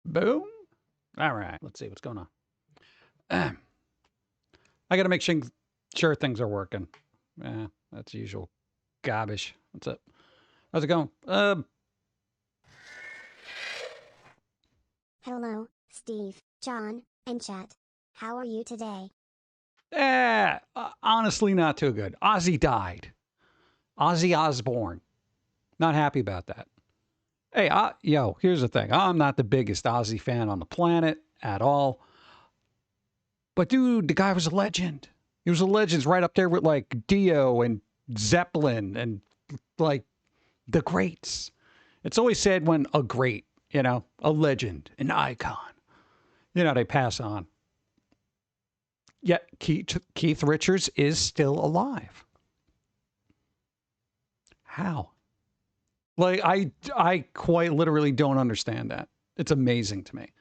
Boom. All right. Let's see what's going on. I got to make sure things are working. Yeah, that's usual garbage. What's up? How's it going? Hello, Steve, John, and chat. How are you today? Honestly, not too good. Ozzy died. Ozzy Osbourne. Not happy about that. Hey, yo, here's the thing. I'm not the biggest Ozzy fan on the planet at all. But dude, the guy was a legend. He was a legend right up there with like Dio and Zeppelin and like the greats. It's always said when a great, you know, a legend, an icon, you know, they pass on. Yet Keith Richards is still alive. How? Like, I quite literally don't understand that. It's amazing to me.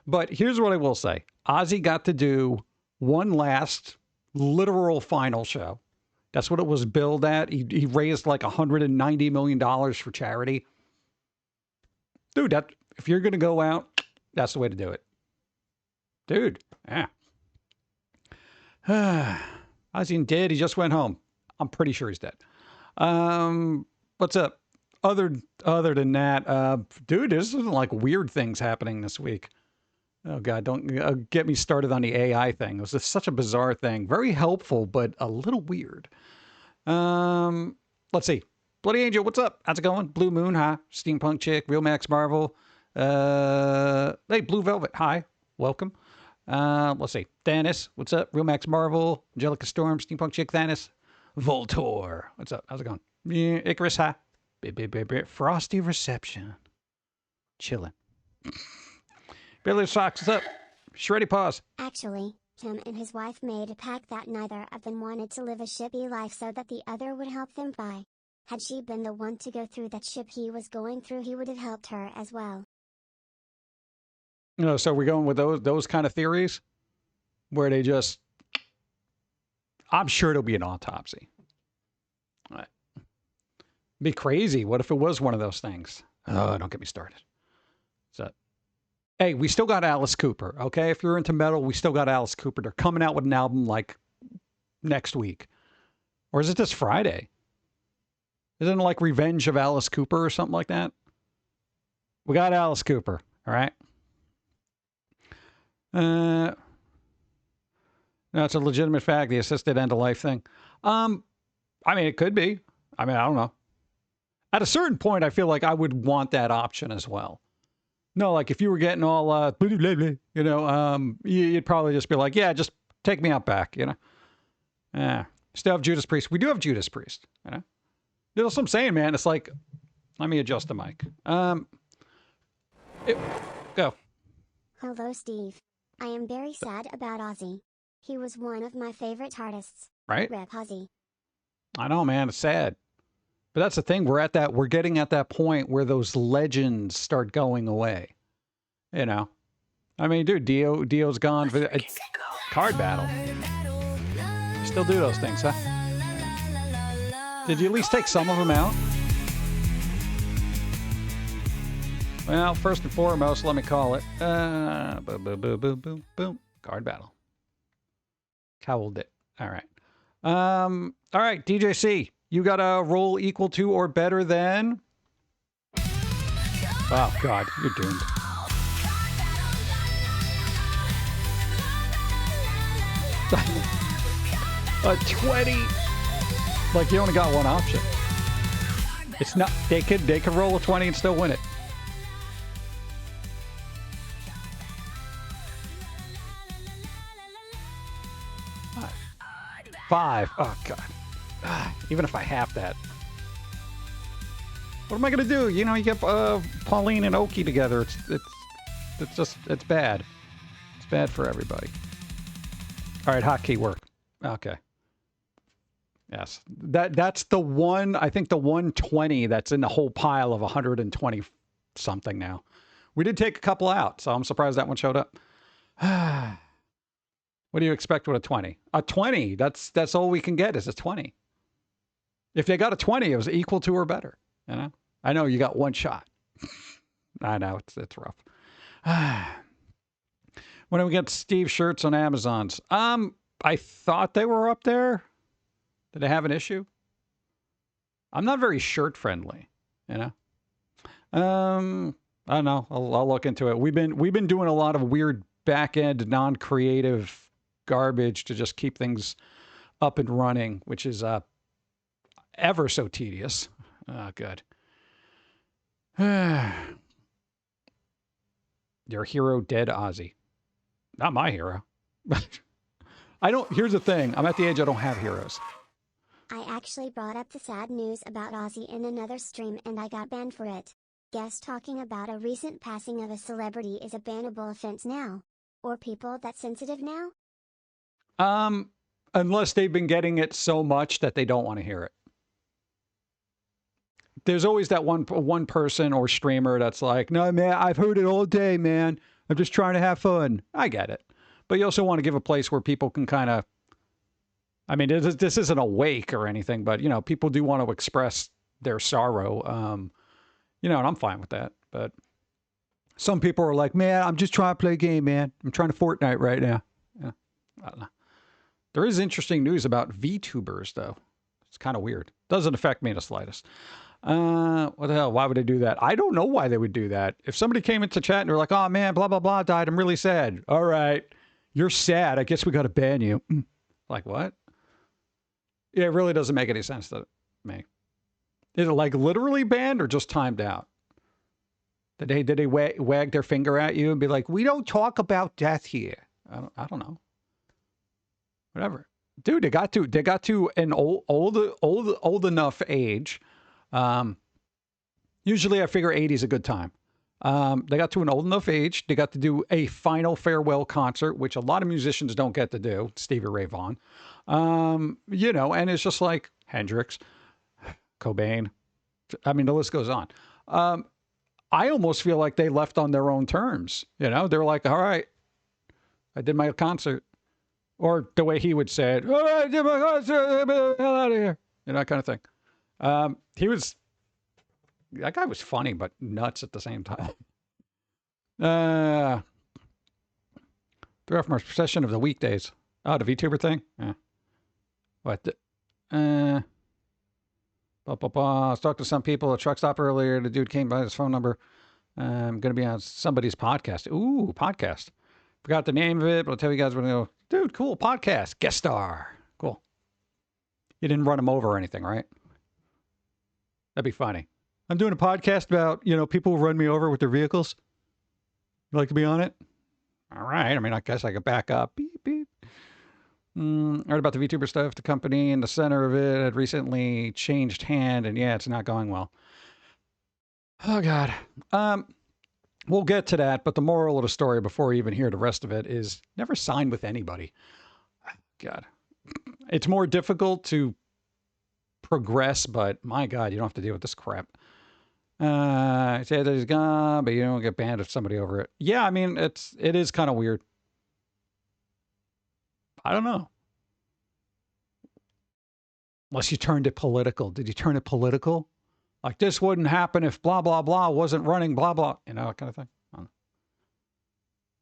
But here's what I will say. Ozzy got to do one last literal final show. That's what it was billed at. He raised like $190 million for charity. Dude, if you're going to go out, that's the way to do it. Dude, yeah. Ozzy dead. He just went home. I'm pretty sure he's dead. What's up? Other than that, dude, there's like weird things happening this week. Oh God, don't get me started on the AI thing. It was just such a bizarre thing. Very helpful, but a little weird. Let's see. Bloody Angel, what's up? How's it going? Blue Moon, hi. Steampunk Chick, Real Max Marvel. Hey, Blue Velvet, hi. Welcome. Let's see. Thanos, what's up? Real Max Marvel. Angelica Storm, Steampunk Chick, Thanos. Voltor, what's up? How's it going? Yeah, Icarus, hi. Frosty Reception. Chilling. Billy Socks, what's up? Shreddy Paws. Actually, Tim and his wife made a pact that neither of them wanted to live a shippy life so that the other would help them by. Had she been the one to go through that ship he was going through, he would have helped her as well. You know, so we're going with those kind of theories where they just, I'm sure it'll be an autopsy. All right. Be crazy. What if it was one of those things? Oh, don't get me started. So, hey, we still got Alice Cooper, okay? If you're into metal, we still got Alice Cooper. They're coming out with an album like next week. Or is it this Friday? Isn't it like Revenge of Alice Cooper or something like that? We got Alice Cooper, all right? No, it's a legitimate fact, the assisted end-of-life thing. I mean, it could be. I mean, I don't know. At a certain point, I feel like I would want that option as well. No, like if you were getting all, blah, blah, blah, you know, you'd probably just be like, yeah, just take me out back, you know. Still have Judas Priest. We do have Judas Priest, you know. That's what I'm saying, man. It's like, let me adjust the mic. Go. Hello, Steve. I am very sad about Ozzy. He was one of my favorite artists. Right? Rip Ozzy. I know, man. It's sad. But that's the thing. We're getting at that point where those legends start going away. You know? I mean, dude, Dio's gone. For card battle. You still do those things, huh? Did you at least take some of them out? Well, first and foremost, let me call it. Boom, boom, boom, boom, boom, boom. Card battle. Cowled it. All right. All right, DJC. You got a roll equal to or better than? Oh, God. You're doomed. A 20. Like, you only got one option. It's not... They could roll a 20 and still win it. Five. Oh, God. Even if I have that. What am I going to do? You know, you get Pauline and Oki together. It's bad. It's bad for everybody. All right, hotkey work. Okay. Yes. That's the one, I think the 120 that's in the whole pile of 120 something now. We did take a couple out, so I'm surprised that one showed up. What do you expect with a 20? A 20, that's all we can get is a 20. If they got a 20, it was equal to or better. You know? I know you got one shot. I know, it's rough. When do we get Steve shirts on Amazon's? I thought they were up there. Did they have an issue? I'm not very shirt friendly, you know. I don't know. I'll look into it. We've been doing a lot of weird back end non-creative garbage to just keep things up and running, which is ever so tedious. Oh, good. Your hero dead, Ozzy. Not my hero. I don't. Here's the thing. I'm at the age I don't have heroes. I actually brought up the sad news about Ozzy in another stream and I got banned for it. Guess talking about a recent passing of a celebrity is a bannable offense now? Or people that sensitive now? Unless they've been getting it so much that they don't want to hear it. There's always that one person or streamer that's like, no, man, I've heard it all day, man. I'm just trying to have fun. I get it. But you also want to give a place where people can kind of, I mean, this isn't a wake or anything, but, you know, people do want to express their sorrow. You know, and I'm fine with that. But some people are like, man, I'm just trying to play a game, man. I'm trying to Fortnite right now. Yeah, I don't know. There is interesting news about VTubers, though. It's kind of weird. Doesn't affect me in the slightest. What the hell? Why would they do that? I don't know why they would do that. If somebody came into chat and they're like, oh, man, blah, blah, blah, died. I'm really sad. All right. You're sad. I guess we got to ban you. Like, what? Yeah, it really doesn't make any sense to me. Is it like literally banned or just timed out? Did they wag their finger at you and be like, we don't talk about death here? I don't know. Whatever. Dude, they got to an old enough age. Usually I figure 80 is a good time. They got to an old enough age. They got to do a final farewell concert, which a lot of musicians don't get to do. Stevie Ray Vaughan. You know, and it's just like Hendrix, Cobain. I mean, the list goes on. I almost feel like they left on their own terms. You know, they're like, all right, I did my concert. Or the way he would say it, all right, I did my concert, get the hell out of here. You know, that kind of thing. That guy was funny, but nuts at the same time. Threw off my session of the weekdays. Oh, the VTuber thing? Yeah. What? I was talking to some people at a truck stop earlier. The dude came by his phone number. I'm going to be on somebody's podcast. Ooh, podcast. Forgot the name of it, but I'll tell you guys when I go, dude, cool, podcast, guest star. Cool. You didn't run him over or anything, right? That'd be funny. I'm doing a podcast about, you know, people who run me over with their vehicles. You like to be on it? All right. I mean, I guess I could back up. Beep, beep. Heard about the VTuber stuff. The company in the center of it had recently changed hand, and yeah, it's not going well. Oh, God. We'll get to that, but the moral of the story before we even hear the rest of it is never sign with anybody. God. It's more difficult to progress, but my God, you don't have to deal with this crap. Say that he's gone, but you don't get banned if somebody over it. Yeah, I mean, it is kind of weird. I don't know. Unless you turned it political. Did you turn it political? Like, this wouldn't happen if blah, blah, blah wasn't running, blah, blah. You know, that kind of thing. I don't know.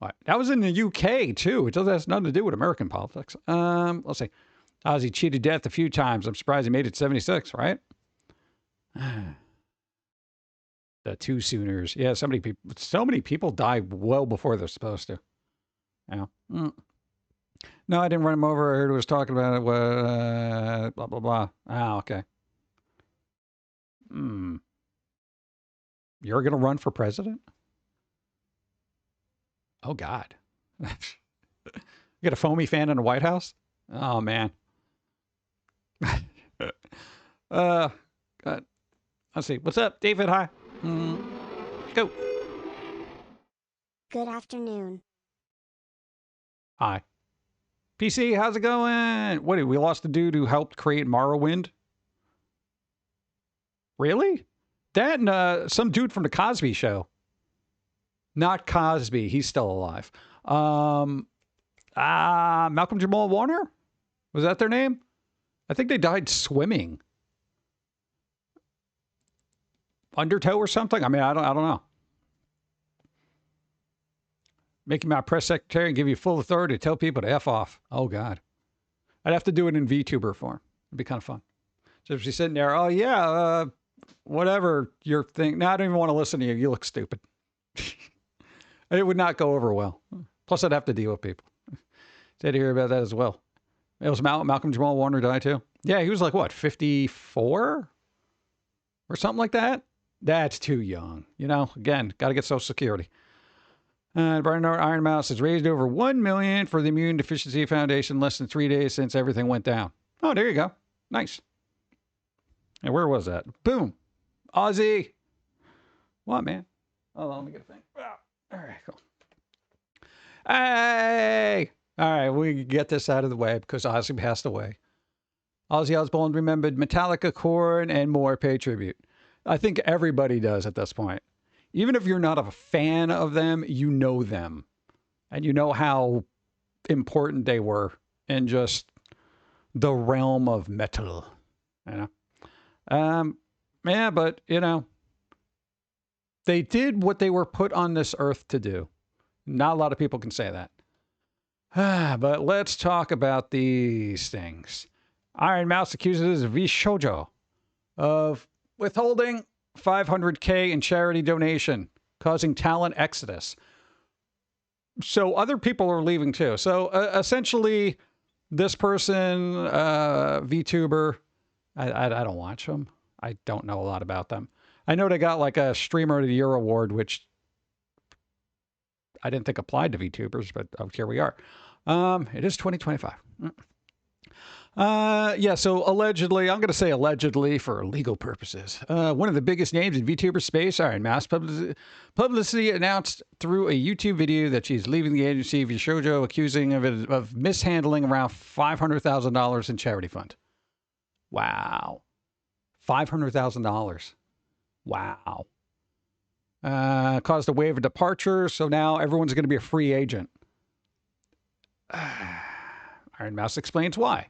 Right. That was in the UK, too. It has nothing to do with American politics. Let's see. Ozzy cheated death a few times. I'm surprised he made it 76, right? The two Sooners. Yeah, so many people die well before they're supposed to. Yeah. No, I didn't run him over. I heard he was talking about it. Blah, blah, blah. Ah, okay. You're going to run for president? Oh, God. You got a Foamy fan in the White House? Oh, man. God. Let's see. What's up, David? Hi. Go. Good afternoon. Hi. PC, how's it going? What, we lost the dude who helped create Morrowind? Really? That and some dude from the Cosby Show. Not Cosby. He's still alive. Malcolm Jamal Warner? Was that their name? I think they died swimming. Undertow or something? I mean, I don't know. Make you my press secretary and give you full authority to tell people to F off. Oh, God. I'd have to do it in VTuber form. It'd be kind of fun. So if she's sitting there, oh, yeah, whatever your thing. No, I don't even want to listen to you. You look stupid. It would not go over well. Plus, I'd have to deal with people. Did hear about that as well. It was Malcolm Jamal Warner died too. Yeah, he was like, what, 54? Or something like that? That's too young. You know, again, got to get Social Security. Brian Iron Mouse has raised over $1 million for the Immune Deficiency Foundation less than 3 days since everything went down. Oh, there you go. Nice. And where was that? Boom. Aussie. What, man? Hold on, let me get a thing. All right, cool. Hey! All right, we can get this out of the way because Ozzy passed away. Ozzy Osbourne remembered Metallica, Korn, and more pay tribute. I think everybody does at this point. Even if you're not a fan of them, you know them. And you know how important they were in just the realm of metal. You know? Yeah, but, you know, they did what they were put on this earth to do. Not a lot of people can say that. But let's talk about these things. Iron Mouse accuses V Shoujo of withholding $500K in charity donation, causing talent exodus. So other people are leaving too. So essentially, this person, VTuber, I don't watch them. I don't know a lot about them. I know they got like a Streamer of the Year award, which I didn't think applied to VTubers, but here we are. It is 2025. Yeah, so allegedly, I'm going to say allegedly for legal purposes, one of the biggest names in VTuber space, Iron Mouse publicity announced through a YouTube video that she's leaving the agency, Shoujo, accusing of mishandling around $500,000 in charity fund. Wow. $500,000. Wow. Caused a wave of departure, so now everyone's going to be a free agent. Iron Mouse explains why.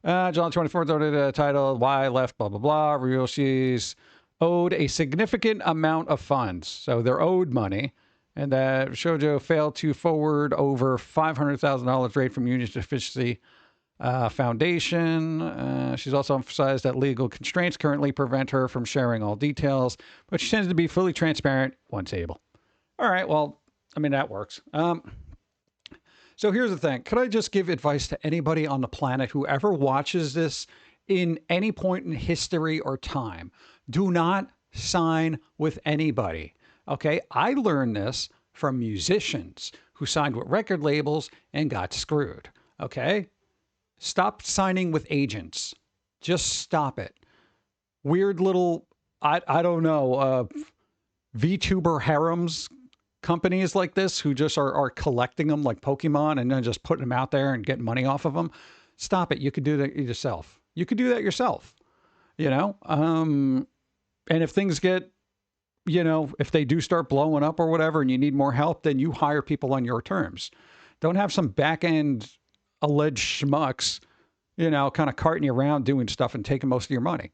July 24th, ordered a title, Why Left, blah, blah, blah. Real she's owed a significant amount of funds. So they're owed money. And that Shoujo failed to forward over $500,000 raised from Union Deficiency Foundation. She's also emphasized that legal constraints currently prevent her from sharing all details, but she tends to be fully transparent once able. All right, well, I mean, that works. So here's the thing. Could I just give advice to anybody on the planet who ever watches this in any point in history or time? Do not sign with anybody. Okay? I learned this from musicians who signed with record labels and got screwed. Okay? Stop signing with agents. Just stop it. Weird little, I don't know, VTuber harems, companies like this who just are collecting them like Pokemon and then just putting them out there and getting money off of them. Stop it. You could do that yourself. You could do that yourself, you know? And if things get, you know, if they do start blowing up or whatever and you need more help, then you hire people on your terms. Don't have some back end alleged schmucks, you know, kind of carting you around doing stuff and taking most of your money.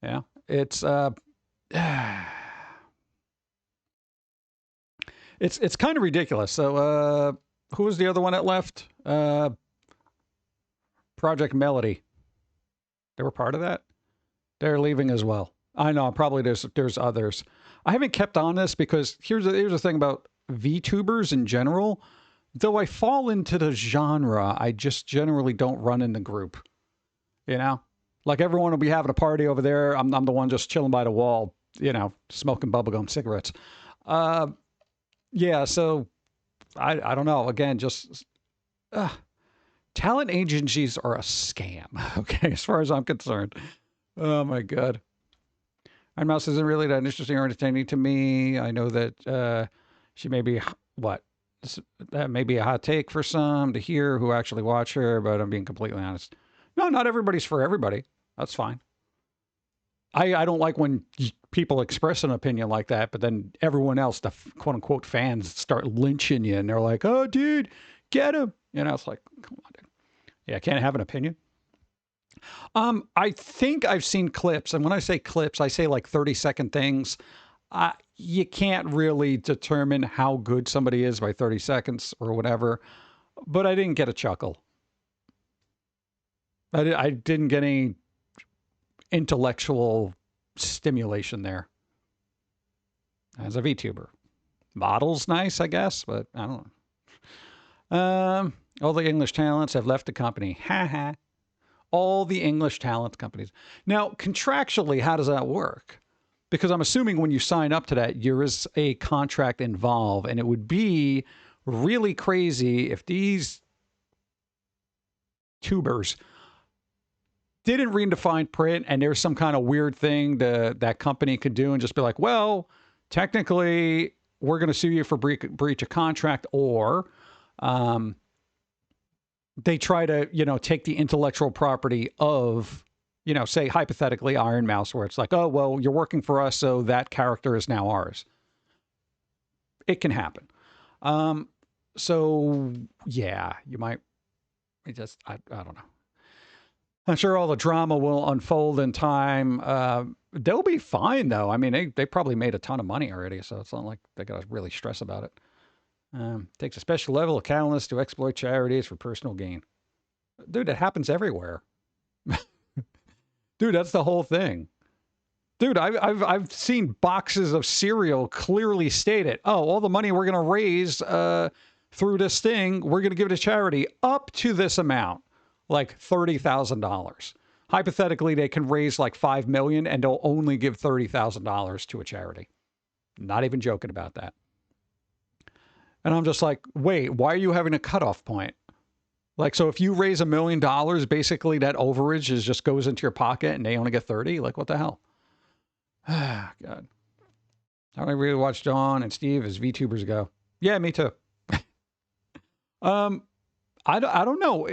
Yeah. It's, It's kind of ridiculous. So, who was the other one that left? Project Melody. They were part of that? They're leaving as well. I know, probably there's others. I haven't kept on this because here's the thing about VTubers in general. Though I fall into the genre, I just generally don't run in the group. You know? Like everyone will be having a party over there. I'm the one just chilling by the wall, you know, smoking bubblegum cigarettes. Yeah, so I don't know. Again, just talent agencies are a scam, okay, as far as I'm concerned. Oh, my God. Iron Mouse isn't really that interesting or entertaining to me. I know that she may be, that may be a hot take for some to hear who actually watch her, but I'm being completely honest. No, not everybody's for everybody. That's fine. I don't like when people express an opinion like that, but then everyone else, the quote unquote fans, start lynching you and they're like, oh, dude, get him. You know, it's like, come on, dude. Yeah, I can't have an opinion. I think I've seen clips. And when I say clips, I say like 30-second things You can't really determine how good somebody is by 30 seconds or whatever, but I didn't get a chuckle. I didn't get any intellectual stimulation there as a VTuber. Model's nice, I guess, but I don't know. All the English talents have left the company. Ha ha. All the English talent companies. Now, contractually, how does that work? Because I'm assuming when you sign up to that, there is a contract involved, and it would be really crazy if these tubers didn't read the fine print and there's some kind of weird thing that company could do and just be like, well, technically, we're going to sue you for breach of contract, or they try to, take the intellectual property of, say hypothetically Iron Mouse, where it's like, oh, well, you're working for us, so that character is now ours. It can happen. So yeah, you might just, I don't know. I'm sure all the drama will unfold in time. They'll be fine though. I mean, they probably made a ton of money already, so it's not like they got to really stress about it. Takes a special level of catalyst to exploit charities for personal gain. Dude, it happens everywhere. Dude, that's the whole thing. Dude, I've seen boxes of cereal clearly stated, oh, all the money we're going to raise through this thing, we're going to give it to charity up to this amount, like $30,000. Hypothetically, they can raise like $5 million and they'll only give $30,000 to a charity. Not even joking about that. And I'm just like, wait, why are you having a cutoff point? Like, so if you raise $1 million, basically that overage just goes into your pocket and they only get 30? Like, what the hell? Ah, God. I really watched John and Steve as VTubers go. Yeah, me too. I don't know.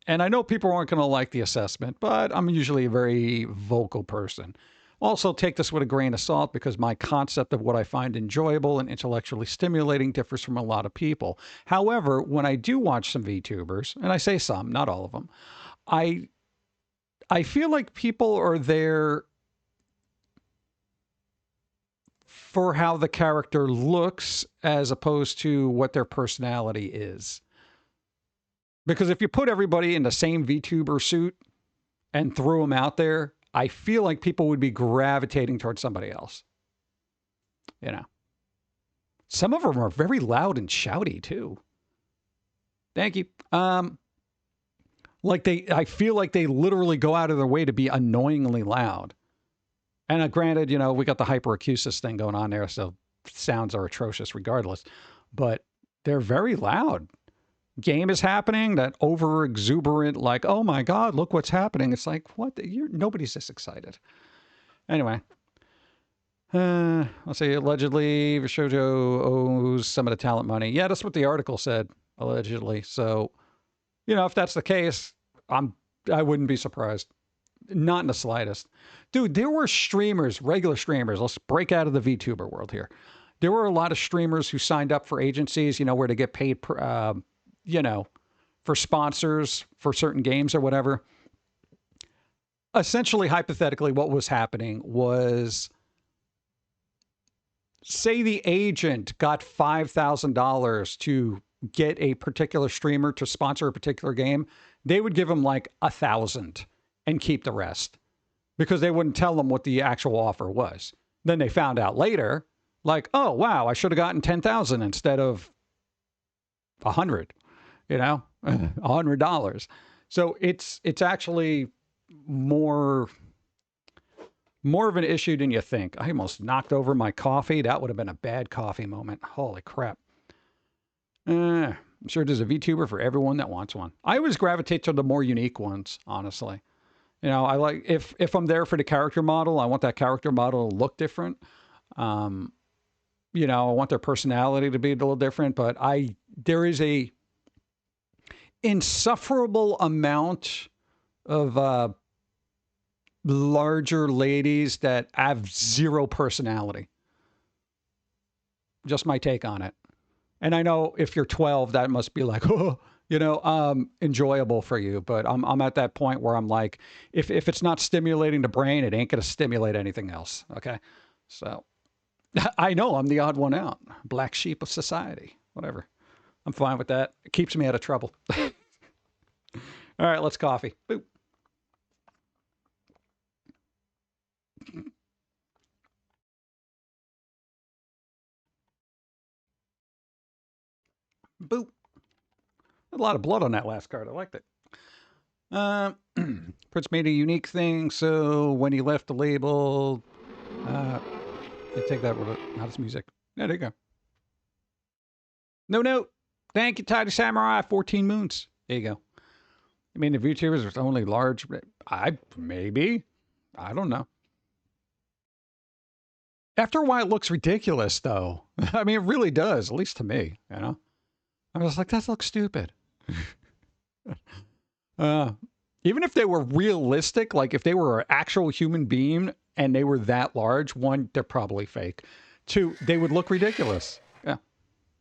And I know people aren't going to like the assessment, but I'm usually a very vocal person. Also, take this with a grain of salt because my concept of what I find enjoyable and intellectually stimulating differs from a lot of people. However, when I do watch some VTubers, and I say some, not all of them, I feel like people are there for how the character looks as opposed to what their personality is. Because if you put everybody in the same VTuber suit and threw them out there, I feel like people would be gravitating towards somebody else. Some of them are very loud and shouty too. Thank you. I feel like they literally go out of their way to be annoyingly loud. And granted, we got the hyperacusis thing going on there, so sounds are atrocious regardless. But they're very loud. Game is happening, that over exuberant, like, oh my God, look what's happening. It's like, what? Nobody's this excited. Anyway, I'll say allegedly Shoujo owes some of the talent money. Yeah, that's what the article said, allegedly. So, if that's the case, I wouldn't be surprised. Not in the slightest. Dude, there were streamers, regular streamers. Let's break out of the VTuber world here. There were a lot of streamers who signed up for agencies, where to get paid for sponsors for certain games or whatever. Essentially, hypothetically, what was happening was, say the agent got $5,000 to get a particular streamer to sponsor a particular game. They would give them like $1,000 and keep the rest because they wouldn't tell them what the actual offer was. Then they found out later, like, oh, wow, I should have gotten 10,000 instead of 100. $100. So it's actually more of an issue than you think. I almost knocked over my coffee. That would have been a bad coffee moment. Holy crap. I'm sure there's a VTuber for everyone that wants one. I always gravitate to the more unique ones, honestly. I like, if I'm there for the character model, I want that character model to look different. I want their personality to be a little different, but there is a insufferable amount of larger ladies that have zero personality. Just my take on it. And I know if you're 12, that must be like, oh, enjoyable for you. But I'm at that point where I'm like, if it's not stimulating the brain, it ain't going to stimulate anything else. Okay. So I know I'm the odd one out. Black sheep of society. Whatever. I'm fine with that. It keeps me out of trouble. All right, let's coffee. Boop. Boop. A lot of blood on that last card. I liked it. Prince made a unique thing, so when he left the label, you take that with it. How does music? Yeah, there you go. No note. Thank you, Tidy Samurai. 14 moons. There you go. I mean, the VTubers are only large. Maybe. I don't know. After a while, it looks ridiculous, though. I mean, it really does, at least to me, I'm just like, that looks stupid. Even if they were realistic, like if they were an actual human being and they were that large, one, they're probably fake. Two, they would look ridiculous. Yeah.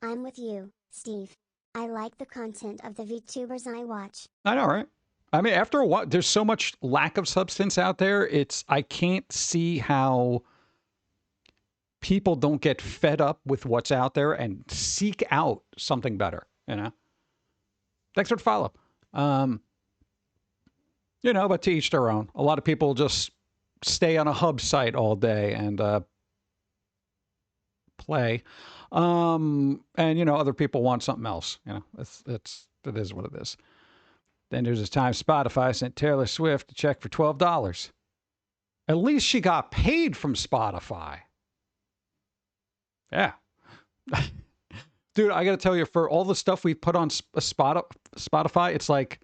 I'm with you, Steve. I like the content of the VTubers I watch. I know, right? I mean, after a while, there's so much lack of substance out there. I can't see how people don't get fed up with what's out there and seek out something better, Thanks for the follow. But to each their own. A lot of people just stay on a hub site all day and play. And other people want something else. It is what it is. Then there's this time Spotify sent Taylor Swift a check for $12. At least she got paid from Spotify. Yeah. Dude, I got to tell you, for all the stuff we put on Spotify, it's like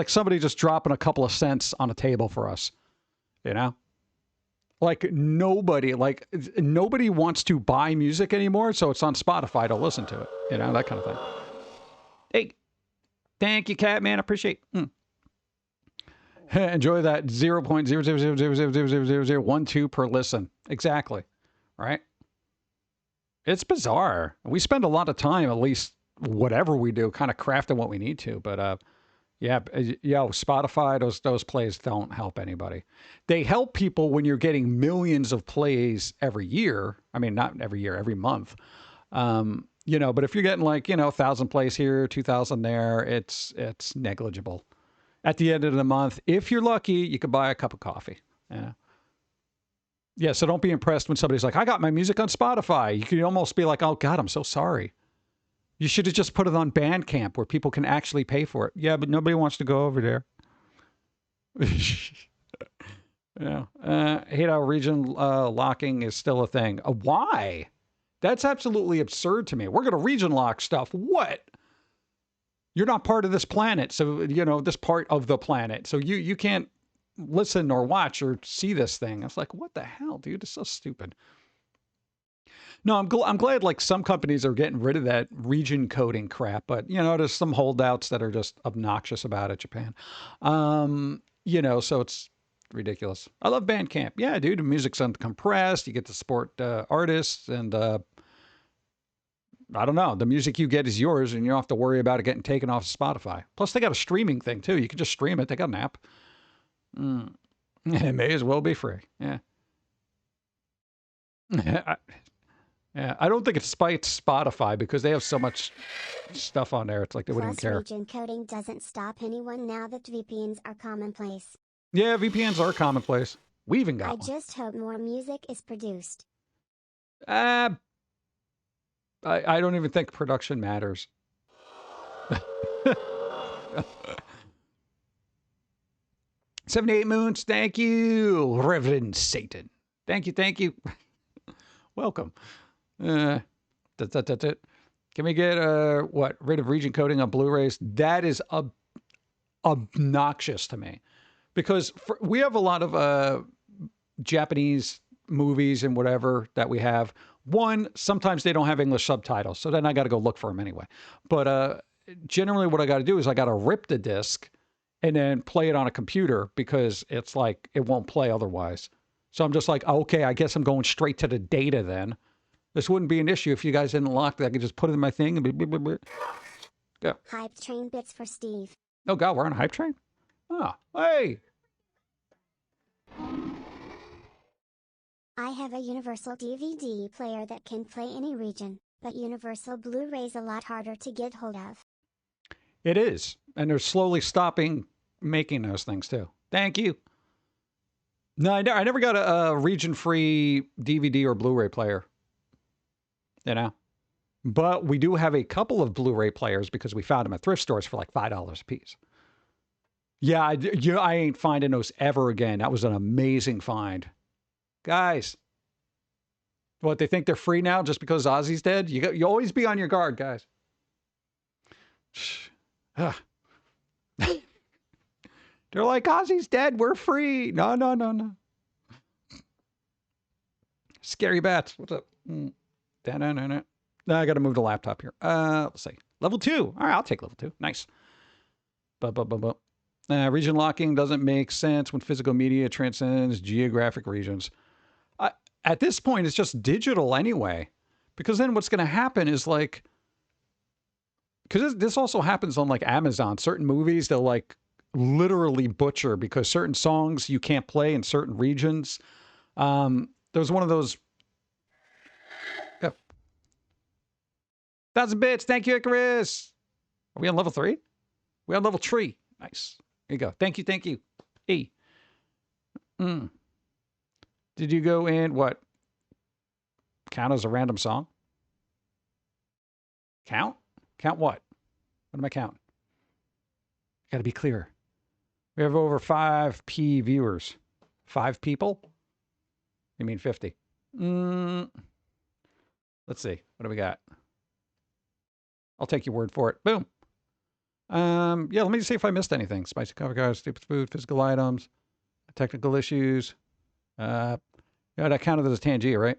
somebody just dropping a couple of cents on a table for us, Like nobody wants to buy music anymore, so it's on Spotify to listen to it, that kind of thing. Hey, thank you, Catman. Appreciate it. Enjoy that 0.000000012 per listen. Exactly. Right? It's bizarre. We spend a lot of time, at least whatever we do, kind of crafting what we need to. But Spotify, those plays don't help anybody. They help people when you're getting millions of plays every year. I mean, not every year, every month. But if you're getting 1,000 plays here, 2,000 there, it's negligible. At the end of the month, if you're lucky, you could buy a cup of coffee. Yeah, so don't be impressed when somebody's like, I got my music on Spotify. You could almost be like, oh, God, I'm so sorry. You should have just put it on Bandcamp where people can actually pay for it. Yeah, but nobody wants to go over there. Yeah. Hate how region locking is still a thing. Why? That's absolutely absurd to me. We're going to region lock stuff. What? You're not part of this planet. So, this part of the planet. So you can't listen or watch or see this thing. I was like, what the hell, dude? It's so stupid. No, I'm glad some companies are getting rid of that region coding crap, but there's some holdouts that are just obnoxious about it, Japan. So it's ridiculous. I love Bandcamp. Yeah, dude, the music's uncompressed. You get to support artists and I don't know. The music you get is yours and you don't have to worry about it getting taken off Spotify. Plus they got a streaming thing too. You can just stream it. They got an app. It may as well be free. Yeah. I don't think it spites Spotify because they have so much stuff on there. It's like they wouldn't even care. Region coding doesn't stop anyone now that VPNs are commonplace. Yeah, VPNs are commonplace. We even got one. I just hope more music is produced. I don't even think production matters. 78 moons, thank you, Reverend Satan. Thank you. Welcome. Can we get rid of region coding on Blu-rays? That is obnoxious to me, because we have a lot of Japanese movies and whatever that we have. One, sometimes they don't have English subtitles, so then I got to go look for them anyway. But generally, what I got to do is I got to rip the disc and then play it on a computer because it's like it won't play otherwise. So I'm just like, okay, I guess I'm going straight to the data then. This wouldn't be an issue if you guys didn't lock that. I could just put it in my thing and be. Go. Hype train bits for Steve. Oh, God, we're on a hype train? Oh, hey. I have a Universal DVD player that can play any region, but Universal Blu-ray's a lot harder to get hold of. It is. And they're slowly stopping making those things, too. Thank you. No, I never got a region-free DVD or Blu-ray player. You know? But we do have a couple of Blu-ray players because we found them at thrift stores for like $5 a piece. Yeah, I ain't finding those ever again. That was an amazing find. Guys. What, they think they're free now just because Ozzy's dead? You always be on your guard, guys. They're like, Ozzy's dead. We're free. No, no, no, no. Scary bats. What's up? Da-na-na-na. I got to move the laptop here. Let's see. Level 2. All right, I'll take level 2. Nice. Region locking doesn't make sense when physical media transcends geographic regions. At this point, it's just digital anyway. Because then what's going to happen is like... Because this also happens on like Amazon. Certain movies, they'll like literally butcher because certain songs you can't play in certain regions. There was one of those... 1,000 bits. Thank you, Icarus. Are we on level 3? We're on level 3. Nice. There you go. Thank you. Thank you. E. Did you go in, what? Count as a random song? Count? Count what? What am I counting? Got to be clear. We have over 5p viewers. 5 people? You mean 50? Let's see. What do we got? I'll take your word for it. Boom. Yeah, let me see if I missed anything. Spicy cover cards, stupid food, physical items, technical issues. Yeah, that counted as Tangia, right?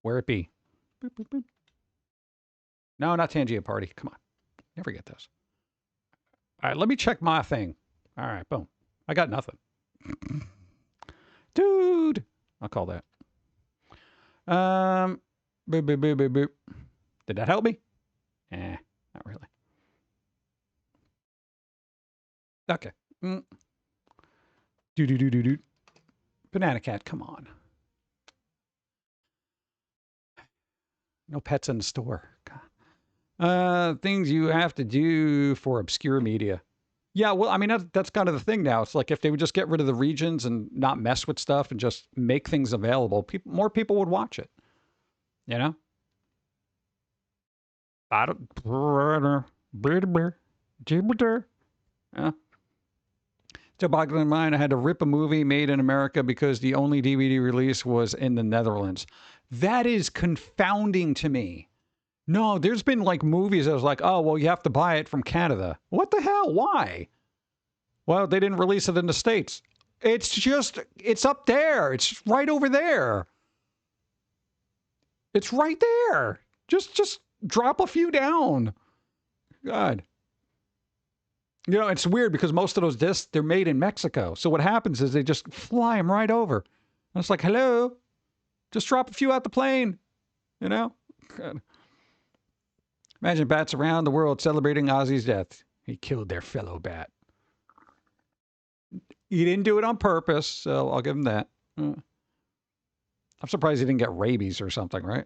Where it be? Boop, boop, boop. No, not Tangia Party. Come on. Never get those. All right, let me check my thing. All right, boom. I got nothing. Dude. I'll call that. Boop, boop, boop, boop, boop. Did that help me? Not really. Okay. Do. Banana cat, come on. No pets in the store. God. Things you have to do for obscure media. Yeah, well, I mean, that's kind of the thing now. It's like if they would just get rid of the regions and not mess with stuff and just make things available, more people would watch it. You know? I don't... Yeah. Still boggling in mind, I had to rip a movie made in America because the only DVD release was in the Netherlands. That is confounding to me. No, there's been like movies that was like, oh, well, you have to buy it from Canada. What the hell? Why? Well, they didn't release it in the States. It's up there. It's right over there. It's right there. Just drop a few down. God. You know, it's weird because most of those discs, they're made in Mexico. So what happens is they just fly them right over. And it's like, hello, just drop a few out the plane. You know? God. Imagine bats around the world celebrating Ozzy's death. He killed their fellow bat. He didn't do it on purpose, so I'll give him that. I'm surprised he didn't get rabies or something, right?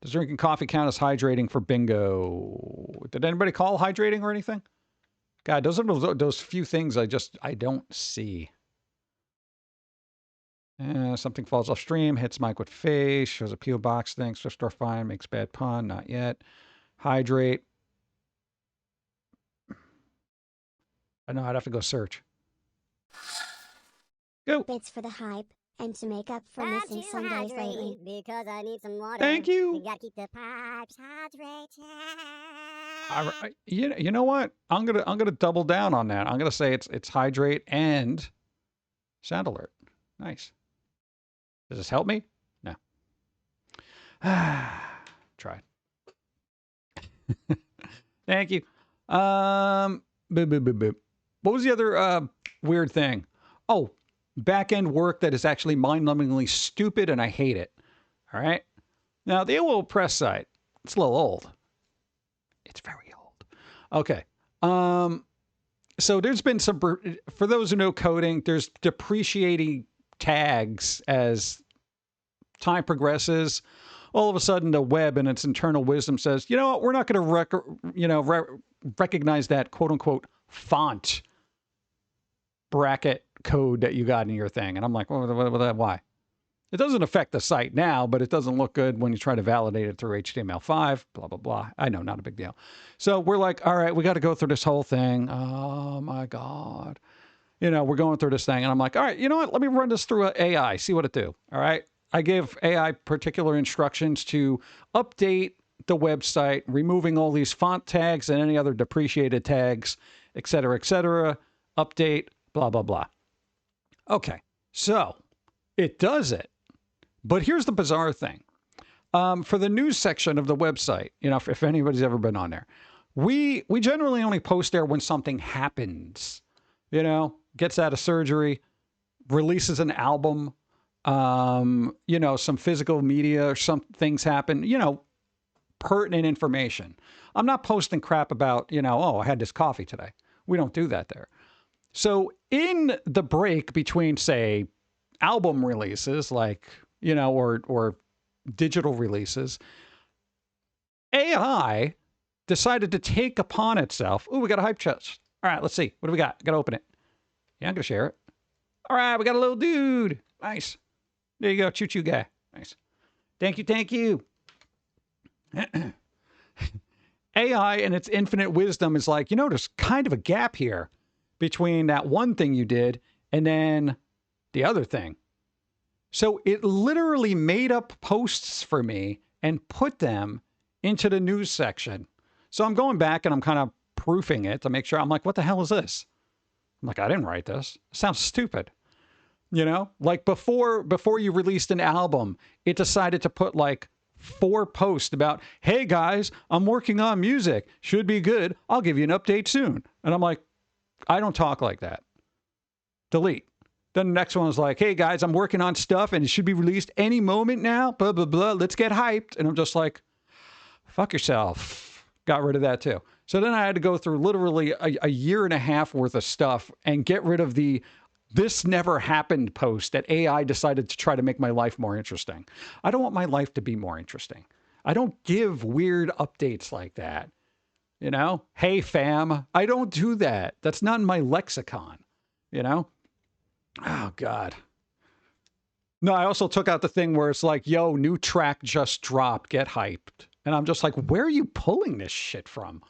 Does drinking coffee count as hydrating for bingo? Did anybody call hydrating or anything? God, those are those few things I don't see. Something falls off stream, hits mic with face, shows a P.O. box thing, thrift store fine, makes bad pun, not yet. Hydrate. I know, I'd have to go search. Go. Bits for the hype, and to make up for missing Sundays lately. Because I need some water. Thank you. We gotta keep the pipes hydrated. You know what? I'm gonna double down on that. I'm gonna say it's hydrate and sound alert. Nice. Does this help me? No. Tried. Thank you. Boop, boop, boop, boop. What was the other weird thing? Oh, back-end work that is actually mind-numbingly stupid, and I hate it. All right? Now, the AOL Press site, it's a little old. It's very old. Okay. So there's been some, for those who know coding, there's depreciating tags as time progresses. All of a sudden, the web and its internal wisdom says, you know what, we're not going to recognize that quote unquote font bracket code that you got in your thing. And I'm like, why? It doesn't affect the site now, but it doesn't look good when you try to validate it through HTML5, blah, blah, blah. I know, not a big deal. So we're like, all right, we got to go through this whole thing. Oh my God. We're going through this thing. And I'm like, all right, you know what? Let me run this through AI, see what it do. All right. I give AI particular instructions to update the website, removing all these font tags and any other depreciated tags, et cetera, update, blah, blah, blah. Okay. So it does it. But here's the bizarre thing. For the news section of the website, if anybody's ever been on there, we generally only post there when something happens, gets out of surgery, releases an album, some physical media or some things happen, pertinent information. I'm not posting crap about, oh, I had this coffee today. We don't do that there. So in the break between, say, album releases, like, or digital releases, AI decided to take upon itself. Oh, we got a hype chest. All right, let's see. What do we got? Got to open it. Yeah, I'm going to share it. All right, we got a little dude. Nice. There you go. Choo-choo guy. Nice. Thank you. AI and its infinite wisdom is like, there's kind of a gap here between that one thing you did and then the other thing. So it literally made up posts for me and put them into the news section. So I'm going back and I'm kind of proofing it to make sure. I'm like, what the hell is this? I'm like, I didn't write this. It sounds stupid. Like before you released an album, it decided to put like 4 posts about, hey guys, I'm working on music. Should be good. I'll give you an update soon. And I'm like, I don't talk like that. Delete. Then the next one was like, hey guys, I'm working on stuff and it should be released any moment now. Blah, blah, blah. Let's get hyped. And I'm just like, fuck yourself. Got rid of that too. So then I had to go through literally a year and a half worth of stuff and get rid of the "this never happened" post that AI decided to try to make my life more interesting. I don't want my life to be more interesting. I don't give weird updates like that. Hey fam, I don't do that. That's not in my lexicon, Oh God. No, I also took out the thing where it's like, yo, new track just dropped, get hyped. And I'm just like, where are you pulling this shit from?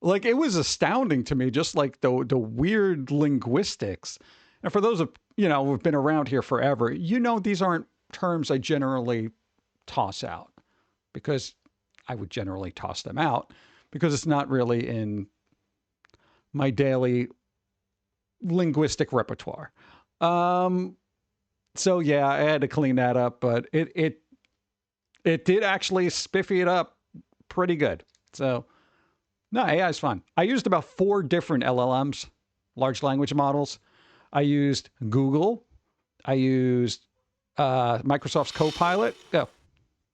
Like, it was astounding to me, just like the weird linguistics. And for those of, who've been around here forever, these aren't terms I generally toss out, because I would generally toss them out because it's not really in my daily linguistic repertoire. So yeah, I had to clean that up, but it did actually spiffy it up pretty good. So no, AI is fun. I used about 4 different LLMs, large language models. I used Google. I used Microsoft's Copilot. Go.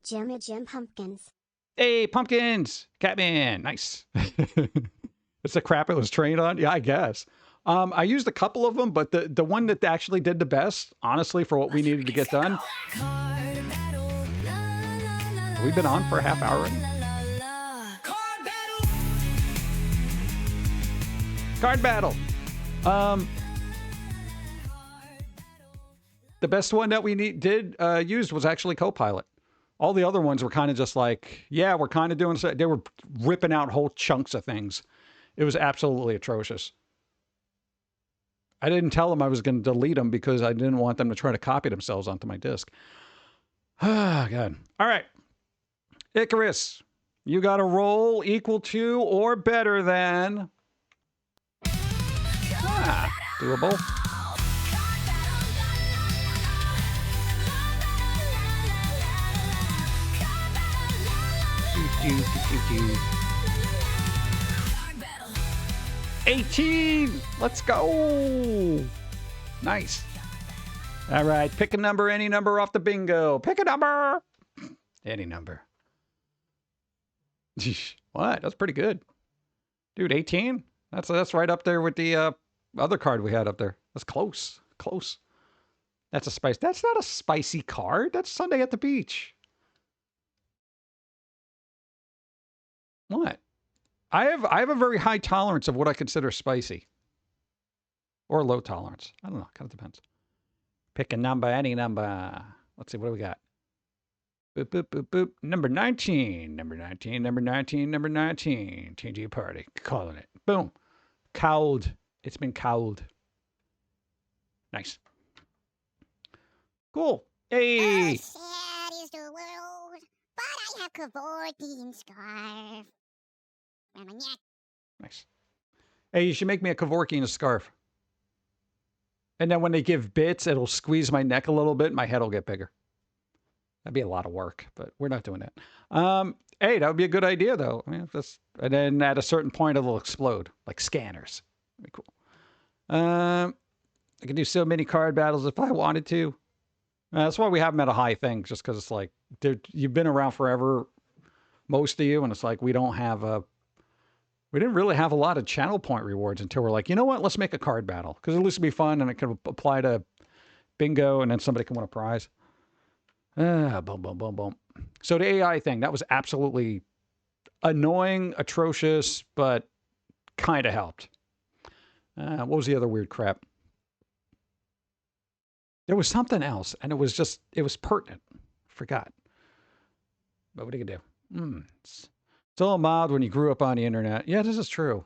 J.i.M pumpkins. Hey, pumpkins. Catman. Nice. It's the crap it was trained on? Yeah, I guess. I used a couple of them, but the one that actually did the best, honestly, for what we needed to get done. We've been on for a half hour already. Card battle. The best one that we used was actually Copilot. All the other ones were kind of just like, yeah, we're kind of doing, they were ripping out whole chunks of things. It was absolutely atrocious. I didn't tell them I was going to delete them because I didn't want them to try to copy themselves onto my disk. Ah, God. All right. Icarus, you got a roll equal to or better than. Doable. Do, do, do, do. 18. Let's go. Nice. All right. Pick a number, any number off the bingo. Pick a number. Any number. What? That's pretty good. Dude, 18? That's right up there with the other card we had up there. That's close. Close. That's a spice. That's not a spicy card. That's Sunday at the beach. What? I have a very high tolerance of what I consider spicy. Or low tolerance. I don't know. Kind of depends. Pick a number, any number. Let's see, what do we got? Boop, boop, boop, boop. Number 19. Number 19, number 19, number 19. TG party. Calling it. Boom. Cowled. It's been cowled. Nice. Cool. Hey. Oh, sad is the world, but I have Kevorkian scarf around my neck. Nice. Hey, you should make me a Kevorkian scarf. And then when they give bits, it'll squeeze my neck a little bit. And my head will get bigger. That'd be a lot of work, but we're not doing that. Hey, that would be a good idea, though. I mean, and then at a certain point, it'll explode, like scanners. That'd be cool. I can do so many card battles if I wanted to. That's why we have them at a high thing, just because it's like, you've been around forever, most of you, and it's like we didn't really have a lot of channel point rewards until we're like, you know what, let's make a card battle, because at least it'd be fun, and it can apply to bingo, and then somebody can win a prize. Boom, boom, boom, boom. So the AI thing, that was absolutely annoying, atrocious, but kind of helped. What was the other weird crap? There was something else, and it was pertinent. Forgot. But what are you going to do? It's all mild when you grew up on the internet. Yeah, this is true.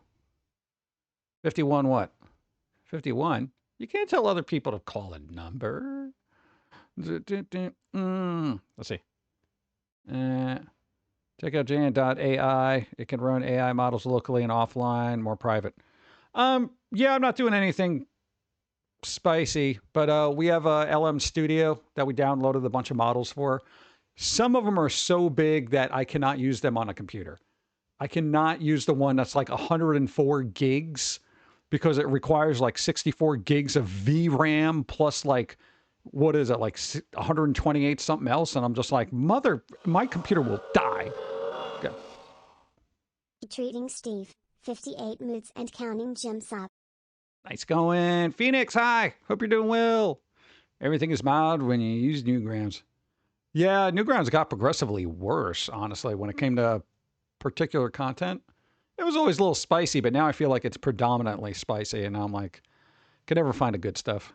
51 what? 51? You can't tell other people to call a number. Let's see. Check out J.i.M. It can run AI models locally and offline, more private. Yeah, I'm not doing anything spicy, but we have a LM Studio that we downloaded a bunch of models for. Some of them are so big that I cannot use them on a computer. I cannot use the one that's like 104 gigs because it requires like 64 gigs of VRAM plus like, what is it, like 128 something else? And I'm just like, my computer will die. Okay. Treating Steve, 58 moods and counting gems up. Nice going. Phoenix, hi. Hope you're doing well. Everything is mild when you use Newgrounds. Yeah, Newgrounds got progressively worse, honestly, when it came to particular content. It was always a little spicy, but now I feel like it's predominantly spicy, and I'm like, can never find the good stuff.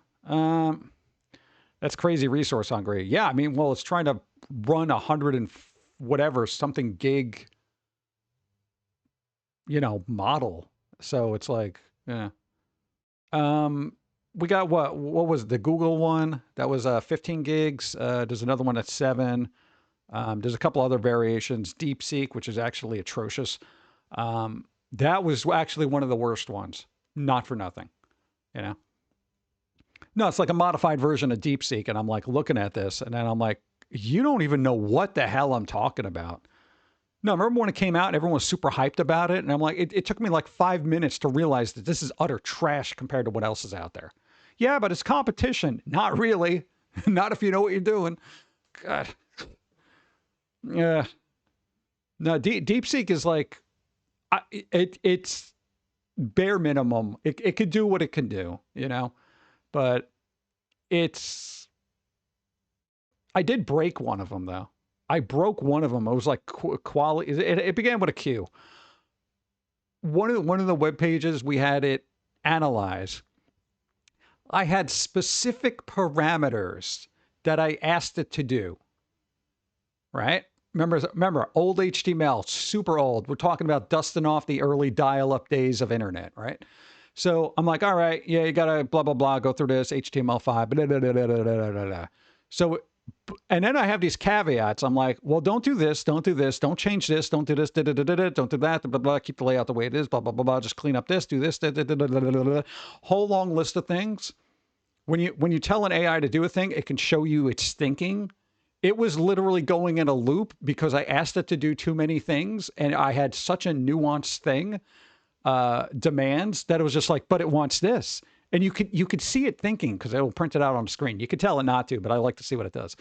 That's crazy resource hungry. Yeah, I mean, well, it's trying to run 100 and whatever, something gig, model. So it's like, yeah. We got what was the Google one? That was 15 gigs. There's another one that's 7. There's a couple other variations. DeepSeek, which is actually atrocious. That was actually one of the worst ones. Not for nothing, No, it's like a modified version of DeepSeek, and I'm like looking at this, and then I'm like, you don't even know what the hell I'm talking about. No, remember when it came out and everyone was super hyped about it? And I'm like, it took me like 5 minutes to realize that this is utter trash compared to what else is out there. Yeah, but it's competition. Not really. Not if you know what you're doing. God. Yeah. No, DeepSeek is like, it's bare minimum. It could do what it can do, but I did break one of them though. I broke one of them. It was like quality. It began with a Q. One of the web pages we had it analyze. I had specific parameters that I asked it to do. Right? Remember, old HTML, super old. We're talking about dusting off the early dial-up days of internet, right? So I'm like, all right, yeah, you gotta blah blah blah, go through this HTML5, blah, blah, blah, blah, blah, blah, blah. So. And then I have these caveats. I'm like, well, don't do this, don't do this, don't change this, don't do this, don't do that, blah, blah, keep the layout the way it is, blah, blah, blah, blah, just clean up this, do this, whole long list of things. When you tell an AI to do a thing, it can show you it's thinking. It was literally going in a loop because I asked it to do too many things, and I had such a nuanced thing, demands, that it was just like, but it wants this. And you could see it thinking because it will print it out on the screen. You could tell it not to, but I like to see what it does.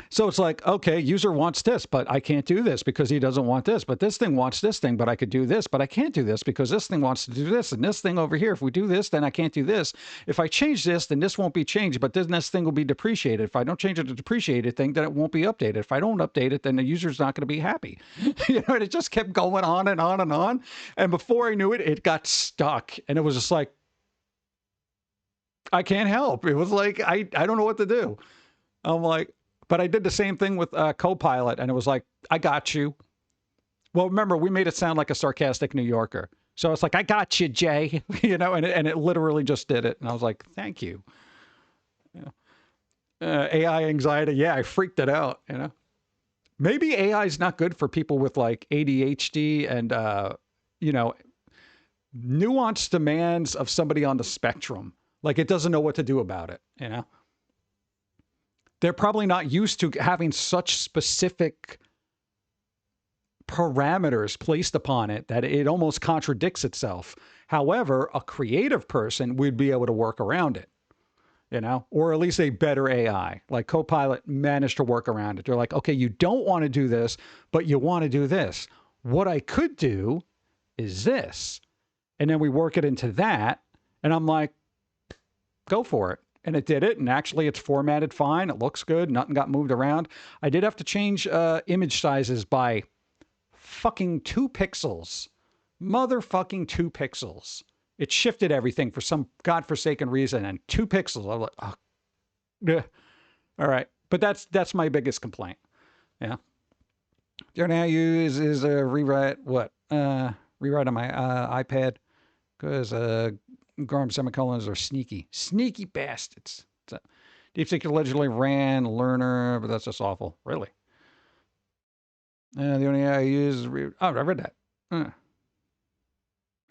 So it's like, okay, user wants this, but I can't do this because he doesn't want this. But this thing wants this thing, but I could do this, but I can't do this because this thing wants to do this. And this thing over here, if we do this, then I can't do this. If I change this, then this won't be changed, but then this thing will be depreciated. If I don't change it to depreciated thing, then it won't be updated. If I don't update it, then the user's not going to be happy. And it just kept going on and on and on. And before I knew it, it got stuck. And it was just like, I can't help. It was like, I don't know what to do. I'm like, but I did the same thing with Copilot, and it was like, I got you. Well, remember, we made it sound like a sarcastic New Yorker. So it's like, I got you, Jay. And it literally just did it. And I was like, thank you. AI anxiety. Yeah, I freaked it out, Maybe AI is not good for people with like ADHD and, nuanced demands of somebody on the spectrum. Like it doesn't know what to do about it, They're probably not used to having such specific parameters placed upon it that it almost contradicts itself. However, a creative person would be able to work around it, or at least a better AI. Like Copilot managed to work around it. They're like, okay, you don't want to do this, but you want to do this. What I could do is this. And then we work it into that. And I'm like, go for it. And it did it. And actually, it's formatted fine. It looks good. Nothing got moved around. I did have to change image sizes by fucking 2 pixels. Motherfucking 2 pixels. It shifted everything for some godforsaken reason. And 2 pixels. I was like, oh, yeah. All right. But that's my biggest complaint. Yeah. The only thing I use is a rewrite. What? Rewrite on my iPad. Because Gora semicolons are sneaky. Sneaky bastards. DeepSeek allegedly ran Learner, but that's just awful. Really? The only I use is... I read that.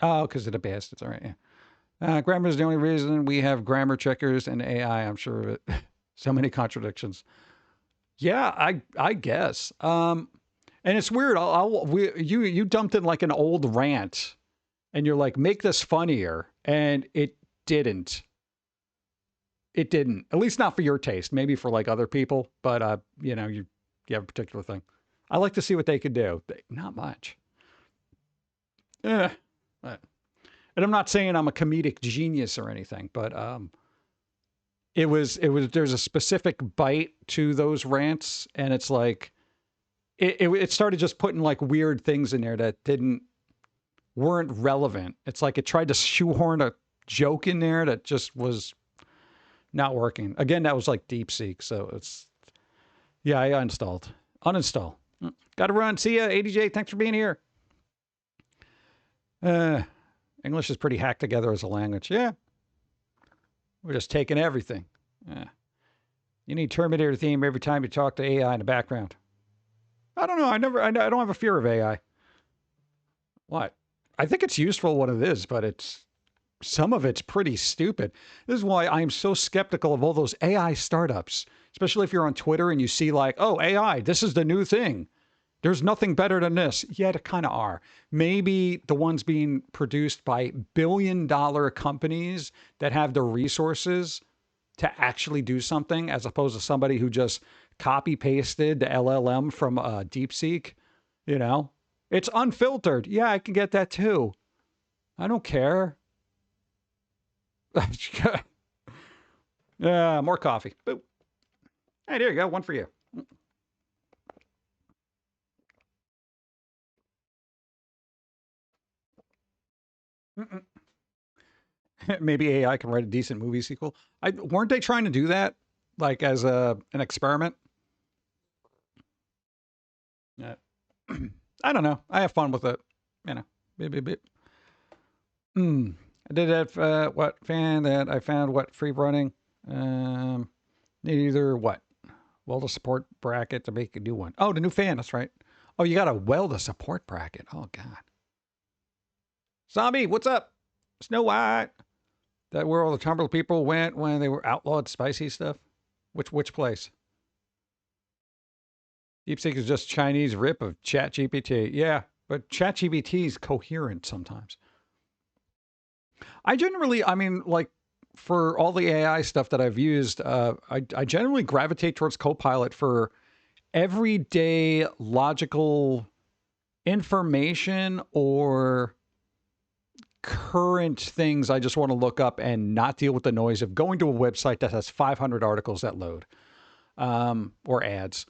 Oh, because of the bastards. All right, yeah. Grammar is the only reason we have grammar checkers and AI, I'm sure of it. So many contradictions. Yeah, I guess. And it's weird. You dumped in like an old rant. And you're like, make this funnier. And it didn't. It didn't. At least not for your taste. Maybe for like other people. But, you have a particular thing. I like to see what they could do. Not much. And I'm not saying I'm a comedic genius or anything. But there's a specific bite to those rants. And it's like, it started just putting like weird things in there that weren't relevant. It's like it tried to shoehorn a joke in there that just was not working. Again, that was like DeepSeek. So I uninstalled. Uninstall. Got to run. See ya, ADJ. Thanks for being here. English is pretty hacked together as a language. Yeah. We're just taking everything. You need Terminator theme every time you talk to AI in the background. I don't know. I don't have a fear of AI. What? I think it's useful what it is, but some of it's pretty stupid. This is why I'm so skeptical of all those AI startups, especially if you're on Twitter and you see like, oh, AI, this is the new thing. There's nothing better than this. Yet it kind of are. Maybe the ones being produced by billion-dollar companies that have the resources to actually do something, as opposed to somebody who just copy-pasted the LLM from DeepSeek, It's unfiltered. Yeah, I can get that too. I don't care. Yeah, more coffee. Boop. Hey, there you go. One for you. Maybe AI can write a decent movie sequel. Weren't they trying to do that, like as an experiment? Yeah. I don't know. I have fun with it. Beep, beep, beep. I did have I found what free running. Need either what? Weld a support bracket to make a new one. Oh, the new fan. That's right. Oh, you got to weld a support bracket. Oh God. Zombie, what's up? Snow White. That where all the Tumblr people went when they were outlawed spicy stuff? Which place? DeepSeek is just Chinese rip of ChatGPT. Yeah, but ChatGPT is coherent sometimes. I generally, like for all the AI stuff that I've used, I generally gravitate towards Copilot for everyday logical information or current things I just want to look up and not deal with the noise of going to a website that has 500 articles that load or ads.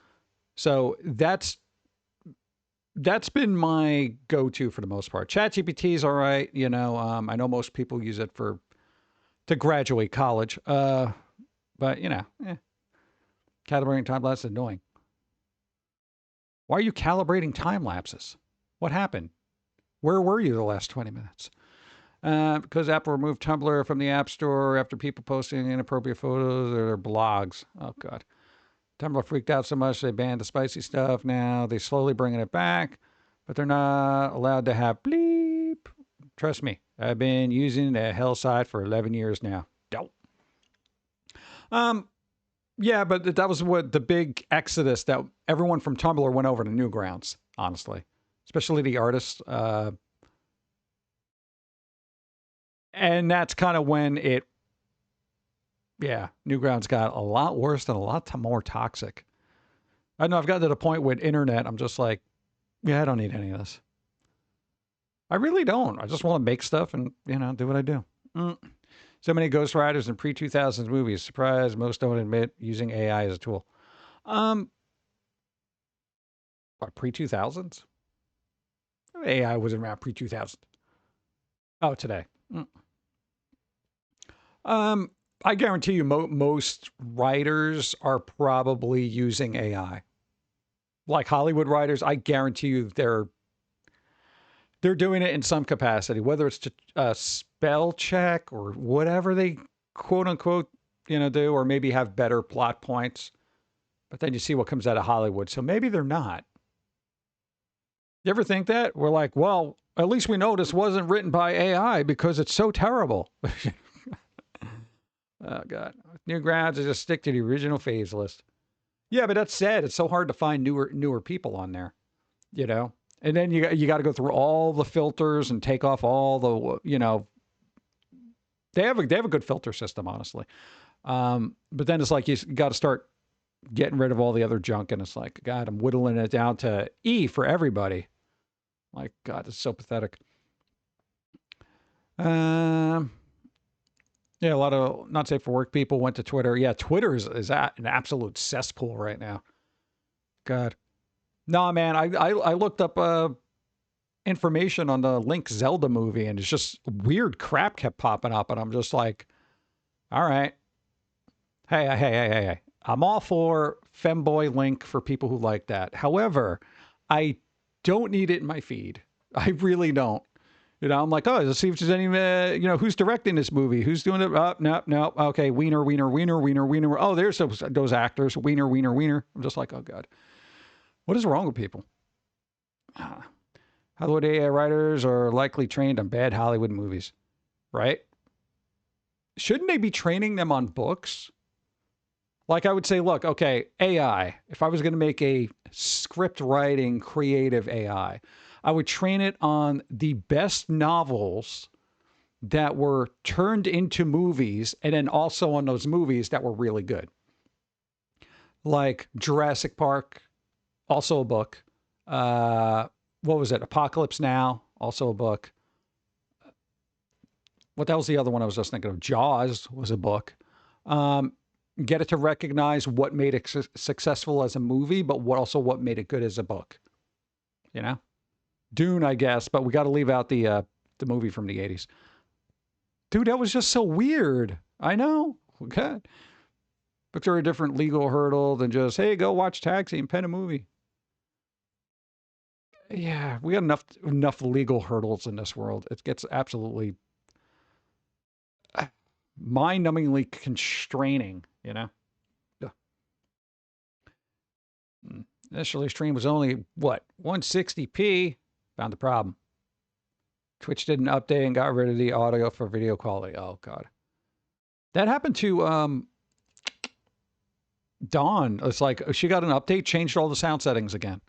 So that's been my go-to for the most part. ChatGPT is all right. You know, I know most people use it to graduate college. But, you know, calibrating time lapses is annoying. Why are you calibrating time lapses? What happened? Where were you the last 20 minutes? Because Apple removed Tumblr from the App Store after people posting inappropriate photos or their blogs. Oh, God. Tumblr freaked out so much they banned the spicy stuff. Now they're slowly bringing it back, but they're not allowed to have bleep. Trust me, I've been using the hell site for 11 years now. Don't. Yeah, but that was what the big exodus that everyone from Tumblr went over to Newgrounds, honestly, especially the artists. And that's kind of when Newgrounds got a lot worse and a lot more toxic. I don't know, I've gotten to the point with internet, I'm just like, yeah, I don't need any of this. I really don't. I just want to make stuff and, you know, do what I do. So many ghostwriters in pre-2000s movies. Surprise, most don't admit using AI as a tool. Pre-2000s? AI wasn't around pre-2000. Oh, today. I guarantee you most writers are probably using AI. Like Hollywood writers, I guarantee you they're doing it in some capacity, whether it's to spell check or whatever they quote unquote, you know, do, or maybe have better plot points. But then you see what comes out of Hollywood. So maybe they're not. You ever think that? We're like, well, at least we know this wasn't written by AI because it's so terrible. Oh, God. Newgrounds just stick to the original phase list. Yeah, but that's sad. It's so hard to find newer people on there, you know? And then you got to go through all the filters and take off all the, you know, they have a good filter system, honestly. But then it's like you got to start getting rid of all the other junk. And it's like, God, I'm whittling it down to E for everybody. Like, God, it's so pathetic. Yeah, a lot of not safe for work people went to Twitter. Yeah, Twitter is at an absolute cesspool right now. God. Nah, man, I looked up information on the Link Zelda movie, and it's just weird crap kept popping up, and I'm just like, all right. Hey. I'm all for femboy Link for people who like that. However, I don't need it in my feed. I really don't. You know, I'm like, oh, let's see if there's any, you know, who's directing this movie? Who's doing it? Oh, no. Okay, wiener. Oh, there's those actors. Wiener. I'm just like, oh, God. What is wrong with people? Hollywood AI writers are likely trained on bad Hollywood movies, right? Shouldn't they be training them on books? Like I would say, look, okay, AI, if I was going to make a script writing creative AI, I would train it on the best novels that were turned into movies, and then also on those movies that were really good. Like Jurassic Park, also a book. What was it? Apocalypse Now, also a book. What the hell's the other one I was just thinking of? Jaws was a book. Get it to recognize what made it successful as a movie, but what made it good as a book. You know? Dune, I guess, but we got to leave out the movie from the 80s. Dude, that was just so weird. I know. Okay. Books are a different legal hurdle than just, hey, go watch Taxi and pen a movie. Yeah, we got enough legal hurdles in this world. It gets absolutely mind-numbingly constraining, you know? Initially, stream was only, 160p? Found the problem. Twitch didn't update and got rid of the audio for video quality. Oh, God. That happened to Dawn. It's like she got an update, changed all the sound settings again.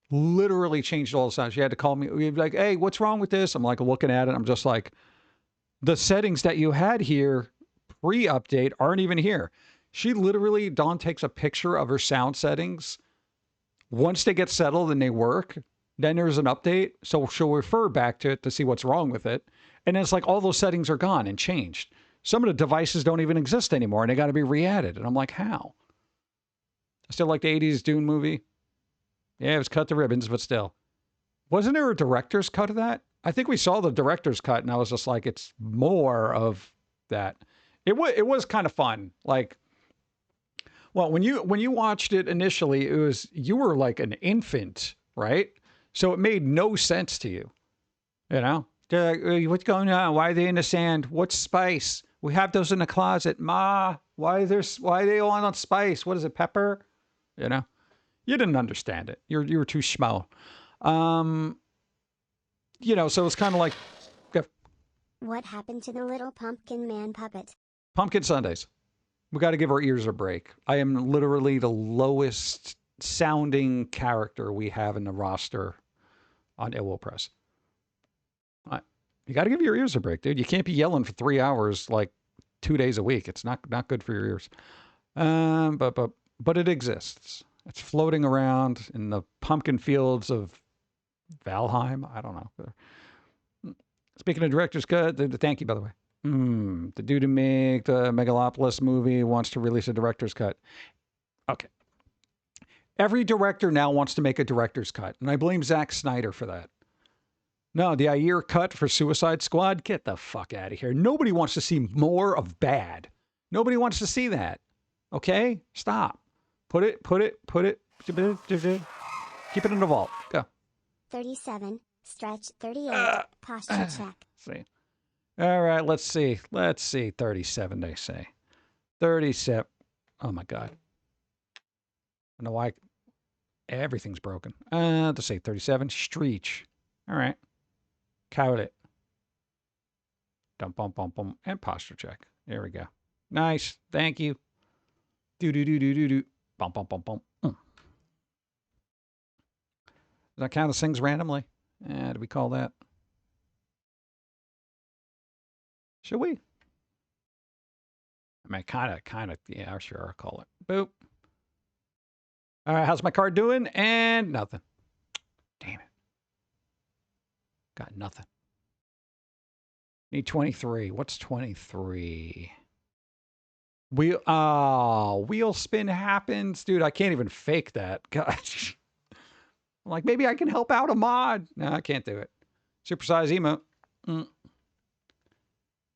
Literally changed all the sound. She had to call me. Like, hey, what's wrong with this? I'm like looking at it. I'm just like, the settings that you had here pre-update aren't even here. She literally, Dawn takes a picture of her sound settings. Once they get settled and they work, then there's an update. So she'll refer back to it to see what's wrong with it. And it's like all those settings are gone and changed. Some of the devices don't even exist anymore and they got to be re-added. And I'm like, how? I still like the 80s Dune movie. Yeah, it was cut to ribbons, but still. Wasn't there a director's cut of that? I think we saw the director's cut and I was just like, it's more of that. It was kind of fun. Like, well, when you watched it initially, you were like an infant, right? So it made no sense to you. You know? They're like, "Hey, what's going on? Why are they in the sand? What's spice? We have those in the closet. Ma, why are they all on spice? What is it, pepper?" You know? You didn't understand it. You were too small. You know, so it's kind of like What happened to the little pumpkin man puppet? Pumpkin Sundays. We got to give our ears a break. I am literally the lowest sounding character we have in the roster on It Will Press. You got to give your ears a break, dude. You can't be yelling for 3 hours like 2 days a week. It's not good for your ears. But it exists. It's floating around in the pumpkin fields of Valheim. I don't know. Speaking of director's cut, thank you, by the way. The dude who made the Megalopolis movie wants to release a director's cut. Okay. Every director now wants to make a director's cut, and I blame Zack Snyder for that. No, the Ayer cut for Suicide Squad? Get the fuck out of here. Nobody wants to see more of bad. Nobody wants to see that. Okay? Stop. Put it. Keep it in the vault. Go. 37, stretch 38, posture check. See. All right, let's see. 37, they say. 37. Oh, my God. I don't know why. Everything's broken. Let's say 37. Streech. All right. Count it. Dump, bump, bump, bump. And posture check. There we go. Nice. Thank you. Do. Bump, bump, bump, bump. Does that count as things randomly? Do we call that? Should we? I mean, kind of. Yeah, sure. I'll call it. Boop. All right. How's my card doing? And nothing. Damn it. Got nothing. Need 23. What's 23? Wheel spin happens. Dude, I can't even fake that. Gosh. I'm like, maybe I can help out a mod. No, I can't do it. Supersize emote.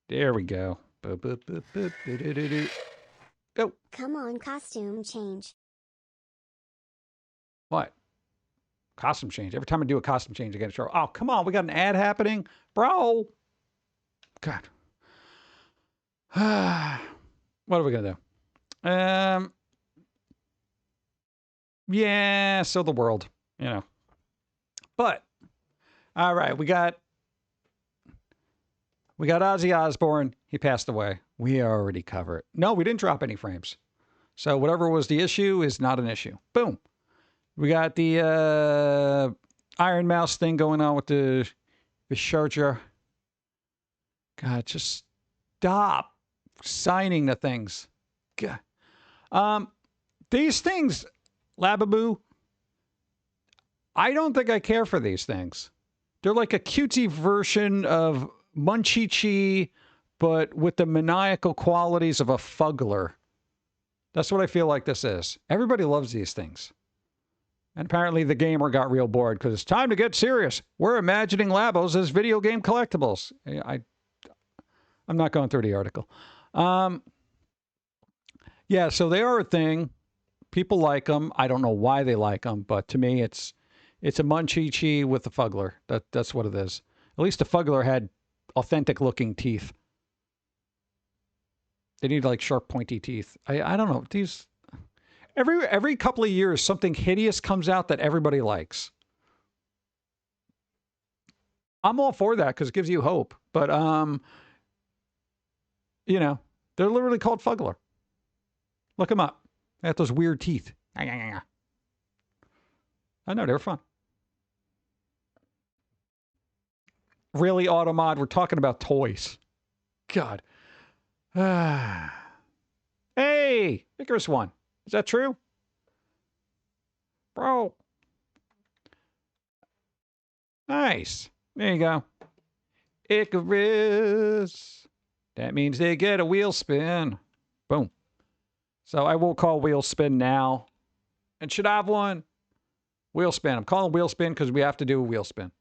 There we go. Boop, boop, boop, boop, do. Go. Come on, costume change. What? Costume change. Every time I do a costume change, I get a show. Oh, come on. We got an ad happening. Bro. God. What are we going to do? Yeah, so the world, you know. But, all right, we got Ozzy Osbourne. He passed away. We already covered it. No, we didn't drop any frames. So whatever was the issue is not an issue. Boom. We got the Iron Mouse thing going on with the Charger. God, just stop signing the things. God. These things, Lababoo, I don't think I care for these things. They're like a cutesy version of Munchichi, but with the maniacal qualities of a Fuggler. That's what I feel like this is. Everybody loves these things. And apparently the gamer got real bored because it's time to get serious. We're imagining Labos as video game collectibles. I'm not going through the article. Yeah, so they are a thing. People like them. I don't know why they like them, but to me, it's a Munchichi with a Fuggler. That's what it is. At least the Fuggler had authentic looking teeth. They need like sharp, pointy teeth. I don't know. These every couple of years, something hideous comes out that everybody likes. I'm all for that because it gives you hope. But you know, they're literally called Fuggler. Look them up. They got those weird teeth. I know, they're fun. Really, Automod, we're talking about toys. God. Hey, Icarus won. Is that true? Bro. Nice. There you go. Icarus. That means they get a wheel spin. Boom. So I will call wheel spin now. And should I have one? Wheel spin. I'm calling wheel spin because we have to do a wheel spin.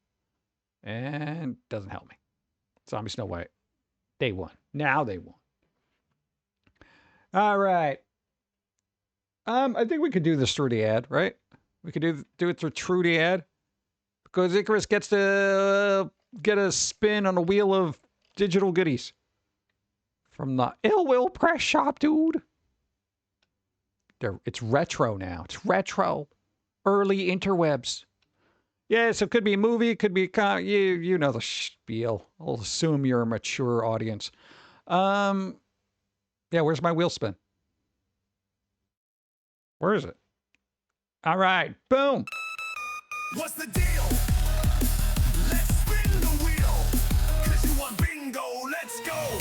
And doesn't help me. Zombie Snow White. They won. Now they won. All right. I think we could do this through the ad, right? We could do it through the ad. Because Icarus gets to get a spin on a wheel of digital goodies. From the Ill Will Press Shop, dude. It's retro now. It's retro. Early interwebs. Yes, it could be a movie. It could be you know the spiel. I'll assume you're a mature audience. Yeah, where's my wheel spin? Where is it? All right, boom. What's the deal? Let's spin the wheel. 'Cause you want bingo. Let's go.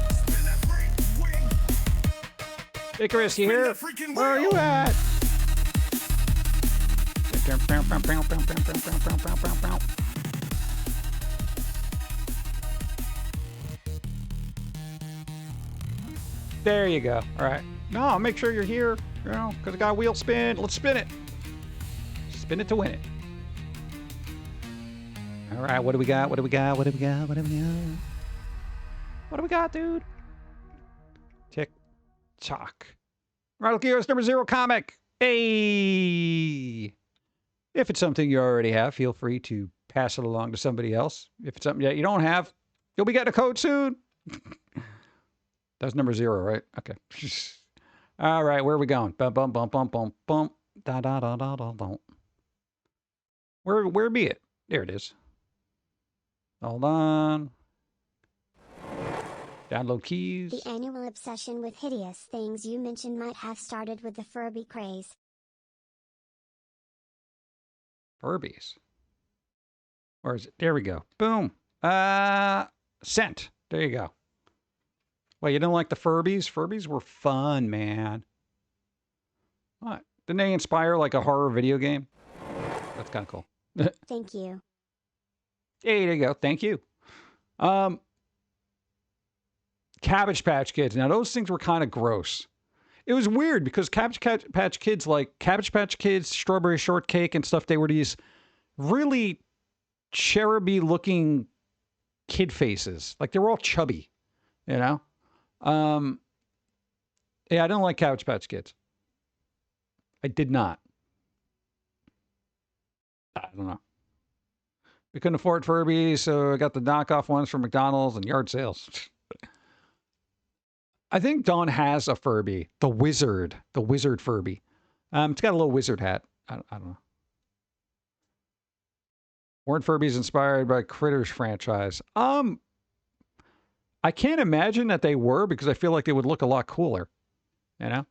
Spin that freak wheel. Icarus, you here? Where are you at? There you go. All right. No, make sure you're here, you know, because I got a wheel spin. Let's spin it. Spin it to win it. All right, what do we got? What do we got? What do we got? What do we got? What do we got, dude? Tick tock. Rattle Gears #0 comic. Hey. If it's something you already have, feel free to pass it along to somebody else. If it's something that you don't have, you'll be getting a code soon. That's #0, right? Okay. All right, where are we going? Bum, bum, bum, bum, bum, bum. Da, da, da, da, da, da. Where be it? There it is. Hold on. Download keys. The annual obsession with hideous things you mentioned might have started with the Furby craze. Furbies. Or is it? There we go. Boom. Sent. There you go. Well, you don't like the Furbies? Furbies were fun, man. What? Didn't they inspire like a horror video game? That's kind of cool. Thank you. Hey, there you go. Thank you. Cabbage Patch Kids. Now, those things were kind of gross. It was weird because Cabbage Patch Kids, like Cabbage Patch Kids, Strawberry Shortcake and stuff, they were these really cheruby-looking kid faces. Like, they were all chubby, you know? Yeah, I don't like Cabbage Patch Kids. I did not. I don't know. We couldn't afford Furbies, so I got the knockoff ones from McDonald's and yard sales. I think Dawn has a Furby, the wizard Furby. It's got a little wizard hat. I don't know. Weren't Furbies inspired by Critters franchise? I can't imagine that they were because I feel like they would look a lot cooler. You know?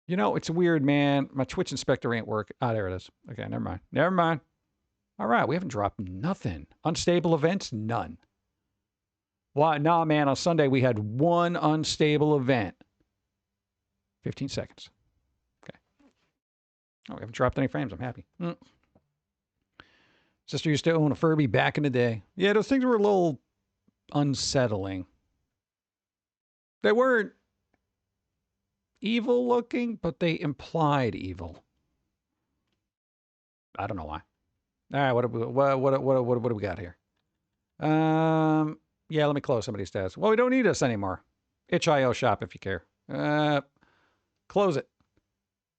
You know, it's weird, man. My Twitch inspector ain't working. Ah, there it is. Okay, never mind. Never mind. All right, we haven't dropped nothing. Unstable events? None. Why? Nah, man, on Sunday we had one unstable event. 15 seconds. Okay. Oh, we haven't dropped any frames. I'm happy. Sister used to own a Furby back in the day. Yeah, those things were a little unsettling. They weren't evil looking, but they implied evil. I don't know why. All right, what do we got here? Yeah, let me close some of these tabs. Well, we don't need this anymore. Itch.io shop if you care. Close it.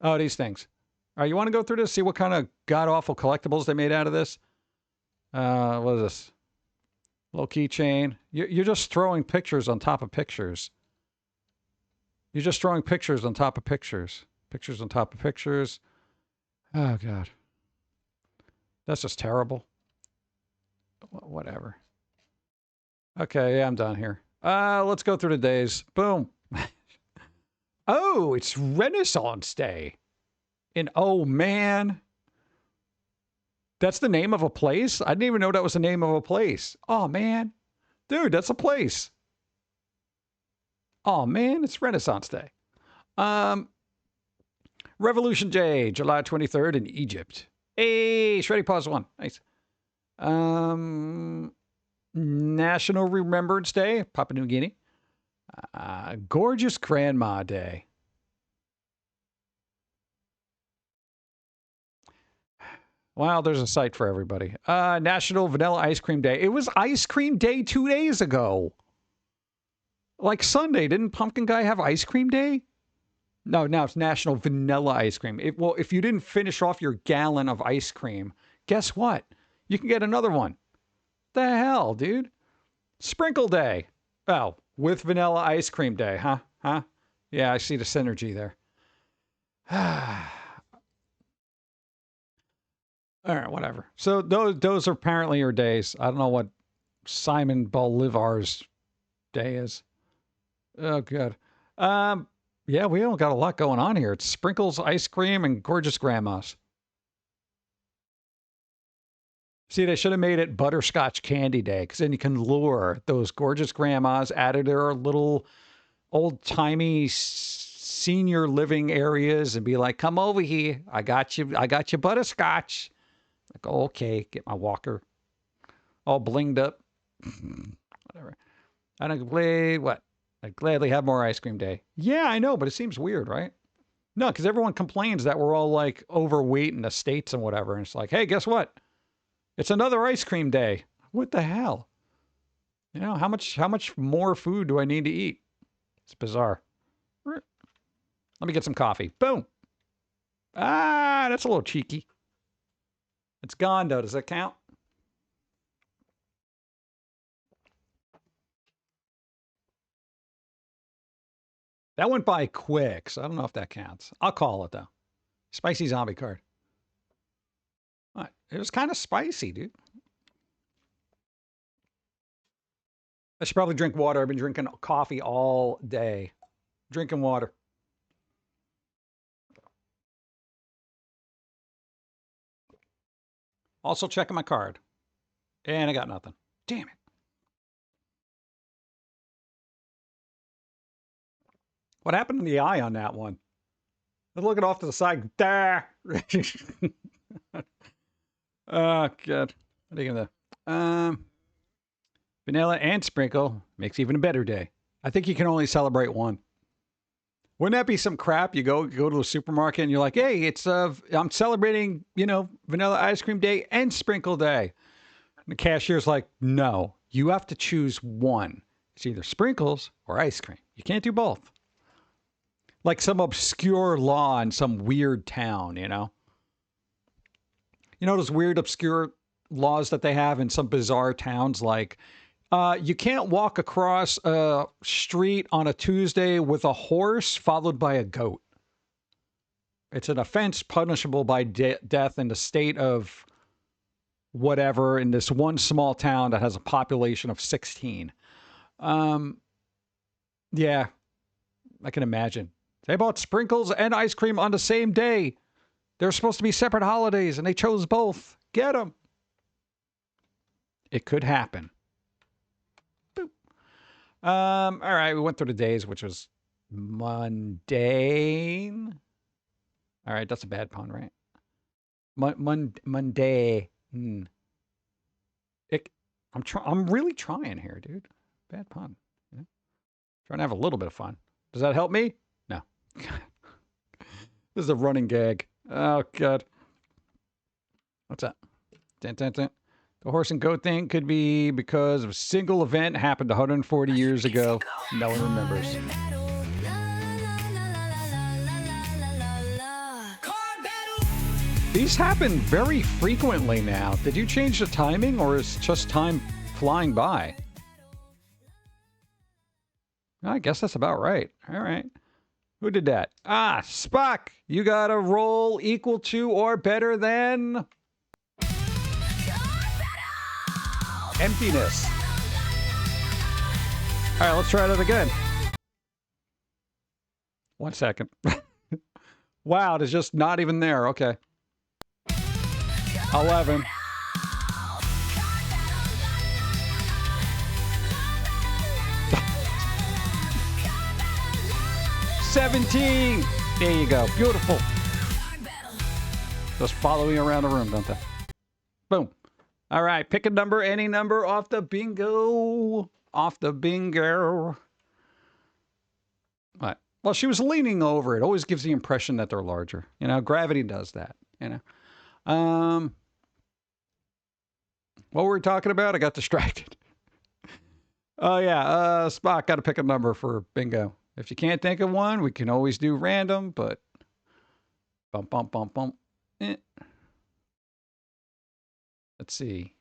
Oh, these things. All right, you want to go through this, see what kind of god-awful collectibles they made out of this? What is this? Little keychain. You're just throwing pictures on top of pictures. You're just throwing pictures on top of pictures. Pictures on top of pictures. Oh, God. That's just terrible. Whatever. Okay, yeah, I'm done here. Let's go through the days. Boom. Oh, it's Renaissance Day. And oh, man. That's the name of a place? I didn't even know that was the name of a place. Oh, man. Dude, that's a place. Oh, man, it's Renaissance Day. Revolution Day, July 23rd in Egypt. Hey, Shreddy Pause 1. Nice. National Remembrance Day, Papua New Guinea. Gorgeous Grandma Day. Wow, there's a site for everybody. National Vanilla Ice Cream Day. It was Ice Cream Day 2 days ago. Like Sunday. Didn't Pumpkin Guy have Ice Cream Day? No, now it's National Vanilla Ice Cream. Well, if you didn't finish off your gallon of ice cream, guess what? You can get another one. The hell, dude? Sprinkle Day. Oh, with Vanilla Ice Cream Day, huh? Huh? Yeah, I see the synergy there. All right, whatever. So those are apparently your days. I don't know what Simon Bolivar's day is. Oh, good. Yeah, we don't got a lot going on here. It's sprinkles, ice cream, and gorgeous grandmas. See, they should have made it Butterscotch Candy Day, because then you can lure those gorgeous grandmas out of their little old-timey senior living areas and be like, come over here. I got you butterscotch. Like, okay, get my walker. All blinged up. Whatever. I don't play what? I'd gladly have more ice cream day. Yeah, I know, but it seems weird, right? No, because everyone complains that we're all like overweight in the States and whatever. And it's like, hey, guess what? It's another ice cream day. What the hell? You know, how much more food do I need to eat? It's bizarre. Let me get some coffee. Boom. Ah, that's a little cheeky. It's gone, though. Does that count? That went by quick, so I don't know if that counts. I'll call it, though. Spicy zombie card. What? It was kind of spicy, dude. I should probably drink water. I've been drinking coffee all day. Drinking water. Also checking my card. And I got nothing. Damn it. What happened to the eye on that one? I was looking off to the side. There. Oh, God. What are you going to vanilla and sprinkle makes even a better day. I think you can only celebrate one. Wouldn't that be some crap? You go to a supermarket and you're like, hey, it's I'm celebrating, vanilla ice cream day and sprinkle day. And the cashier's like, no, you have to choose one. It's either sprinkles or ice cream. You can't do both. Like some obscure law in some weird town, You know those weird, obscure laws that they have in some bizarre towns? Like, you can't walk across a street on a Tuesday with a horse followed by a goat. It's an offense punishable by death in the state of whatever in this one small town that has a population of 16. Yeah, I can imagine. They bought sprinkles and ice cream on the same day. They're supposed to be separate holidays, and they chose both. Get them. It could happen. Boop. All right, we went through the days, which was mundane. All right, that's a bad pun, right? Mundane. I'm really trying here, dude. Bad pun. Trying to have a little bit of fun. Does that help me? No. This is a running gag. Oh, God. What's that? Dun, dun, dun. The horse and goat thing could be because of a single event happened 140 years ago. No one remembers. These happen very frequently now. Did you change the timing, or is just time flying by? I guess that's about right. All right. Who did that? Ah, Spock. You got a roll equal to or better than... emptiness. All right, let's try that again. 1 second. Wow, it's just not even there. Okay. 11. 17. There you go. Beautiful. Just follow you around the room, don't they? Boom. All right. Pick a number, any number off the bingo. Off the bingo. All right. Well, she was leaning over. It always gives the impression that they're larger. You know, gravity does that, you know. What were we talking about? I got distracted. Oh, yeah. Spock, got to pick a number for bingo. If you can't think of one, we can always do random, but bump, bump, bump, bump. Eh. Let's see.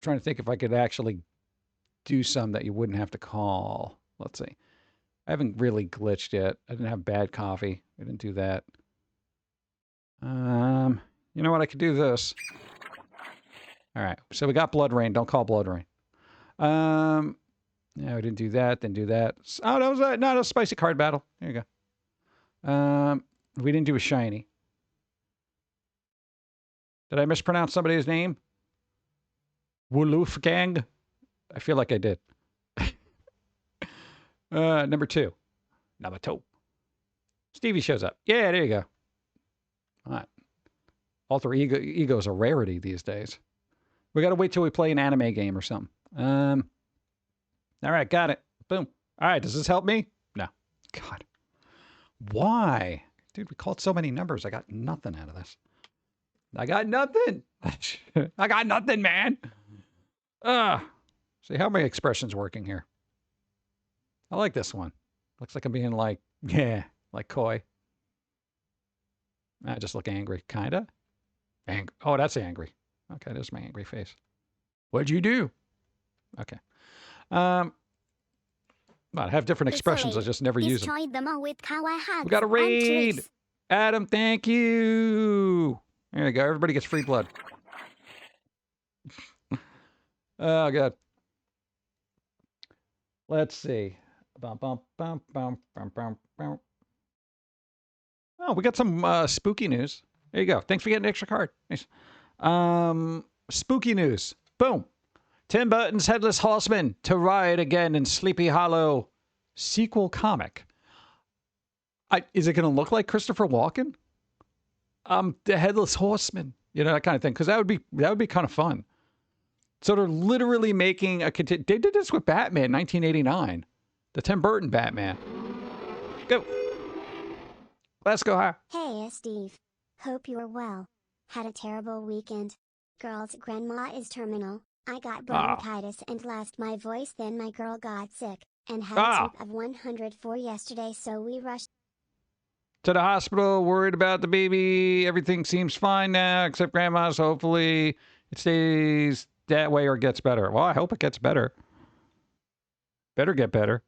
Trying to think if I could actually do some that you wouldn't have to call. Let's see. I haven't really glitched yet. I didn't have bad coffee. I didn't do that. You know what? I could do this. All right. So we got Blood Rain. Don't call Blood Rain. Yeah, we didn't do that. Didn't do that. Oh, that was not a spicy card battle. There you go. We didn't do a shiny. Did I mispronounce somebody's name? Wolfgang? I feel like I did. Number 2. Number 2. Stevie shows up. Yeah, there you go. All right. Alter ego's a rarity these days. We got to wait till we play an anime game or something. All right, got it. Boom. All right, does this help me? No. God. Why? Dude, we called so many numbers. I got nothing out of this. I got nothing. I got nothing, man. See, how are my expressions working here? I like this one. Looks like I'm being like, yeah, like coy. I just look angry, kind of. Oh, that's angry. Okay, there's my angry face. What'd you do? Okay. I have different expressions. I just never use them. Destroy them all with kawaii hugs We got a and raid. tricks. Adam, thank you. There you go. Everybody gets free blood. Oh, God. Let's see. Bum, bum, bum, bum, bum, bum, bum. Oh, we got some spooky news. There you go. Thanks for getting an extra card. Nice. Spooky news. Boom. Tim Burton's Headless Horseman to ride again in Sleepy Hollow sequel comic. Is it going to look like Christopher Walken? The Headless Horseman, you know, that kind of thing, because that would be kind of fun. So they're literally making they did this with Batman 1989, the Tim Burton Batman. Go. Let's go. Hey, Steve. Hope you're well. Had a terrible weekend. Girl's grandma is terminal. I got bronchitis and lost my voice. Then my girl got sick and had a temp of 104 yesterday, so we rushed to the hospital, worried about the baby. Everything seems fine now, except grandma's. Hopefully it stays that way or gets better. Well, I hope it gets better. Better get better.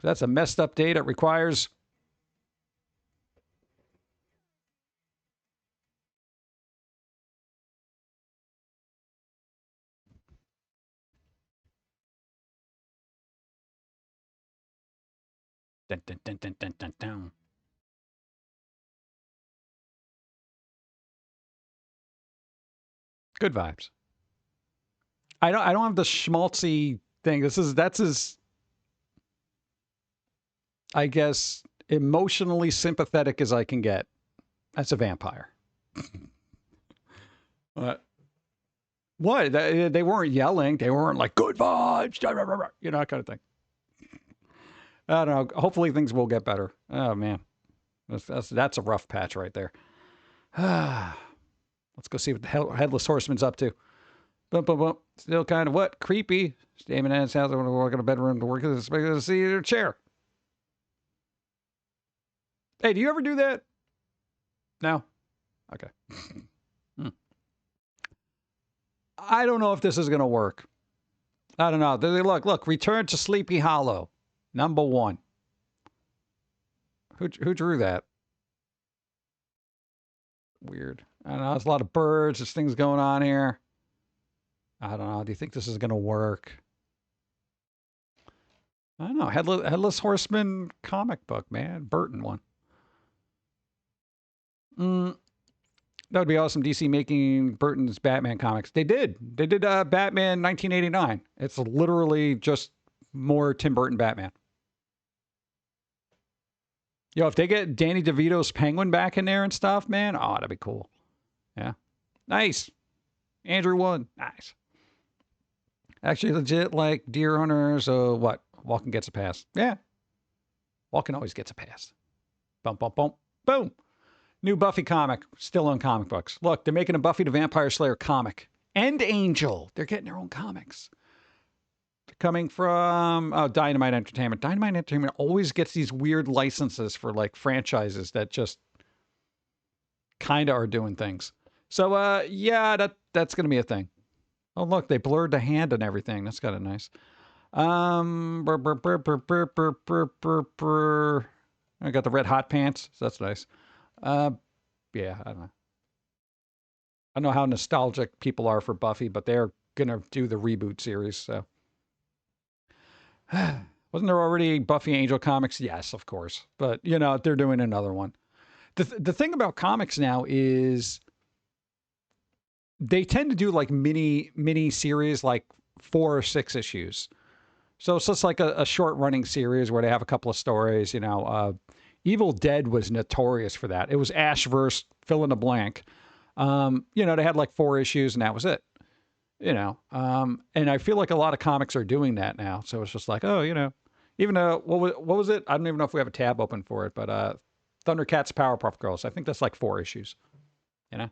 That's a messed up day that requires... Dun, dun, dun, dun, dun, dun, dun. Good vibes. I don't have the schmaltzy thing. That's as, I guess, emotionally sympathetic as I can get as a vampire. What? They weren't yelling. They weren't like, good vibes, you know, that kind of thing. I don't know. Hopefully things will get better. Oh, man. That's a rough patch right there. Let's go see what the Headless Horseman's up to. Bump, bump, bump. Still kind of what? Creepy. Stamen at his house. I want to walk in a bedroom to work in the seat or chair. Hey, do you ever do that? No? Okay. I don't know if this is going to work. I don't know. Look. Return to Sleepy Hollow. Number 1. Who drew that? Weird. I don't know. There's a lot of birds. There's things going on here. I don't know. Do you think this is going to work? I don't know. Headless Horseman comic book, man. Burton one. That would be awesome. DC making Burton's Batman comics. They did. They did Batman 1989. It's literally just more Tim Burton Batman. Yo, if they get Danny DeVito's Penguin back in there and stuff, man, oh, that'd be cool. Yeah. Nice. Andrew won. Nice. Actually, legit, like Deer Hunter, so what? Walken gets a pass. Yeah. Walken always gets a pass. Bump, bump, bump. Boom. New Buffy comic. Still on comic books. Look, they're making a Buffy the Vampire Slayer comic. And Angel. They're getting their own comics. Coming from Dynamite Entertainment. Dynamite Entertainment always gets these weird licenses for like franchises that just kind of are doing things. So yeah, that's gonna be a thing. Oh look, they blurred the hand and everything. That's kind of nice. I got the red hot pants. So that's nice. Yeah, I don't know. I don't know how nostalgic people are for Buffy, but they're gonna do the reboot series. So. Wasn't there already Buffy Angel comics? Yes, of course. But, you know, they're doing another one. The thing about comics now is they tend to do like mini series, like 4 or 6 issues. So it's just like a short running series where they have a couple of stories, you know. Evil Dead was notorious for that. It was Ash verse fill in the blank. You know, they had like 4 issues and that was it. You know, and I feel like a lot of comics are doing that now. So it's just like, oh, you know, even though, what was it? I don't even know if we have a tab open for it, but Thundercats Powerpuff Girls. I think that's like 4 issues, you know.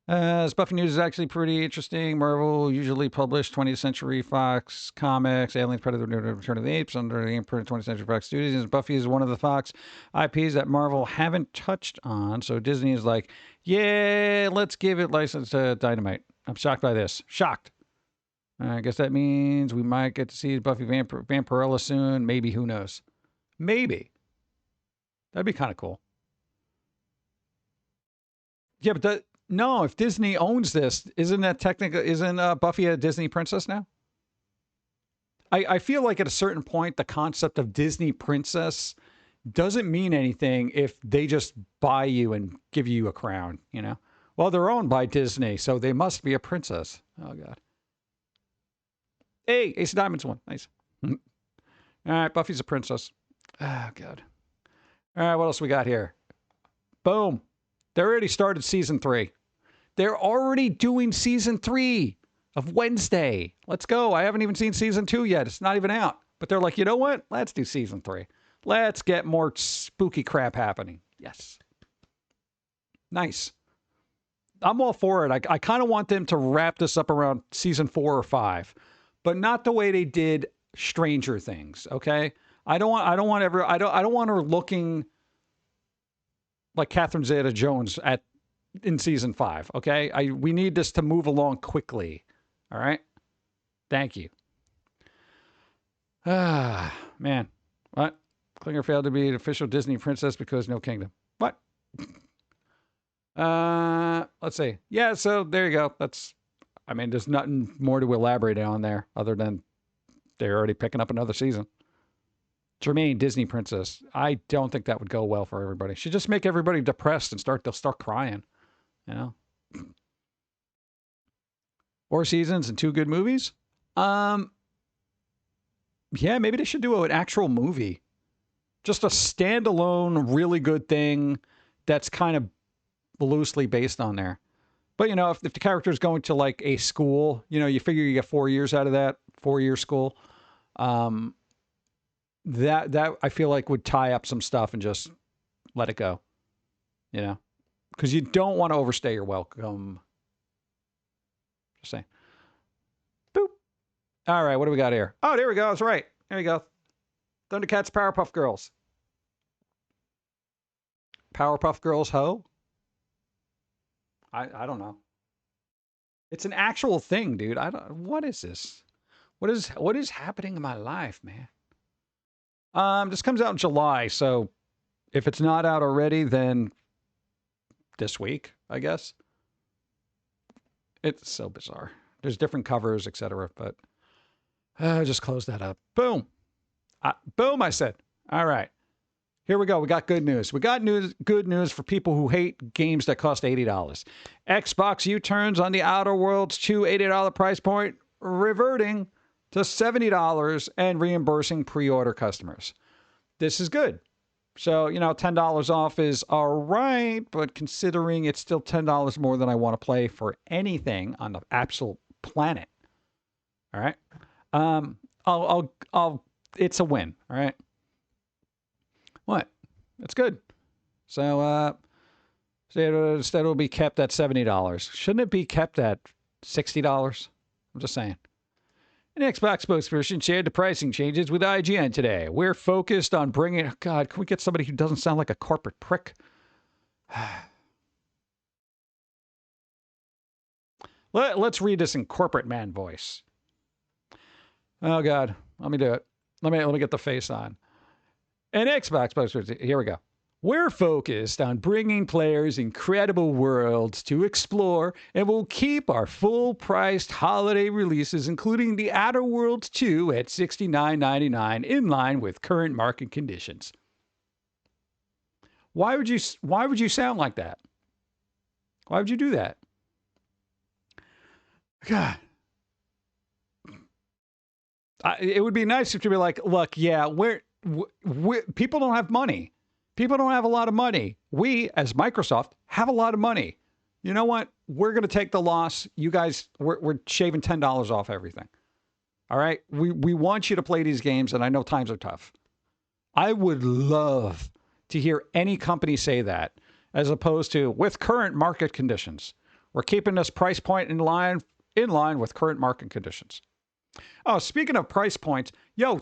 This Buffy news is actually pretty interesting. Marvel usually published 20th Century Fox comics, Alien, Predator, Return of the Apes under the imprint 20th Century Fox Studios. Buffy is one of the Fox IPs that Marvel haven't touched on. So Disney is like, yeah, let's give it license to Dynamite. I'm shocked by this. Shocked. I guess that means we might get to see Buffy Vampirella soon. Maybe. Who knows? Maybe. That'd be kind of cool. Yeah, but no, if Disney owns this, isn't Buffy a Disney princess now? I feel like at a certain point, the concept of Disney princess doesn't mean anything if they just buy you and give you a crown, you know? Well, they're owned by Disney, so they must be a princess. Oh, God. Hey, Ace of Diamonds won. Nice. All right, Buffy's a princess. Oh, God. All right, what else we got here? Boom. They already started season 3. They're already doing season 3 of Wednesday. Let's go. I haven't even seen season 2 yet. It's not even out. But they're like, you know what? Let's do season 3. Let's get more spooky crap happening. Yes. Nice. I'm all for it. I kind of want them to wrap this up around season 4 or 5, but not the way they did Stranger Things. Okay. I don't want her looking like Catherine Zeta-Jones in season 5. Okay. We need this to move along quickly. All right. Thank you. Ah, man. What? Klinger failed to be an official Disney princess because no kingdom. What? Let's see. Yeah, so there you go. There's nothing more to elaborate on there other than they're already picking up another season. Jermaine, Disney princess. I don't think that would go well for everybody. Should just make everybody depressed and they'll start crying. You know? 4 seasons and 2 good movies? Yeah, maybe they should do an actual movie. Just a standalone, really good thing that's kind of loosely based on there. But, you know, if the character is going to like a school, you know, you figure you get 4 years out of that, 4-year school. That I feel like would tie up some stuff and just let it go. You know, because you don't want to overstay your welcome. Just saying. Boop. All right, what do we got here? Oh, there we go. That's right. There we go. Thundercats Powerpuff Girls. Powerpuff Girls Ho? I don't know. It's an actual thing, dude. What is this? What is happening in my life, man? This comes out in July, so if it's not out already, then this week, I guess. It's so bizarre. There's different covers, etc. But just close that up. Boom. Boom, I said. All right. Here we go. We got good news. We got good news for people who hate games that cost $80. Xbox U-turns on the Outer Worlds 2 $80 price point, reverting to $70 and reimbursing pre-order customers. this is good. So, you know, $10 off is all right, but considering it's still $10 more than I want to play for anything on the absolute planet. All right. It's a win. All right. What? It's good. So, instead it'll be kept at $70. Shouldn't it be kept at $60? I'm just saying. An Xbox spokesperson shared the pricing changes with IGN today. We're focused on bringing... Oh God, can we get somebody who doesn't sound like a corporate prick? Let's read this in corporate man voice. Oh God, let me do it. Let me get the face on. An Xbox spokesperson... Here we go. We're focused on bringing players incredible worlds to explore, and we'll keep our full-priced holiday releases, including The Outer Worlds 2 at $69.99, in line with current market conditions. Why would you sound like that? Why would you do that? God. It would be nice if you be like, look, yeah, people don't have money. People don't have a lot of money. We, as Microsoft, have a lot of money. You know what? We're going to take the loss. You guys, we're shaving $10 off everything. All right? We want you to play these games, and I know times are tough. I would love to hear any company say that, as opposed to, with current market conditions. We're keeping this price point in line with current market conditions. Oh, speaking of price points,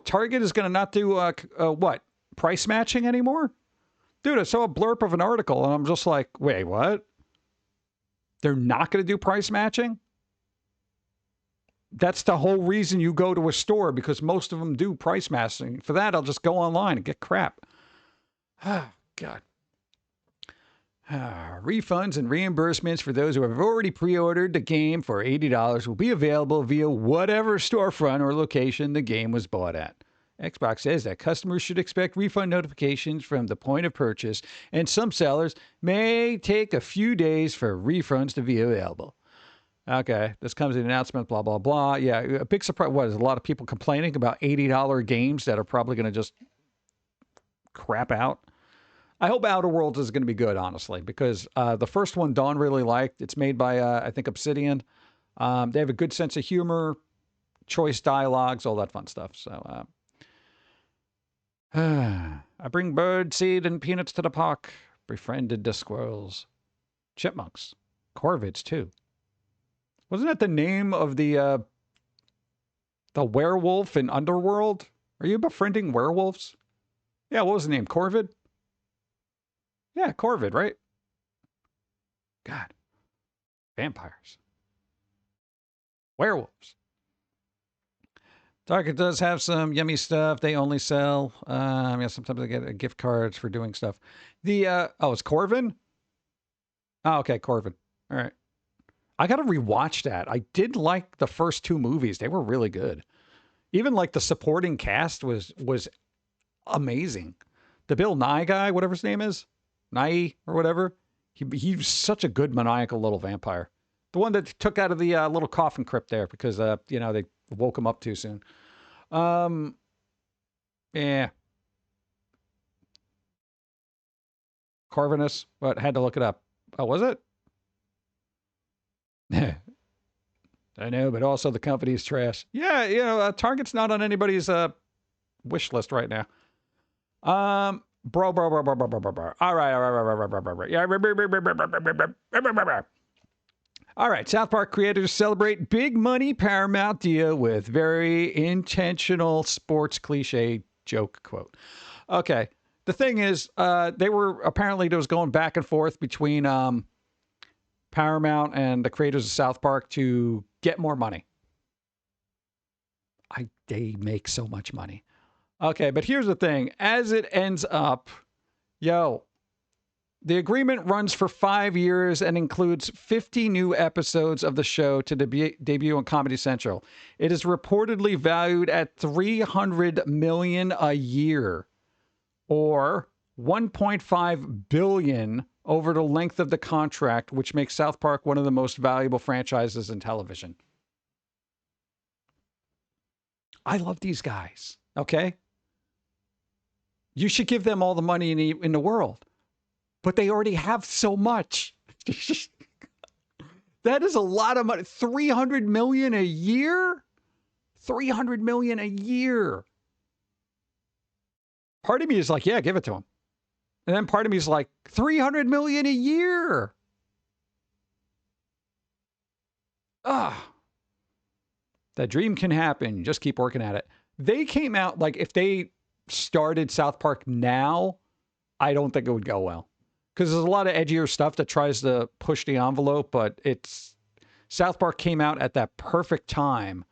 Target is going to not do, what? Price matching anymore? Dude, I saw a blurb of an article, and I'm just like, wait, what? They're not going to do price matching? That's the whole reason you go to a store, because most of them do price matching. For that, I'll just go online and get crap. Ah, God. Refunds and reimbursements for those who have already pre-ordered the game for $80 will be available via whatever storefront or location the game was bought at. Xbox says that customers should expect refund notifications from the point of purchase, and some sellers may take a few days for refunds to be available. Okay, this comes in an announcement, blah, blah, blah. Yeah, a big surprise. What, is a lot of people complaining about $80 games that are probably going to just crap out? I hope Outer Worlds is going to be good, honestly, because the first one Dawn really liked. It's made by, I think, Obsidian. They have a good sense of humor, choice dialogues, all that fun stuff. So, I bring bird seed and peanuts to the park. Befriended the squirrels. Chipmunks. Corvids, too. Wasn't that the name of the werewolf in Underworld? Are you befriending werewolves? Yeah, what was the name? Corvid? Yeah, Corvid, right? God. Vampires. Werewolves. Target does have some yummy stuff. They only sell, sometimes they get gift cards for doing stuff. It's Corvin? Oh, okay, Corvin. All right. I got to rewatch that. I did like the first two movies. They were really good. Even like the supporting cast was amazing. The Bill Nye guy, whatever his name is, Nye or whatever, he's such a good maniacal little vampire. The one that took out of the little coffin crypt there because, they woke him up too soon. Yeah. Corvinus, what? Had to look it up. Oh, was it? I know, but also the company's trash. Yeah, Target's not on anybody's wish list right now. Bro. All right. Yeah. All right, South Park creators celebrate big money Paramount deal with very intentional sports cliche joke quote. Okay, the thing is, there was going back and forth between Paramount and the creators of South Park to get more money. They make so much money. Okay, but here's the thing. As it ends up, the agreement runs for 5 years and includes 50 new episodes of the show to debut on Comedy Central. It is reportedly valued at $300 million a year, or $1.5 billion over the length of the contract, which makes South Park one of the most valuable franchises in television. I love these guys. Okay. You should give them all the money in the world. But they already have so much. That is a lot of money. $300 million a year? $300 million a year. Part of me is like, yeah, give it to him. And then part of me is like, $300 million a year. That dream can happen. Just keep working at it. They came out, like, if they started South Park now, I don't think it would go well. Because there's a lot of edgier stuff that tries to push the envelope, but South Park came out at that perfect time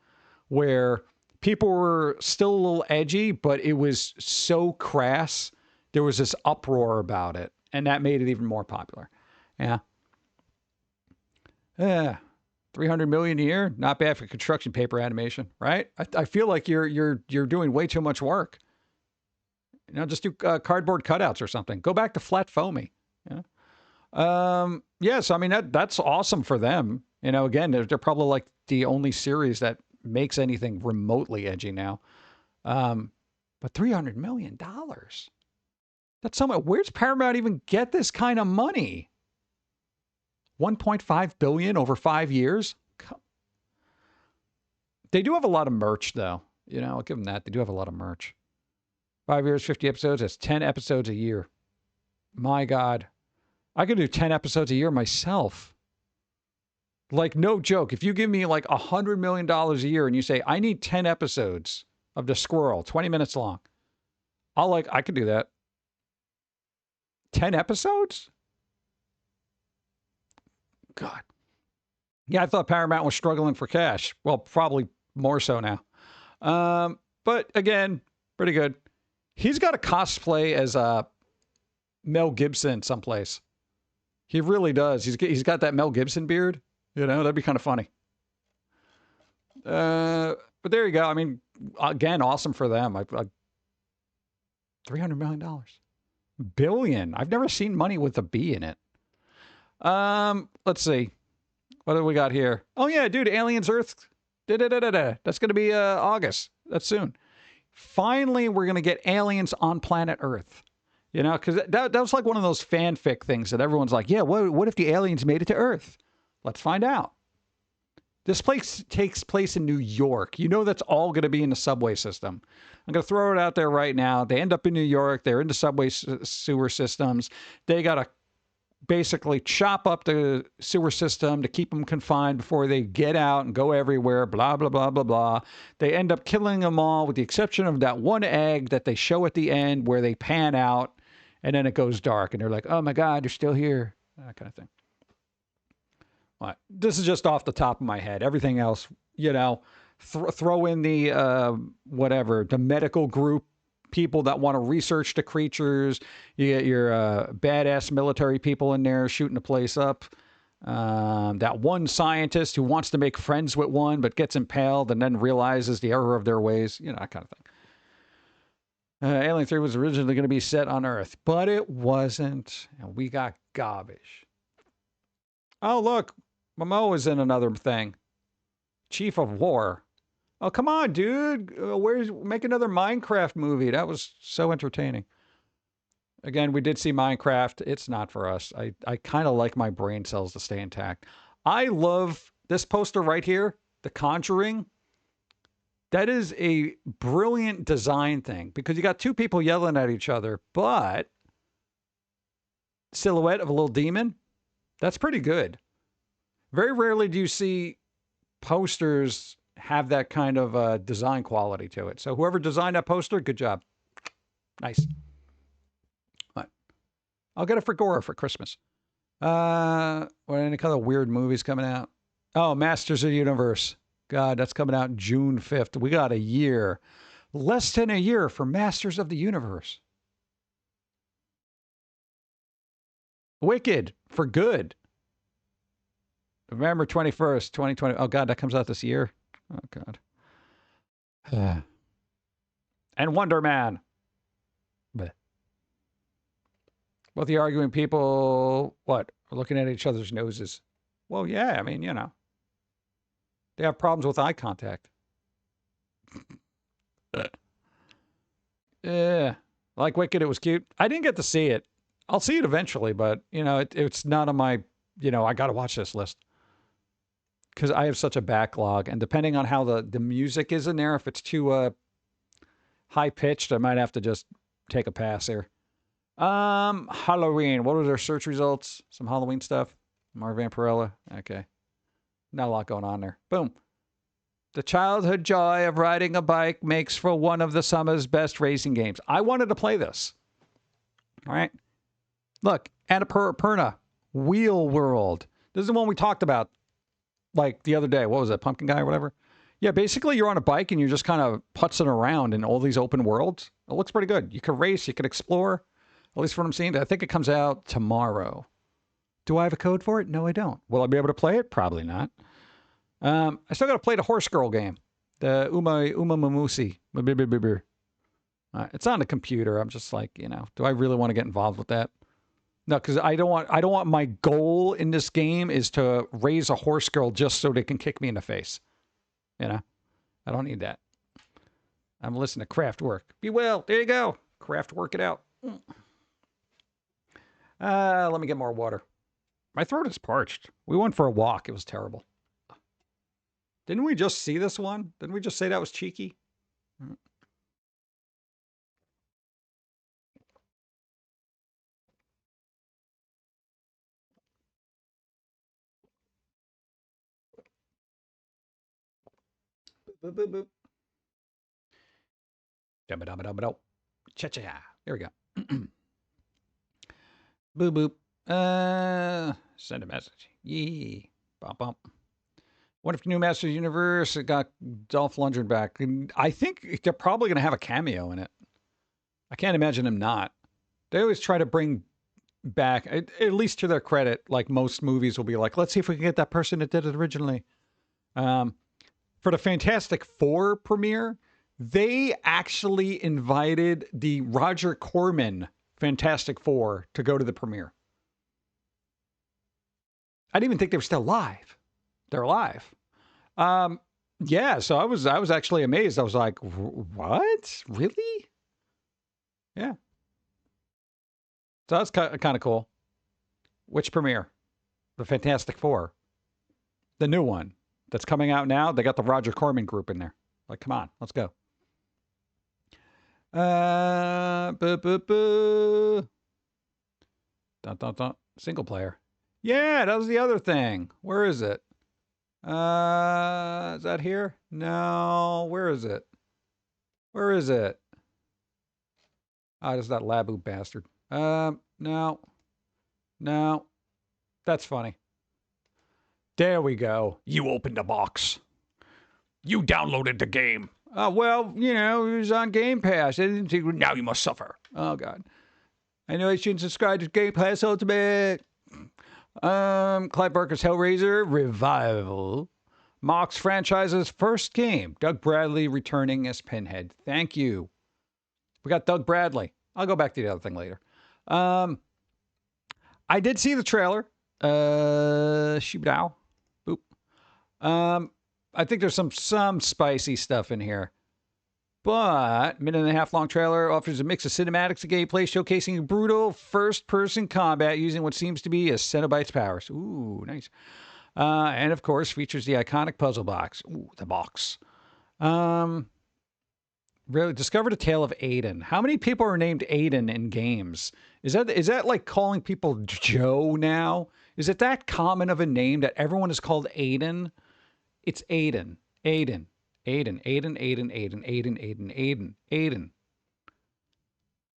where people were still a little edgy, but it was so crass. There was this uproar about it, and that made it even more popular. Yeah. Yeah. 300 million a year, not bad for construction paper animation, right? I feel like you're doing way too much work. You know, just do cardboard cutouts or something. Go back to flat foamy. Yeah. So I mean that's awesome for them. You know, again, they're probably like the only series that makes anything remotely edgy now. But $300 million. That's so much. Where's Paramount even get this kind of money? 1.5 billion over 5 years. They do have a lot of merch, though. You know, I'll give them that. They do have a lot of merch. 5 years, 50 episodes. That's 10 episodes a year. My God. I could do 10 episodes a year myself. Like, no joke. If you give me like $100 million a year and you say, I need 10 episodes of The Squirrel, 20 minutes long, I could do that. 10 episodes? God. Yeah, I thought Paramount was struggling for cash. Well, probably more so now. But again, pretty good. He's got a cosplay as Mel Gibson someplace. He really does. He's got that Mel Gibson beard. You know, that'd be kind of funny. But there you go. I mean, again, awesome for them. $300 million. Billion. I've never seen money with a B in it. Let's see. What do we got here? Oh yeah, dude, Aliens Earth. That's going to be August. That's soon. Finally, we're going to get aliens on planet Earth. You know, because that was like one of those fanfic things that everyone's like, yeah, what if the aliens made it to Earth? Let's find out. This place takes place in New York. You know that's all going to be in the subway system. I'm going to throw it out there right now. They end up in New York. They're in the subway sewer systems. They got to basically chop up the sewer system to keep them confined before they get out and go everywhere, blah, blah, blah, blah, blah. They end up killing them all with the exception of that one egg that they show at the end where they pan out and then it goes dark and they're like, oh my God, you're still here. That kind of thing. What? This is just off the top of my head. Everything else, you know, throw in the, the medical group, people that want to research the creatures. You get your badass military people in there shooting the place up. That one scientist who wants to make friends with one but gets impaled and then realizes the error of their ways. You know, that kind of thing. Alien 3 was originally going to be set on Earth, but it wasn't. And we got garbage. Oh, look. Momo is in another thing. Chief of War. Oh, come on, dude. Make another Minecraft movie. That was so entertaining. Again, we did see Minecraft. It's not for us. I kind of like my brain cells to stay intact. I love this poster right here, The Conjuring. That is a brilliant design thing because you got two people yelling at each other, but silhouette of a little demon. That's pretty good. Very rarely do you see posters have that kind of design quality to it. So whoever designed that poster, good job. Nice. What? I'll get it for Gora for Christmas. What, any kind of weird movies coming out? Oh, Masters of the Universe. God, that's coming out June 5th. We got a year. Less than a year for Masters of the Universe. Wicked for good. November 21st, 2020. Oh, God, that comes out this year. Oh, God. And Wonder Man. Blech. Both the arguing people, what? Are looking at each other's noses. Well, yeah, I mean, you know. They have problems with eye contact. Yeah. Like Wicked, it was cute. I didn't get to see it. I'll see it eventually, but you know, it's not on my, you know, I got to watch this list because I have such a backlog. And depending on how the music is in there, if it's too high pitched, I might have to just take a pass here. Halloween. What were their search results? Some Halloween stuff. Mark Vampirella. Okay. Not a lot going on there. Boom. The childhood joy of riding a bike makes for one of the summer's best racing games. I wanted to play this. All right. Look, Annapurna, Wheel World. This is the one we talked about like the other day. What was it? Pumpkin Guy or whatever? Yeah, basically you're on a bike and you're just kind of putzing around in all these open worlds. It looks pretty good. You can race, you can explore. At least from what I'm seeing. I think it comes out tomorrow. Do I have a code for it? No, I don't. Will I be able to play it? Probably not. I still got to play the Horse Girl game. The Uma Mamusi. It's on the computer. I'm just like, you know, do I really want to get involved with that? No, because I don't want my goal in this game is to raise a horse girl just so they can kick me in the face. You know? I don't need that. I'm listening to Kraftwerk. Be well. There you go. Kraftwerk it out. Let me get more water. My throat is parched. We went for a walk. It was terrible. Didn't we just see this one? Didn't we just say that was cheeky? Boop, boop, boop. Cha-cha. There we go. Boop, boop. Send a message. Yee. Bump, bump. What if New Masters Universe got Dolph Lundgren back? I think they're probably going to have a cameo in it. I can't imagine him not. They always try to bring back, at least to their credit, like most movies will be like, let's see if we can get that person that did it originally. For the Fantastic Four premiere, they actually invited the Roger Corman Fantastic Four to go to the premiere. I didn't even think they were still live. They're alive. Yeah, so I was actually amazed. I was like, what? Really? Yeah. So that's kind of cool. Which premiere? The Fantastic Four. The new one that's coming out now. They got the Roger Corman group in there. Like, come on, let's go. Single player. Yeah, that was the other thing. Where is it? Is that here? No. Where is it? Where is it? Oh, there's that Labu bastard. No. No. That's funny. There we go. You opened the box. You downloaded the game. Well, you know, it was on Game Pass. I didn't think, now you must suffer. Oh, God. I know I shouldn't subscribe to Game Pass Ultimate. Clive Barker's Hellraiser Revival. Mox franchise's first game. Doug Bradley returning as Pinhead. Thank you. We got Doug Bradley. I'll go back to the other thing later. I did see the trailer. Shibdao. Boop. I think there's some spicy stuff in here. But minute-and-a-half long trailer offers a mix of cinematics and gameplay showcasing brutal first-person combat using what seems to be a Cenobite's powers. Ooh, nice. And, of course, features the iconic puzzle box. Ooh, the box. Really, discovered a tale of Aiden. How many people are named Aiden in games? Is that like calling people Joe now? Is it that common of a name that everyone is called Aiden? It's Aiden. Aiden. Aiden. Aiden. Aiden. Aiden. Aiden. Aiden. Aiden. Aiden.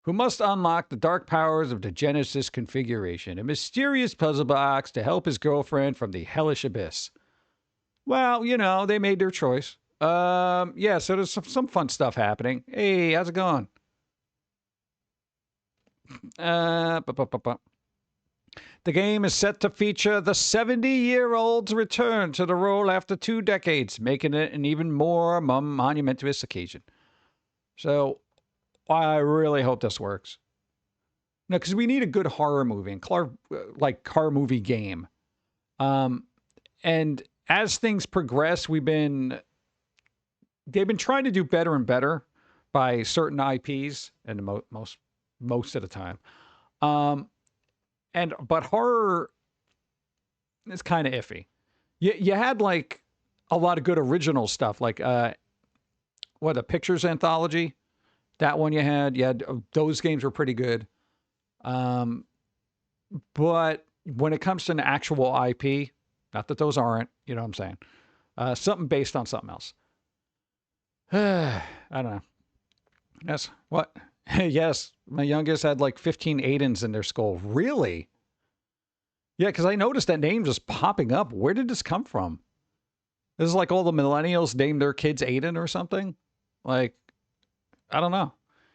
Who must unlock the dark powers of the Genesis configuration, a mysterious puzzle box to help his girlfriend from the hellish abyss. Well, you know, they made their choice. Yeah, so there's some fun stuff happening. Hey, how's it going? The game is set to feature the 70-year-old's return to the role after 2 decades, making it an even more monumentous occasion. So, I really hope this works. No, because we need a good horror movie, and horror movie game. And as things progress, they've been trying to do better and better by certain IPs, and most most of the time. But horror is kind of iffy. You had like a lot of good original stuff, like the Pictures Anthology. That one you had those games were pretty good. But when it comes to an actual IP, not that those aren't, you know what I'm saying? Something based on something else. I don't know. Yes. What? Yes. My youngest had like 15 Aidens in their skull. Really? Yeah, because I noticed that name just popping up. Where did this come from? This is like all the millennials named their kids Aiden or something. Like, I don't know.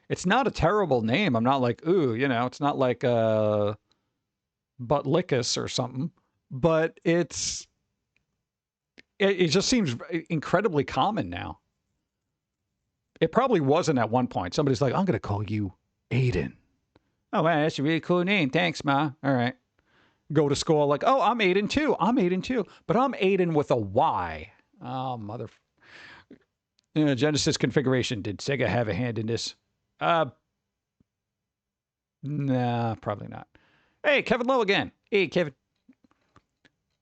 It's not a terrible name. I'm not like, ooh, you know, it's not like Buttlickus or something. But it just seems incredibly common now. It probably wasn't at one point. Somebody's like, I'm going to call you Aiden. Oh, man, that's a really cool name. Thanks, Ma. All right. Go to school like, oh, I'm Aiden too. I'm Aiden too. But I'm Aiden with a Y. Oh, mother. Genesis configuration. Did Sega have a hand in this? Nah, probably not. Hey, Kevin Lowe again. Hey, Kevin.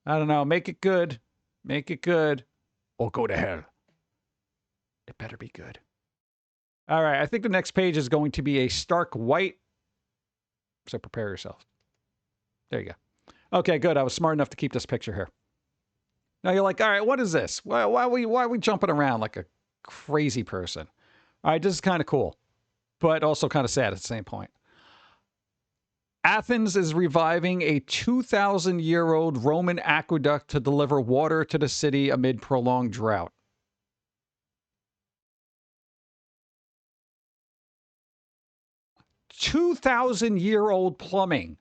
I don't know. Make it good. Make it good. Or go to hell. It better be good. All right. I think the next page is going to be a stark white. So prepare yourself. There you go. Okay, good. I was smart enough to keep this picture here. Now you're like, all right, what is this? Why are we jumping around like a crazy person? All right, this is kind of cool, but also kind of sad at the same point. Athens is reviving a 2,000-year-old Roman aqueduct to deliver water to the city amid prolonged drought. $2,000-year-old plumbing.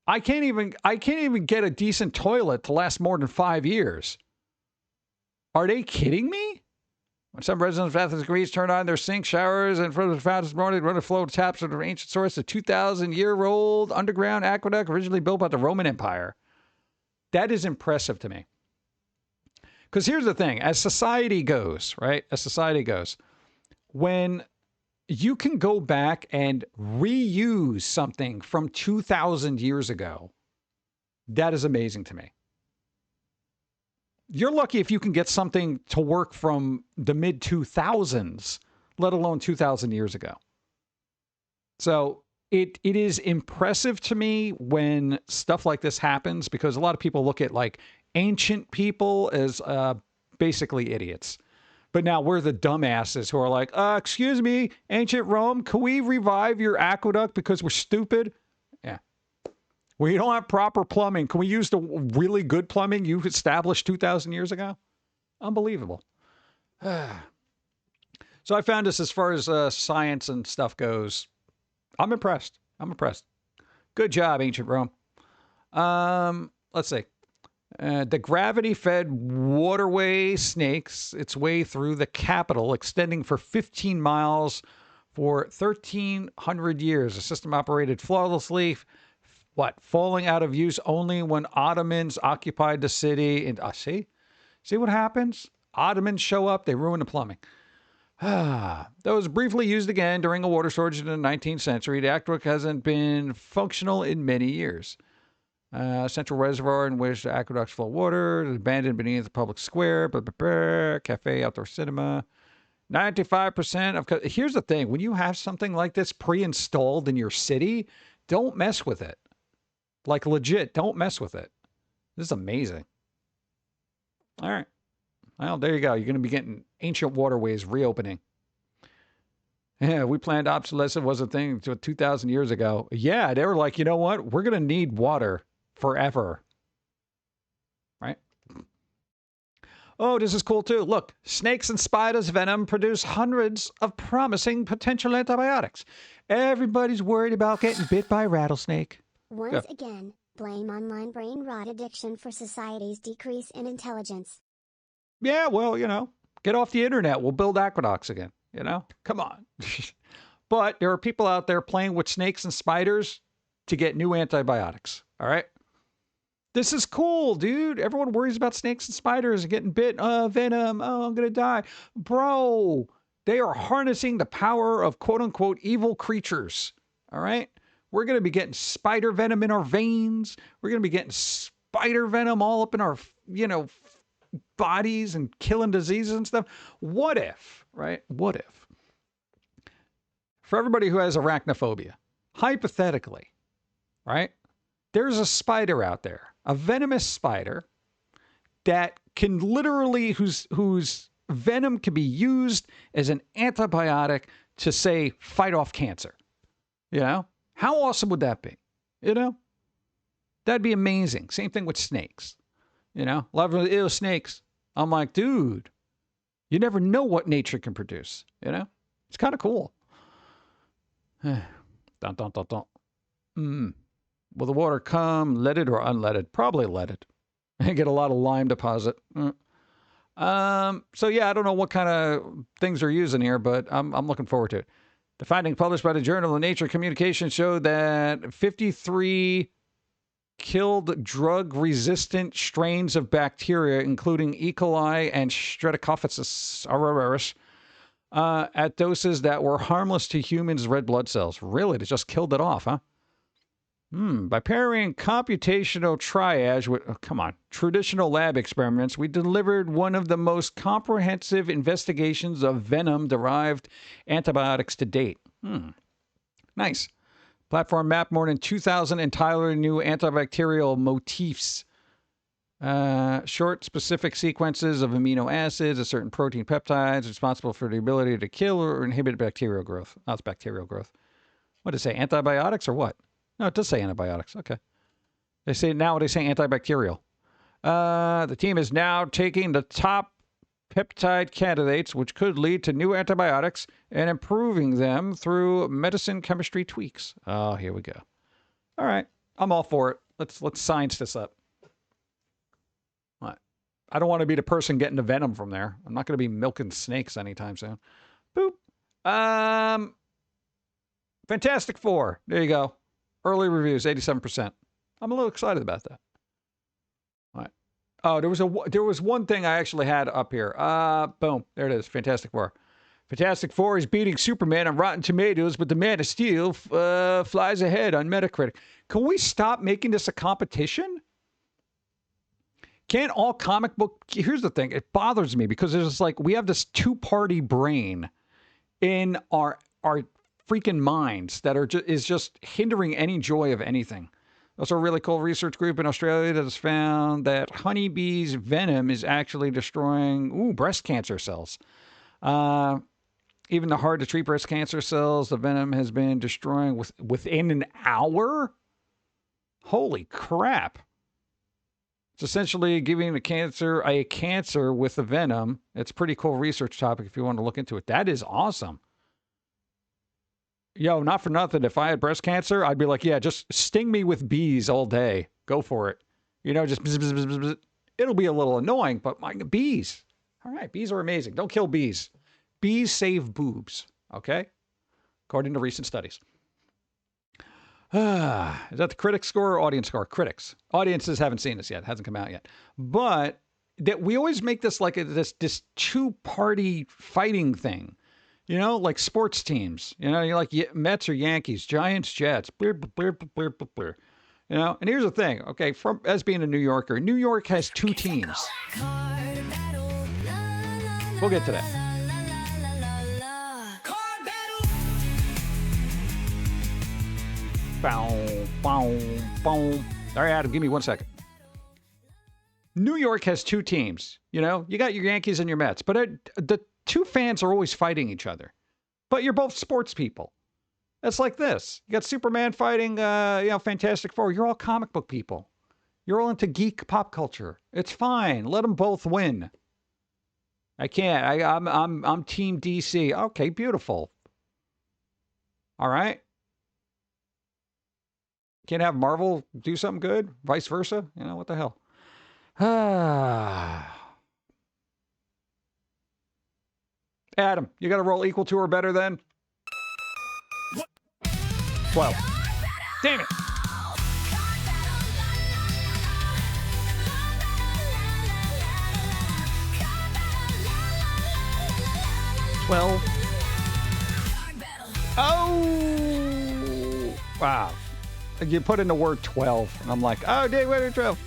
I can't even get a decent toilet to last more than 5 years. Are they kidding me? When some residents of Athens, Greece turn on their sink showers and from the fountains morning run a flow of taps from the ancient source, a 2,000-year-old underground aqueduct originally built by the Roman Empire. That is impressive to me. Because here's the thing. As society goes, right? As society goes, when you can go back and reuse something from 2,000 years ago, that is amazing to me. You're lucky if you can get something to work from the mid-2000s, let alone 2,000 years ago. So it is impressive to me when stuff like this happens, because a lot of people look at like ancient people as basically idiots. But now we're the dumbasses who are like, excuse me, ancient Rome, can we revive your aqueduct because we're stupid? Yeah. We don't have proper plumbing. Can we use the really good plumbing you established 2,000 years ago? Unbelievable. So I found this as far as science and stuff goes. I'm impressed. Good job, ancient Rome. Let's see. The gravity-fed waterway snakes its way through the capital, extending for 15 miles for 1,300 years. The system operated flawlessly, falling out of use only when Ottomans occupied the city. And see what happens? Ottomans show up, they ruin the plumbing. That was briefly used again during a water shortage in the 19th century. The aqueduct hasn't been functional in many years. Central reservoir in which the aqueducts flow water, abandoned beneath the public square, cafe, outdoor cinema. 95% of... Here's the thing. When you have something like this pre-installed in your city, don't mess with it. Like legit, don't mess with it. This is amazing. All right. Well, there you go. You're going to be getting ancient waterways reopening. Yeah, we planned obsolescence was a thing 2,000 years ago. Yeah, they were like, you know what? We're going to need water forever. Right? Oh, this is cool too. Look, snakes and spiders' venom produce hundreds of promising potential antibiotics. Everybody's worried about getting bit by a rattlesnake. Once again, blame online brain rot addiction for society's decrease in intelligence. Yeah, well, you know, get off the internet. We'll build aqueducts again. You know, come on. But there are people out there playing with snakes and spiders to get new antibiotics. All right. This is cool, dude. Everyone worries about snakes and spiders and getting bit. Venom. Oh, I'm going to die. Bro, they are harnessing the power of quote unquote evil creatures All right? We're going to be getting spider venom in our veins. We're going to be getting spider venom all up in our, bodies and killing diseases and stuff. What if, right? What if, for everybody who has arachnophobia, hypothetically, right? There's a spider out there, a venomous spider that can literally, whose venom can be used as an antibiotic to, say, fight off cancer. How awesome would that be? That'd be amazing. Same thing with snakes. A lot of them, ew, snakes. I'm like, dude, you never know what nature can produce. It's kind of cool. Dun, dun, dun, dun. Will the water come leaded or unleaded? Probably leaded. I get a lot of lime deposit. So yeah, I don't know what kind of things they're using here, but I'm looking forward to it. The findings published by the Journal of Nature Communications showed that 53 killed drug-resistant strains of bacteria, including E. coli and Streptococcus aureus, at doses that were harmless to humans' red blood cells. Really? They just killed it off, huh? By pairing computational triage with, traditional lab experiments, we delivered one of the most comprehensive investigations of venom-derived antibiotics to date. Nice. Platform mapped more than 2,000 entirely new antibacterial motifs. Short, specific sequences of amino acids, a certain protein peptides responsible for the ability to kill or inhibit bacterial growth. Oh, it's bacterial growth. What did it say? Antibiotics or what? No, it does say antibiotics. Okay. They say antibacterial. The team is now taking the top peptide candidates, which could lead to new antibiotics, and improving them through medicine chemistry tweaks. Oh, here we go. All right. I'm all for it. Let's science this up. What? I don't want to be the person getting the venom from there. I'm not going to be milking snakes anytime soon. Boop. Fantastic Four. There you go. Early reviews, 87%. I'm a little excited about that. All right. Oh, there was one thing I actually had up here. Boom. There it is. Fantastic Four. Fantastic Four is beating Superman on Rotten Tomatoes, but the Man of Steel flies ahead on Metacritic. Can we stop making this a competition? Can't all comic book... Here's the thing. It bothers me because it's like we have this two-party brain in our freaking minds that is just hindering any joy of anything. Also, a really cool research group in Australia that has found that honeybees' venom is actually destroying breast cancer cells. Even the hard-to-treat breast cancer cells, the venom has been destroying within an hour? Holy crap. It's essentially giving a cancer with the venom. It's a pretty cool research topic if you want to look into it. That is awesome. Yo, not for nothing. If I had breast cancer, I'd be like, yeah, just sting me with bees all day. Go for it. Just bzz, bzz, bzz, bzz. It'll be a little annoying, but bees. All right, bees are amazing. Don't kill bees. Bees save boobs, okay? According to recent studies. Is that the critics score or audience score? Critics. Audiences haven't seen this yet. It hasn't come out yet. But that we always make this like this two-party fighting thing. Like sports teams. You're like Mets or Yankees, Giants, Jets. And here's the thing, okay, as being a New Yorker, New York has two teams. We'll get to that. Bow, bow, bow. All right, Adam, give me 1 second. New York has two teams. You got your Yankees and your Mets, but the two fans are always fighting each other, but you're both sports people. It's like this. You got Superman fighting, Fantastic Four. You're all comic book people. You're all into geek pop culture. It's fine. Let them both win. I can't. I'm Team DC. Okay, beautiful. All right. Can't have Marvel do something good? Vice versa? What the hell? Adam, you got to roll equal to or better then? 12. Damn it. Oh! Wow. You put in the word 12, and I'm like, oh, Dave, wait, 12.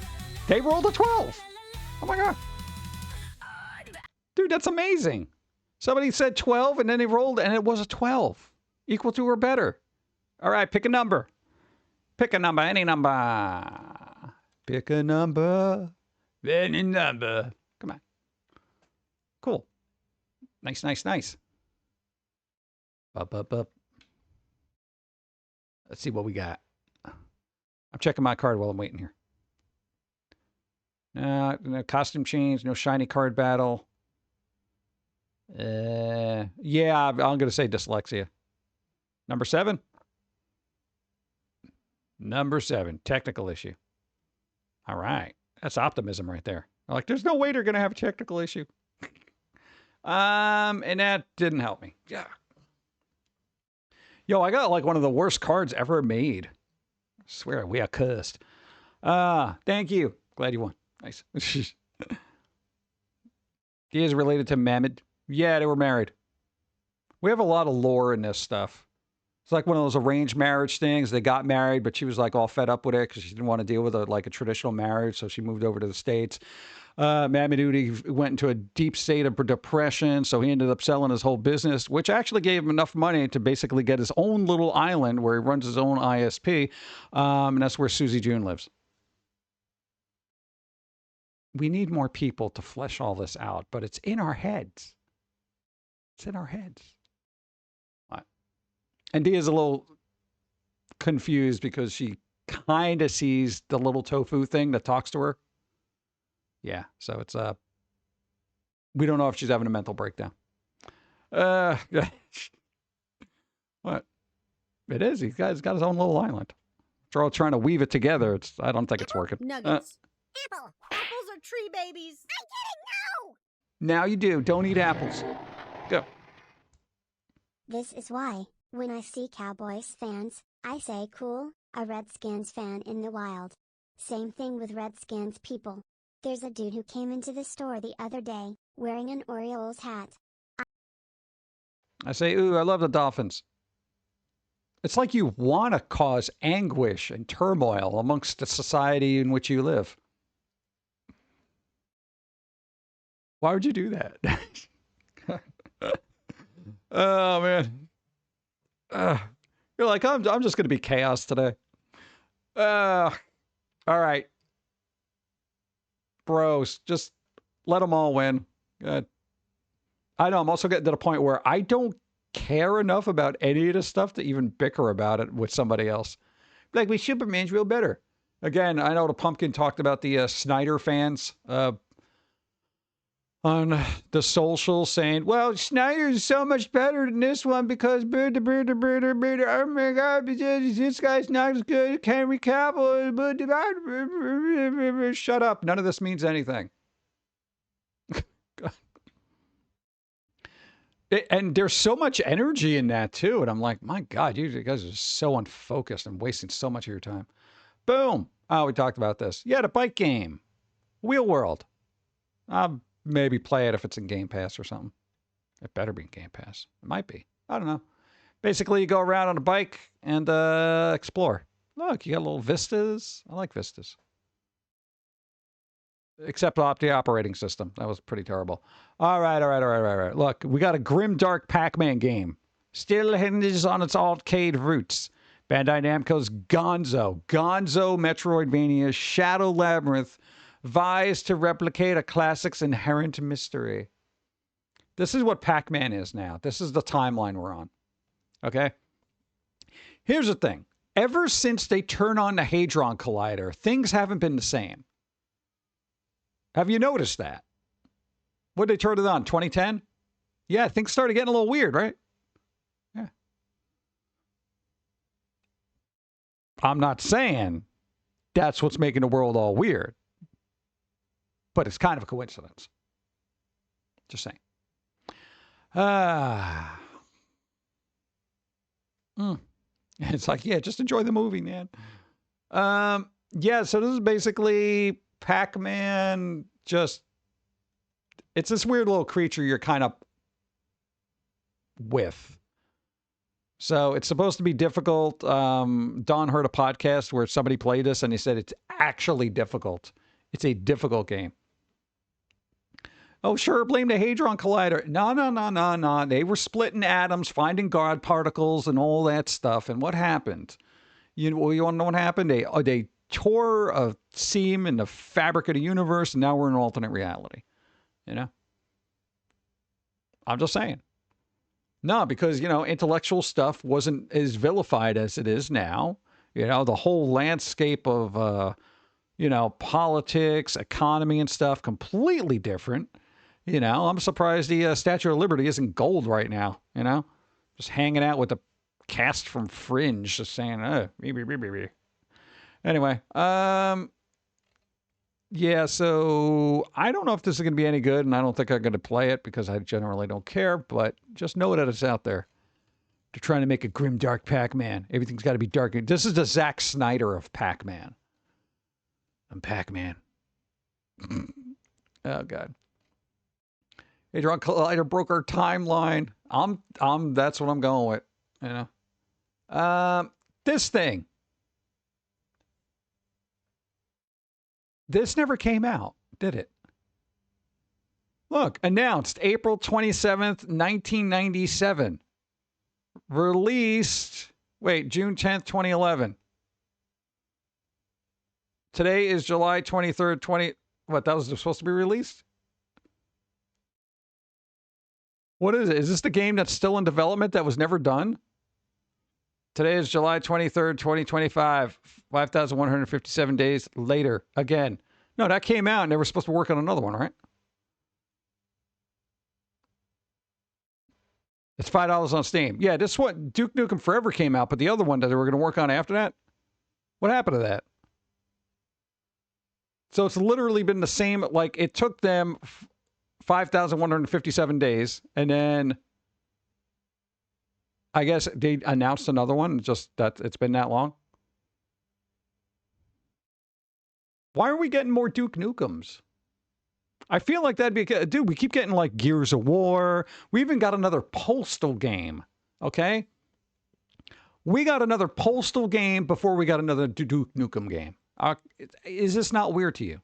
They rolled a 12. Oh, my God. Dude, that's amazing. Somebody said 12, and then they rolled, and it was a 12. Equal to or better. All right, pick a number. Pick a number, any number. Pick a number, any number. Come on. Cool. Nice, nice, nice. Up, up, up. Let's see what we got. I'm checking my card while I'm waiting here. No costume change, no shiny card battle. Yeah, I'm going to say dyslexia. Number 7? Number 7, technical issue. All right. That's optimism right there. Like, there's no way they're going to have a technical issue. And that didn't help me. Yeah. Yo, I got like one of the worst cards ever made. I swear, we are cursed. Thank you. Glad you won. Nice. He is related to Mammoth. Yeah, they were married. We have a lot of lore in this stuff. It's like one of those arranged marriage things. They got married, but she was like all fed up with it because she didn't want to deal with like a traditional marriage, so she moved over to the States. Mamadudi went into a deep state of depression, so he ended up selling his whole business, which actually gave him enough money to basically get his own little island where he runs his own ISP, and that's where Susie June lives. We need more people to flesh all this out, but it's in our heads. It's in our heads. What? And Dia's a little confused because she kind of sees the little tofu thing that talks to her. Yeah, so it's we don't know if she's having a mental breakdown. What? It is. He's got his own little island. They're all trying to weave it together. I don't think it's working. Nuggets. Apple. Apples are tree babies. I didn't know. Now you do. Don't eat apples. Go. This is why, when I see Cowboys fans, I say cool, a Redskins fan in the wild. Same thing with Redskins people. There's a dude who came into the store the other day, wearing an Orioles hat. I say, ooh, I love the Dolphins. It's like you want to cause anguish and turmoil amongst the society in which you live. Why would you do that? Oh, man. You're like, I'm just going to be chaos today. All right. Bros, just let them all win. Good. I know, I'm also getting to the point where I don't care enough about any of this stuff to even bicker about it with somebody else. Like, we Superman's real better. Again, I know the Pum'Kin talked about the Snyder fans on the social saying, well, Snyder's so much better than this one because oh my God, this guy's not as good as Henry Cavill. Shut up. None of this means anything. And there's so much energy in that too. And I'm like, my God, you guys are so unfocused and wasting so much of your time. Boom. Oh, we talked about this. Yeah, the bike game. Wheel World. I'll maybe play it if it's in Game Pass or something. It better be in Game Pass. It might be. I don't know. Basically, you go around on a bike and explore. Look, you got little vistas. I like vistas. Except the operating system. That was pretty terrible. All right. Look, we got a grim, dark Pac-Man game. Still hinges on its arcade roots. Bandai Namco's Gonzo Metroidvania Shadow Labyrinth vies to replicate a classic's inherent mystery. This is what Pac-Man is now. This is the timeline we're on. Okay? Here's the thing. Ever since they turned on the Hadron Collider, things haven't been the same. Have you noticed that? When did they turn it on? 2010? Yeah, things started getting a little weird, right? Yeah. I'm not saying that's what's making the world all weird. But it's kind of a coincidence. Just saying. It's like, yeah, just enjoy the movie, man. Yeah, so this is basically Pac-Man. It's this weird little creature you're kind of with. So it's supposed to be difficult. Don heard a podcast where somebody played this and he said it's actually difficult. It's a difficult game. Oh, sure, blame the Hadron Collider. No. They were splitting atoms, finding God particles and all that stuff. And what happened? You want to know what happened? They tore a seam in the fabric of the universe, and now we're in an alternate reality. You know? I'm just saying. No, because, intellectual stuff wasn't as vilified as it is now. The whole landscape of, politics, economy and stuff, completely different. I'm surprised the Statue of Liberty isn't gold right now, just hanging out with the cast from Fringe, just saying, Anyway, yeah, so I don't know if this is going to be any good, and I don't think I'm going to play it because I generally don't care, but just know that it's out there. They're trying to make a grim, dark Pac-Man. Everything's got to be dark. This is the Zack Snyder of Pac-Man. I'm Pac-Man. Oh, God. Hadron Collider broke our timeline. That's what I'm going with, This thing. This never came out, did it? Look, announced April 27th, 1997. Released, June 10th, 2011. Today is July 23rd, that was supposed to be released? What is it? Is this the game that's still in development that was never done? Today is July 23rd, 2025. 5,157 days later. Again. No, that came out and they were supposed to work on another one, right? It's $5 on Steam. Yeah, this one, Duke Nukem Forever came out, but the other one that they were going to work on after that? What happened to that? So it's literally been the same, it took them 5,157 days, and then I guess they announced another one, just that it's been that long. Why are we getting more Duke Nukems? I feel like that'd be, dude, we keep getting Gears of War. We even got another Postal game, okay? We got another Postal game before we got another Duke Nukem game. Is this not weird to you?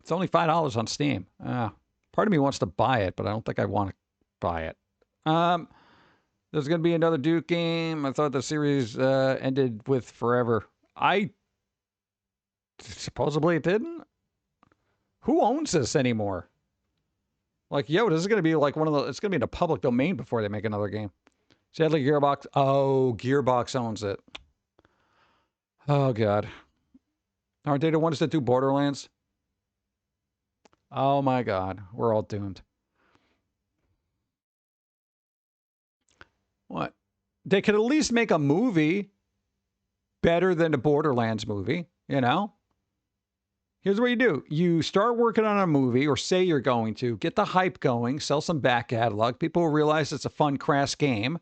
It's only $5 on Steam. Part of me wants to buy it, but I don't think I want to buy it. There's going to be another Duke game. I thought the series ended with Forever. Supposedly it didn't. Who owns this anymore? This is going to be one of the... It's going to be in the public domain before they make another game. Sadly, Gearbox... Oh, Gearbox owns it. Oh, God. Aren't they the ones that do Borderlands? Oh, my God. We're all doomed. What? They could at least make a movie better than the Borderlands movie, Here's what you do. You start working on a movie, or say you're going to, get the hype going, sell some back catalog. People will realize it's a fun, crass game.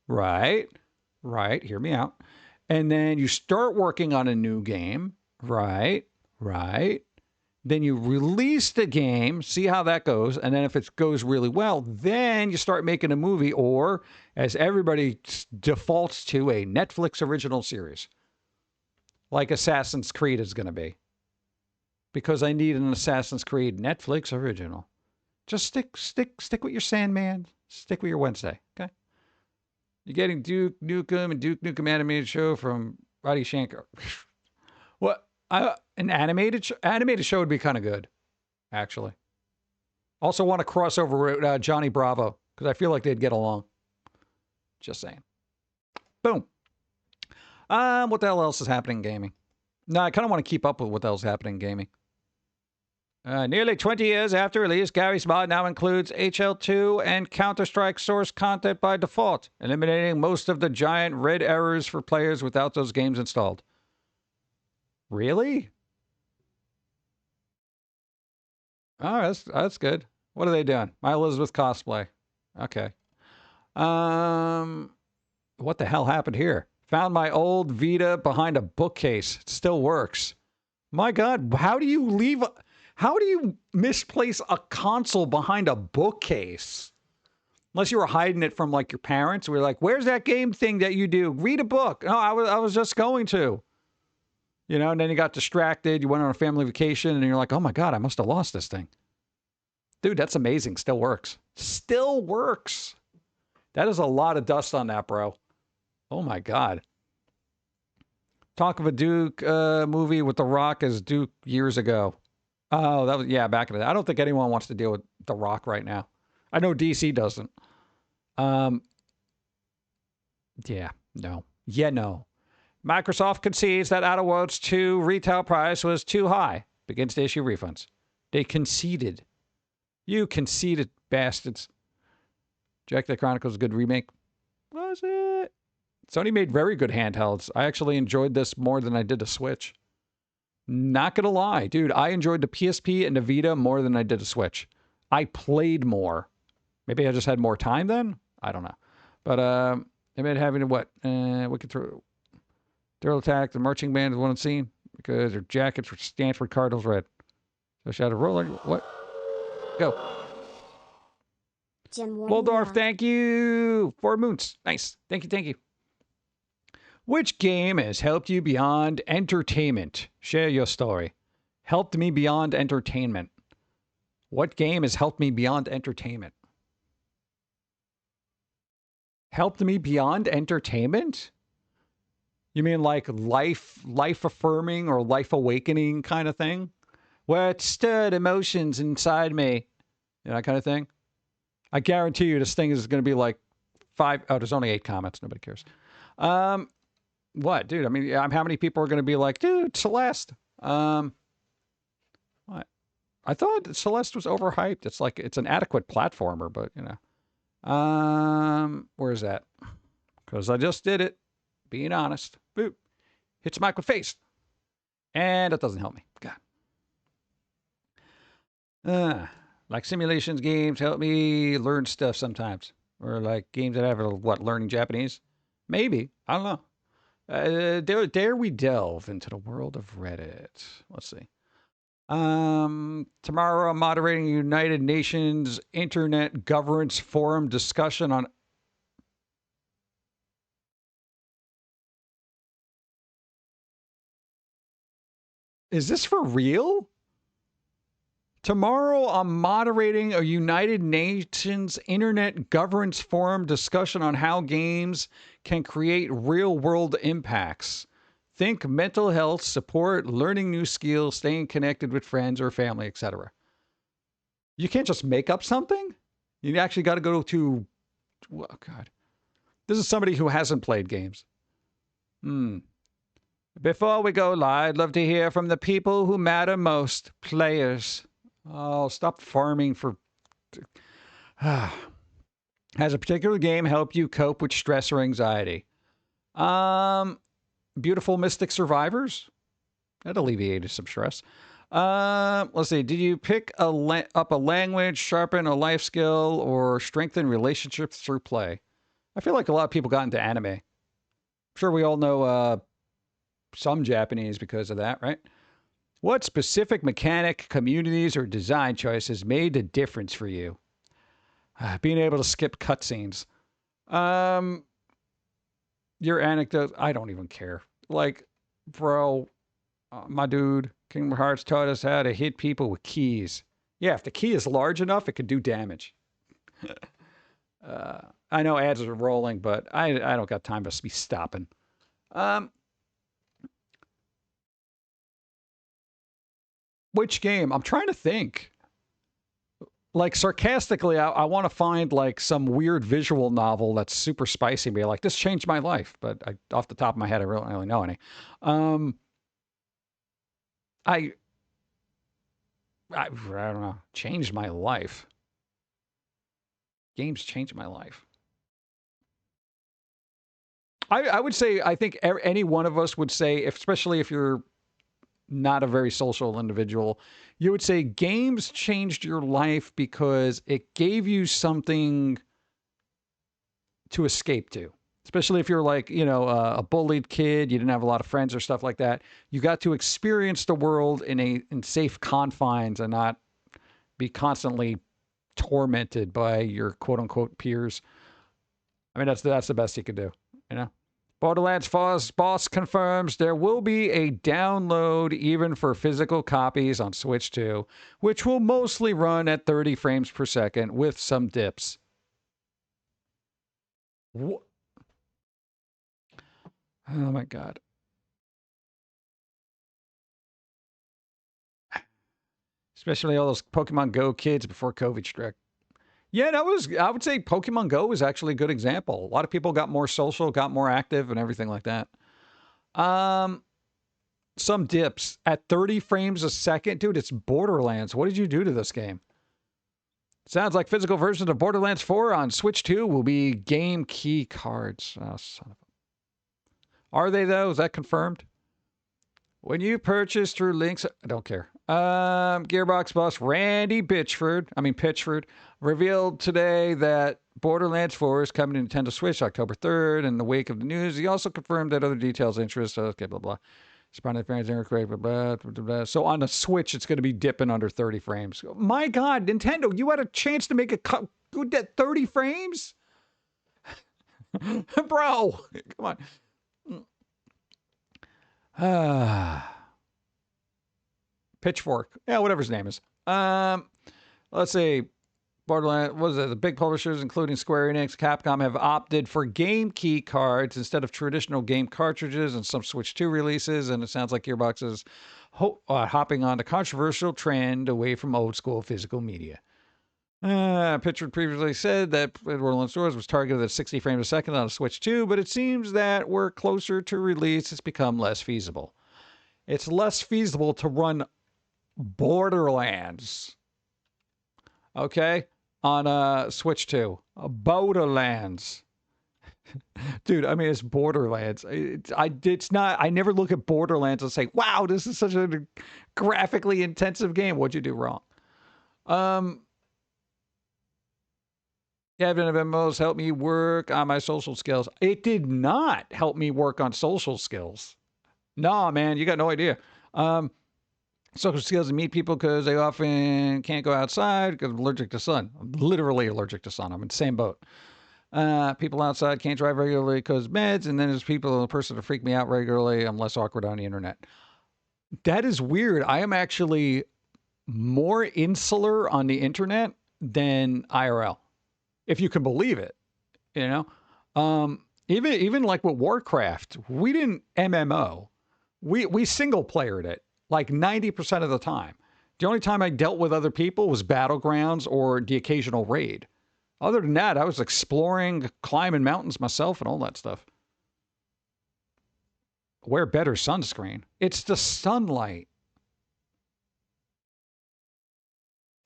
Right. Hear me out. And then you start working on a new game. Right. Then you release the game, see how that goes, and then if it goes really well, then you start making a movie, or, as everybody defaults to, a Netflix original series. Like Assassin's Creed is going to be. Because I need an Assassin's Creed Netflix original. Just stick with your Sandman. Stick with your Wednesday, okay? You're getting Duke Nukem and Duke Nukem animated show from Roddy Shankar. What? An animated show would be kind of good, actually. Also want to cross over with Johnny Bravo, because I feel like they'd get along. Just saying. Boom. What the hell else is happening in gaming? No, I kind of want to keep up with what else is happening in gaming. Nearly 20 years after release, Gary's Mod now includes HL2 and Counter-Strike source content by default, eliminating most of the giant red errors for players without those games installed. Really? Oh, that's good. What are they doing? My Elizabeth cosplay. Okay. What the hell happened here? Found my old Vita behind a bookcase. It still works. My God, how do you misplace a console behind a bookcase? Unless you were hiding it from like your parents. We were like, where's that game thing that you do? Read a book. No, I was just going to. You know, and then you got distracted. You went on a family vacation and you're like, oh my God, I must have lost this thing. Dude, that's amazing. Still works. Still works. That is a lot of dust on that, bro. Oh my God. Talk of a Duke movie with The Rock as Duke years ago. Oh, that was, yeah, back in the day. I don't think anyone wants to deal with The Rock right now. I know DC doesn't. Yeah, no. Yeah, no. Microsoft concedes that Outer Worlds 2 retail price was too high. Begins to issue refunds. They conceded. You conceited bastards. Jack the Chronicles, a good remake. Was it? Sony made very good handhelds. I actually enjoyed this more than I did the Switch. Not gonna lie, dude. I enjoyed the PSP and the Vita more than I did the Switch. I played more. Maybe I just had more time then? I don't know. But I mean, having to what? We could throw Thrill Attack, the marching band is one scene because their jackets were Stanford Cardinals red. So shout out rolling. What? Go. Jim Waldorf, thank you. 4 moons. Nice. Thank you. Thank you. Which game has helped you beyond entertainment? Share your story. Helped me beyond entertainment. What game has helped me beyond entertainment? Helped me beyond entertainment? You mean like life affirming or life awakening kind of thing? Where it stirred emotions inside me. You know, that kind of thing? I guarantee you this thing is going to be like 5. Oh, there's only 8 comments. Nobody cares. What, dude? I mean, how many people are going to be like, dude, Celeste? What? I thought Celeste was overhyped. It's like, it's an adequate platformer, but, you know. Where's that? Because I just did it. Being honest. Boop. Hits Mike with face. And it doesn't help me. God. Like simulations games help me learn stuff sometimes. Or like games that have, what, learning Japanese? Maybe. I don't know. Dare we delve into the world of Reddit? Let's see. Tomorrow I'm moderating United Nations Internet Governance Forum discussion on... Is this for real? Tomorrow, I'm moderating a United Nations Internet Governance Forum discussion on how games can create real-world impacts. Think mental health, support, learning new skills, staying connected with friends or family, etc. You can't just make up something? You actually got to go to... Oh, God. This is somebody who hasn't played games. Before we go live, I'd love to hear from the people who matter most. Players. Oh, stop farming for... Has a particular game helped you cope with stress or anxiety? Beautiful Mystic Survivors? That alleviated some stress. Let's see. Did you pick up a language, sharpen a life skill, or strengthen relationships through play? I feel like a lot of people got into anime. I'm sure we all know some Japanese because of that, right? What specific mechanic, communities, or design choices made a difference for you? Being able to skip cutscenes. Your anecdote, I don't even care. Like, bro, my dude, Kingdom Hearts taught us how to hit people with keys. Yeah, if the key is large enough, it could do damage. I know ads are rolling, but I don't got time to be stopping. Which game? I'm trying to think. Like, sarcastically, I want to find, like, some weird visual novel that's super spicy. Be like, this changed my life. But off the top of my head, I don't really know any. I don't know. Changed my life. Games changed my life. I would say, I think any one of us would say, especially if you're not a very social individual, you would say games changed your life because it gave you something to escape to. Especially if you're like, you know, a bullied kid, you didn't have a lot of friends or stuff like that. You got to experience the world in safe confines and not be constantly tormented by your quote unquote peers. I mean, that's the best you could do, you know? Borderlands boss confirms there will be a download even for physical copies on Switch 2, which will mostly run at 30 frames per second with some dips. Oh my God. Especially all those Pokemon Go kids before COVID struck. Yeah, I would say Pokemon Go was actually a good example. A lot of people got more social, got more active, and everything like that. Some dips at 30 frames a second. Dude, it's Borderlands. What did you do to this game? Sounds like physical versions of Borderlands 4 on Switch 2 will be game key cards. Oh, son of a... Are they, though? Is that confirmed? When you purchase through links... I don't care. Gearbox boss Randy Pitchford revealed today that Borderlands 4 is coming to Nintendo Switch October 3rd. In the wake of the news, he also confirmed that other details interest. Okay, blah, blah. So on the Switch, it's going to be dipping under 30 frames. My God, Nintendo, you had a chance to make a cut at 30 frames? Bro, come on. Pitchfork. Yeah, whatever his name is. Let's see. Borderlands, what is it? The big publishers, including Square Enix, Capcom, have opted for game key cards instead of traditional game cartridges in some Switch 2 releases, and it sounds like Gearbox is hopping on the controversial trend away from old school physical media. Pitchford previously said that Borderlands Stores was targeted at 60 frames a second on a Switch 2, but it seems that we're closer to release. It's become less feasible. It's less feasible to run Borderlands, okay, on Switch 2. Borderlands. Dude, I mean, it's Borderlands. It's not, I never look at Borderlands and say, wow, this is such a graphically intensive game. What'd you do wrong? Kevin of MMOs helped me work on my social skills. It did not help me work on social skills. Nah, man, you got no idea. Social skills to meet people because they often can't go outside because I'm allergic to sun. I'm literally allergic to sun. I'm in the same boat. People outside can't drive regularly because meds, and then there's people, a person to freak me out regularly. I'm less awkward on the internet. That is weird. I am actually more insular on the internet than IRL, if you can believe it. You know, even like with Warcraft, we didn't MMO. We single playered it like 90% of the time. The only time I dealt with other people was Battlegrounds or the occasional raid. Other than that, I was exploring, climbing mountains myself and all that stuff. Wear better sunscreen. It's the sunlight.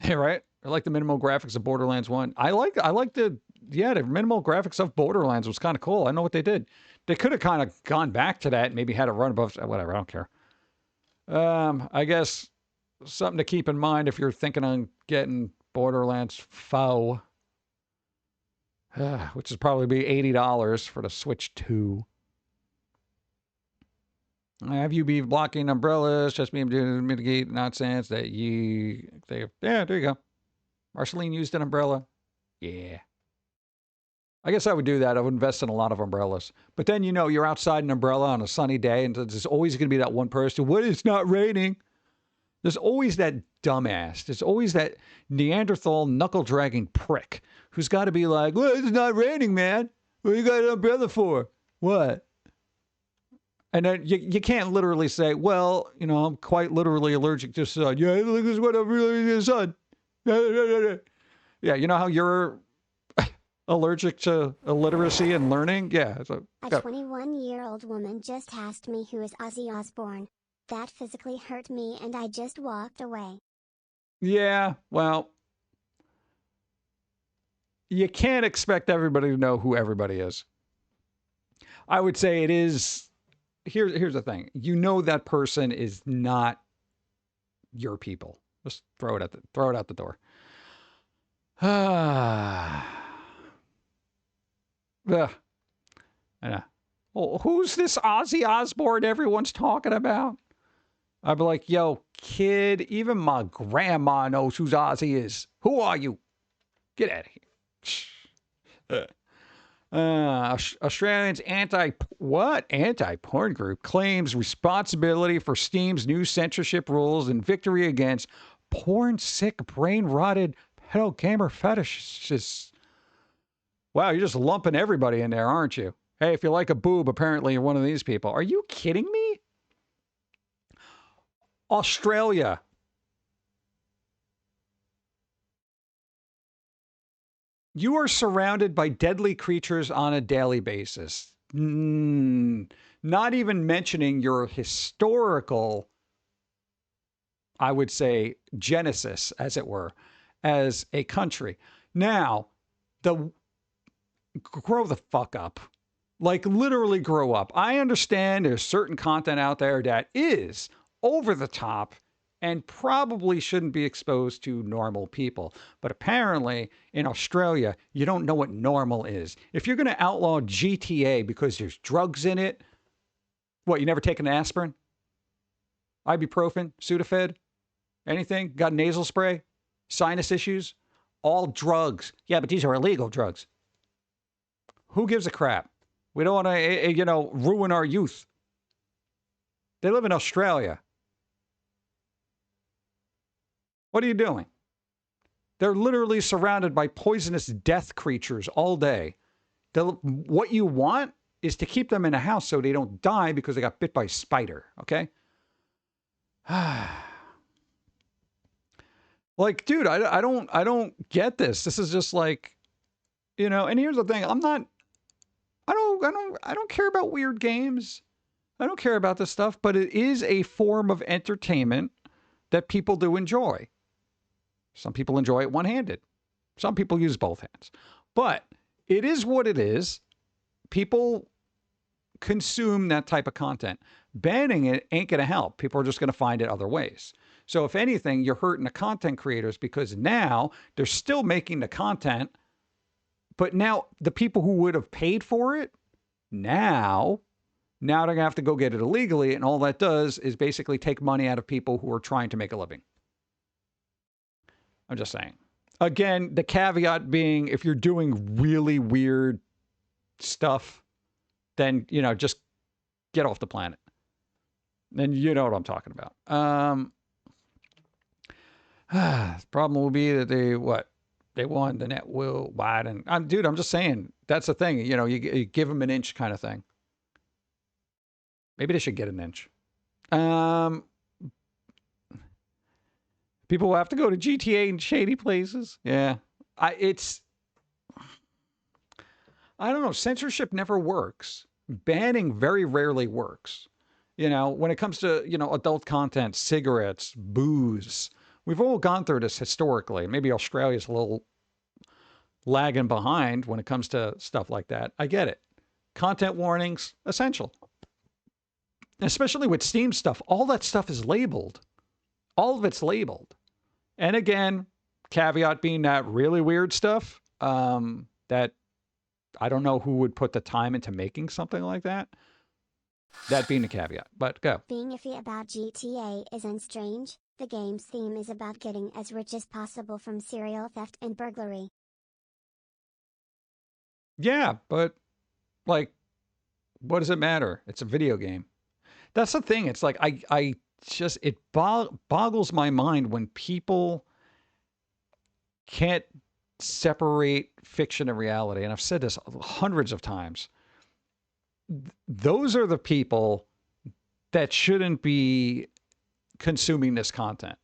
Yeah, right? I like the minimal graphics of Borderlands 1. I like the minimal graphics of Borderlands was kind of cool. I know what they did. They could have kind of gone back to that and maybe had it run above, whatever, I don't care. I guess something to keep in mind if you're thinking on getting Borderlands 4, which is probably be $80 for the Switch 2. Have you be blocking umbrellas, just being to mitigate nonsense that yeah, there you go. Marceline used an umbrella. Yeah. I guess I would do that. I would invest in a lot of umbrellas. But then, you know, you're outside an umbrella on a sunny day, and there's always going to be that one person, what, it's not raining? There's always that dumbass. There's always that Neanderthal knuckle-dragging prick who's got to be like, well, it's not raining, man. What you got an umbrella for? What? And then you can't literally say, well, you know, I'm quite literally allergic to sun. Yeah, look, this is what I'm really to the sun. Yeah, you know how you're allergic to illiteracy and learning? Yeah. So, a 21-year-old woman just asked me who is Ozzy Osbourne. That physically hurt me and I just walked away. Yeah, well, you can't expect everybody to know who everybody is. I would say it is, here's the thing. You know that person is not your people. Just throw it out the door. Oh, who's this Ozzy Osbourne everyone's talking about? I'd be like, yo, kid, even my grandma knows who Ozzy is. Who are you? Get out of here. Australians anti-porn group claims responsibility for Steam's new censorship rules and victory against porn sick, brain rotted pedo gamer fetishists. Wow, you're just lumping everybody in there, aren't you? Hey, if you like a boob, apparently you're one of these people. Are you kidding me? Australia. You are surrounded by deadly creatures on a daily basis. Not even mentioning your historical, I would say, genesis, as it were, as a country. Now, grow the fuck up. Like, literally grow up. I understand there's certain content out there that is over the top and probably shouldn't be exposed to normal people. But apparently, in Australia, you don't know what normal is. If you're going to outlaw GTA because there's drugs in it, what, you never taken an aspirin? Ibuprofen? Sudafed? Anything? Got nasal spray? Sinus issues? All drugs. Yeah, but these are illegal drugs. Who gives a crap? We don't want to, ruin our youth. They live in Australia. What are you doing? They're literally surrounded by poisonous death creatures all day. What you want is to keep them in a house so they don't die because they got bit by a spider, okay? Like, dude, I don't get this. This is just like, and here's the thing. I don't care about weird games. I don't care about this stuff, but it is a form of entertainment that people do enjoy. Some people enjoy it one-handed. Some people use both hands. But it is what it is. People consume that type of content. Banning it ain't going to help. People are just going to find it other ways. So if anything, you're hurting the content creators because now they're still making the content, but now the people who would have paid for it, now they're going to have to go get it illegally, and all that does is basically take money out of people who are trying to make a living. I'm just saying. Again, the caveat being, if you're doing really weird stuff, then, just get off the planet. Then you know what I'm talking about. The problem will be that they won, the net will widen. Dude, I'm just saying, that's the thing. You give them an inch kind of thing. Maybe they should get an inch. People will have to go to GTA in shady places. Yeah. I don't know. Censorship never works. Banning very rarely works. When it comes to, adult content, cigarettes, booze, we've all gone through this historically. Maybe Australia's a little lagging behind when it comes to stuff like that. I get it. Content warnings, essential. Especially with Steam stuff. All that stuff is labeled. All of it's labeled. And again, caveat being that really weird stuff, that I don't know who would put the time into making something like that. That being the caveat, but go. Being iffy about GTA isn't strange. The game's theme is about getting as rich as possible from serial theft and burglary. Yeah, but like, what does it matter? It's a video game. That's the thing. It's like, it boggles my mind when people can't separate fiction and reality. And I've said this hundreds of times. Those are the people that shouldn't be consuming this content.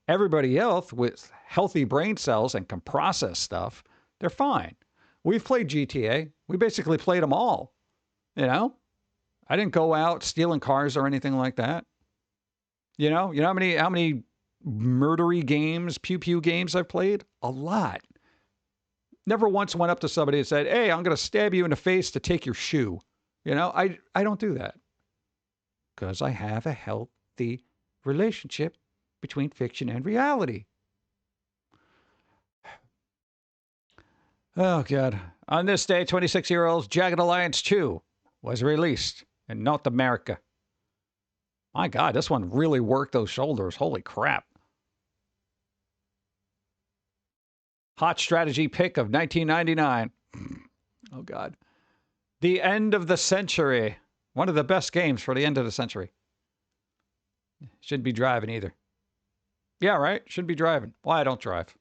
Everybody else with healthy brain cells and can process stuff, they're fine. We've played GTA. We basically played them all. I didn't go out stealing cars or anything like that. You know how many murdery games, pew games I've played? A lot. Never once went up to somebody and said, "Hey, I'm going to stab you in the face to take your shoe." I don't do that. Because I have a healthy relationship between fiction and reality. Oh, God. On this day, 26-year-old Jagged Alliance 2 was released in North America. My God, this one really worked those shoulders. Holy crap. Hot strategy pick of 1999. Oh, God. The End of the Century. One of the best games for the end of the century. Shouldn't be driving either. Yeah, right? Shouldn't be driving. Well, I don't drive.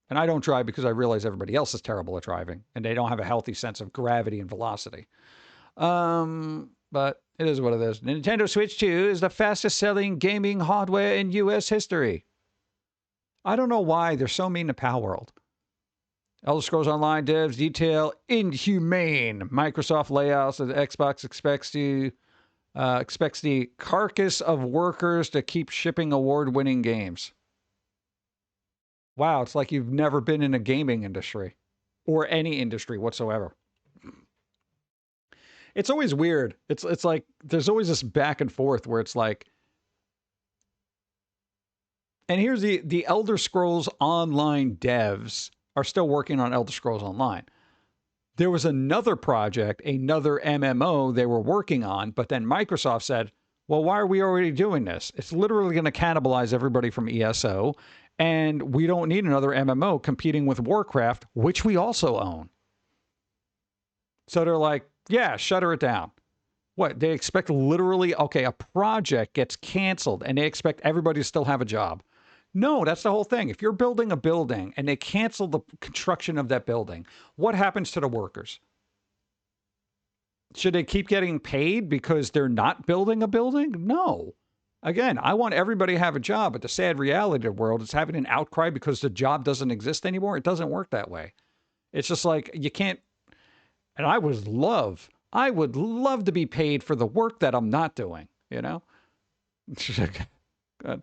And I don't drive because I realize everybody else is terrible at driving. And they don't have a healthy sense of gravity and velocity. But it is what it is. Nintendo Switch 2 is the fastest selling gaming hardware in U.S. history. I don't know why they're so mean to Palworld. Elder Scrolls Online devs detail inhumane Microsoft layouts that Xbox expects the carcass of workers to keep shipping award-winning games. Wow, it's like you've never been in a gaming industry or any industry whatsoever. It's always weird. It's like there's always this back and forth where it's like, and here's the Elder Scrolls Online devs are still working on Elder Scrolls Online. There was another project, another MMO they were working on, but then Microsoft said, well, why are we already doing this? It's literally going to cannibalize everybody from ESO, and we don't need another MMO competing with Warcraft, which we also own. So they're like, yeah, shutter it down. What? They expect literally, okay, a project gets canceled, and they expect everybody to still have a job. No, that's the whole thing. If you're building a building and they cancel the construction of that building, what happens to the workers? Should they keep getting paid because they're not building a building? No. Again, I want everybody to have a job, but the sad reality of the world is having an outcry because the job doesn't exist anymore. It doesn't work that way. It's just like you can't. And I would love to be paid for the work that I'm not doing, you know? Good.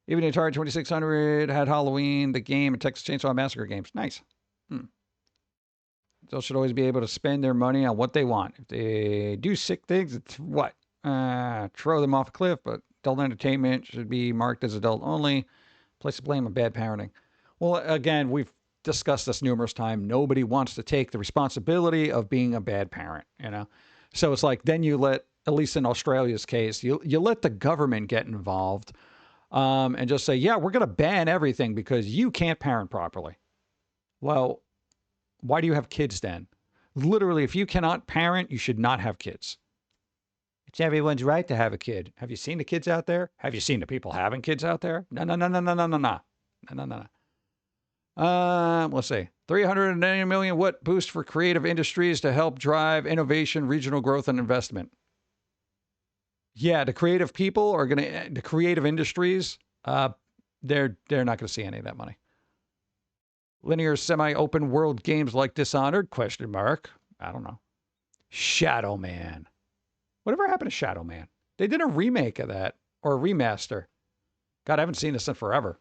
Even Atari 2600 had Halloween, the game, and Texas Chainsaw Massacre games. Nice. They should always be able to spend their money on what they want. If they do sick things, it's what? Throw them off a cliff, but adult entertainment should be marked as adult only. Place to blame on bad parenting. Well, again, we've discussed this numerous times. Nobody wants to take the responsibility of being a bad parent, you know? So it's like, then you let, at least in Australia's case, you let the government get involved. And just say, yeah, we're going to ban everything because you can't parent properly. Well, why do you have kids then? Literally, if you cannot parent, you should not have kids. It's everyone's right to have a kid. Have you seen the kids out there? Have you seen the people having kids out there? No. Let's see. 390 million watt boost for creative industries to help drive innovation, regional growth, and investment. Yeah, the creative people are going to, the creative industries, they're not going to see any of that money. Linear semi-open world games like Dishonored? ? I don't know. Shadow Man. Whatever happened to Shadow Man? They did a remake of that, or a remaster. God, I haven't seen this in forever.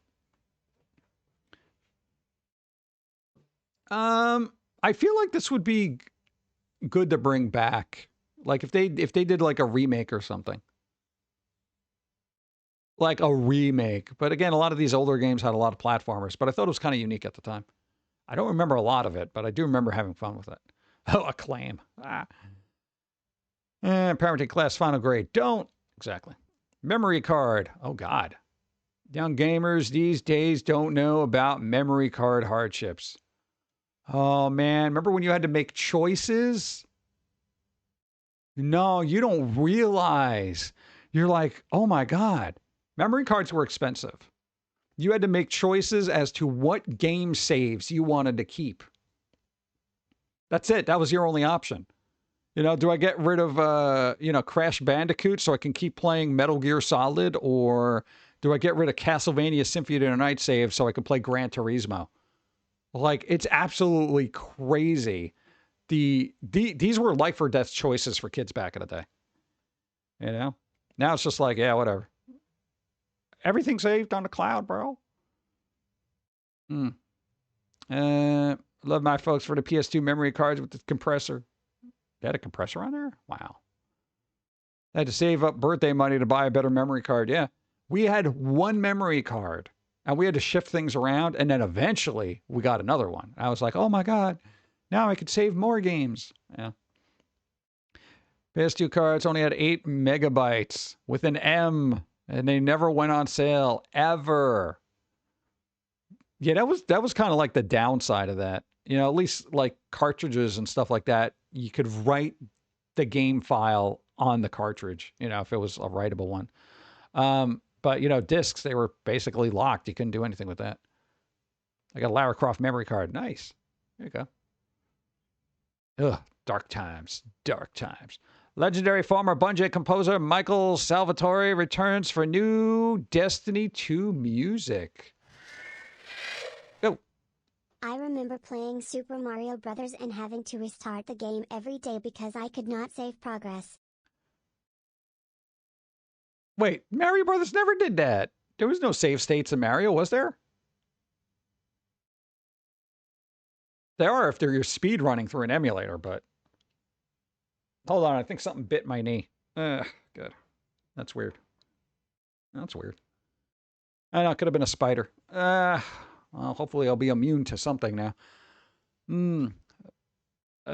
I feel like this would be good to bring back. Like if they did like a remake or something. Like a remake. But again, a lot of these older games had a lot of platformers, but I thought it was kind of unique at the time. I don't remember a lot of it, but I do remember having fun with it. Oh, Acclaim. Parenting class final grade. Don't. Exactly. Memory card. Oh, God. Young gamers these days don't know about memory card hardships. Oh, man. Remember when you had to make choices? No, you don't realize. You're like, oh, my God. Memory cards were expensive. You had to make choices as to what game saves you wanted to keep. That's it. That was your only option. You know, do I get rid of, Crash Bandicoot so I can keep playing Metal Gear Solid? Or do I get rid of Castlevania Symphony of the Night save so I can play Gran Turismo? Like, it's absolutely crazy. These were life or death choices for kids back in the day. You know? Now it's just like, yeah, whatever. Everything saved on the cloud, bro. Love my folks for the PS2 memory cards with the compressor. They had a compressor on there? Wow. I had to save up birthday money to buy a better memory card. Yeah. We had one memory card and we had to shift things around. And then eventually we got another one. I was like, oh my God, now I could save more games. Yeah. PS2 cards only had 8 megabytes with an M. And they never went on sale, ever. Yeah, that was kind of like the downside of that. You know, at least like cartridges and stuff like that, you could write the game file on the cartridge, you know, if it was a writable one. But, you know, discs, they were basically locked. You couldn't do anything with that. I got a Lara Croft memory card. Nice. There you go. Ugh, dark times. Dark times. Legendary former Bungie composer Michael Salvatore returns for new Destiny 2 music. Go. I remember playing Super Mario Bros. And having to restart the game every day because I could not save progress. Wait, Mario Brothers never did that. There was no save states in Mario, was there? There are if you're speed running through an emulator, but... Hold on, I think something bit my knee. Good. That's weird. That's weird. I know, it could have been a spider. Well, hopefully I'll be immune to something now.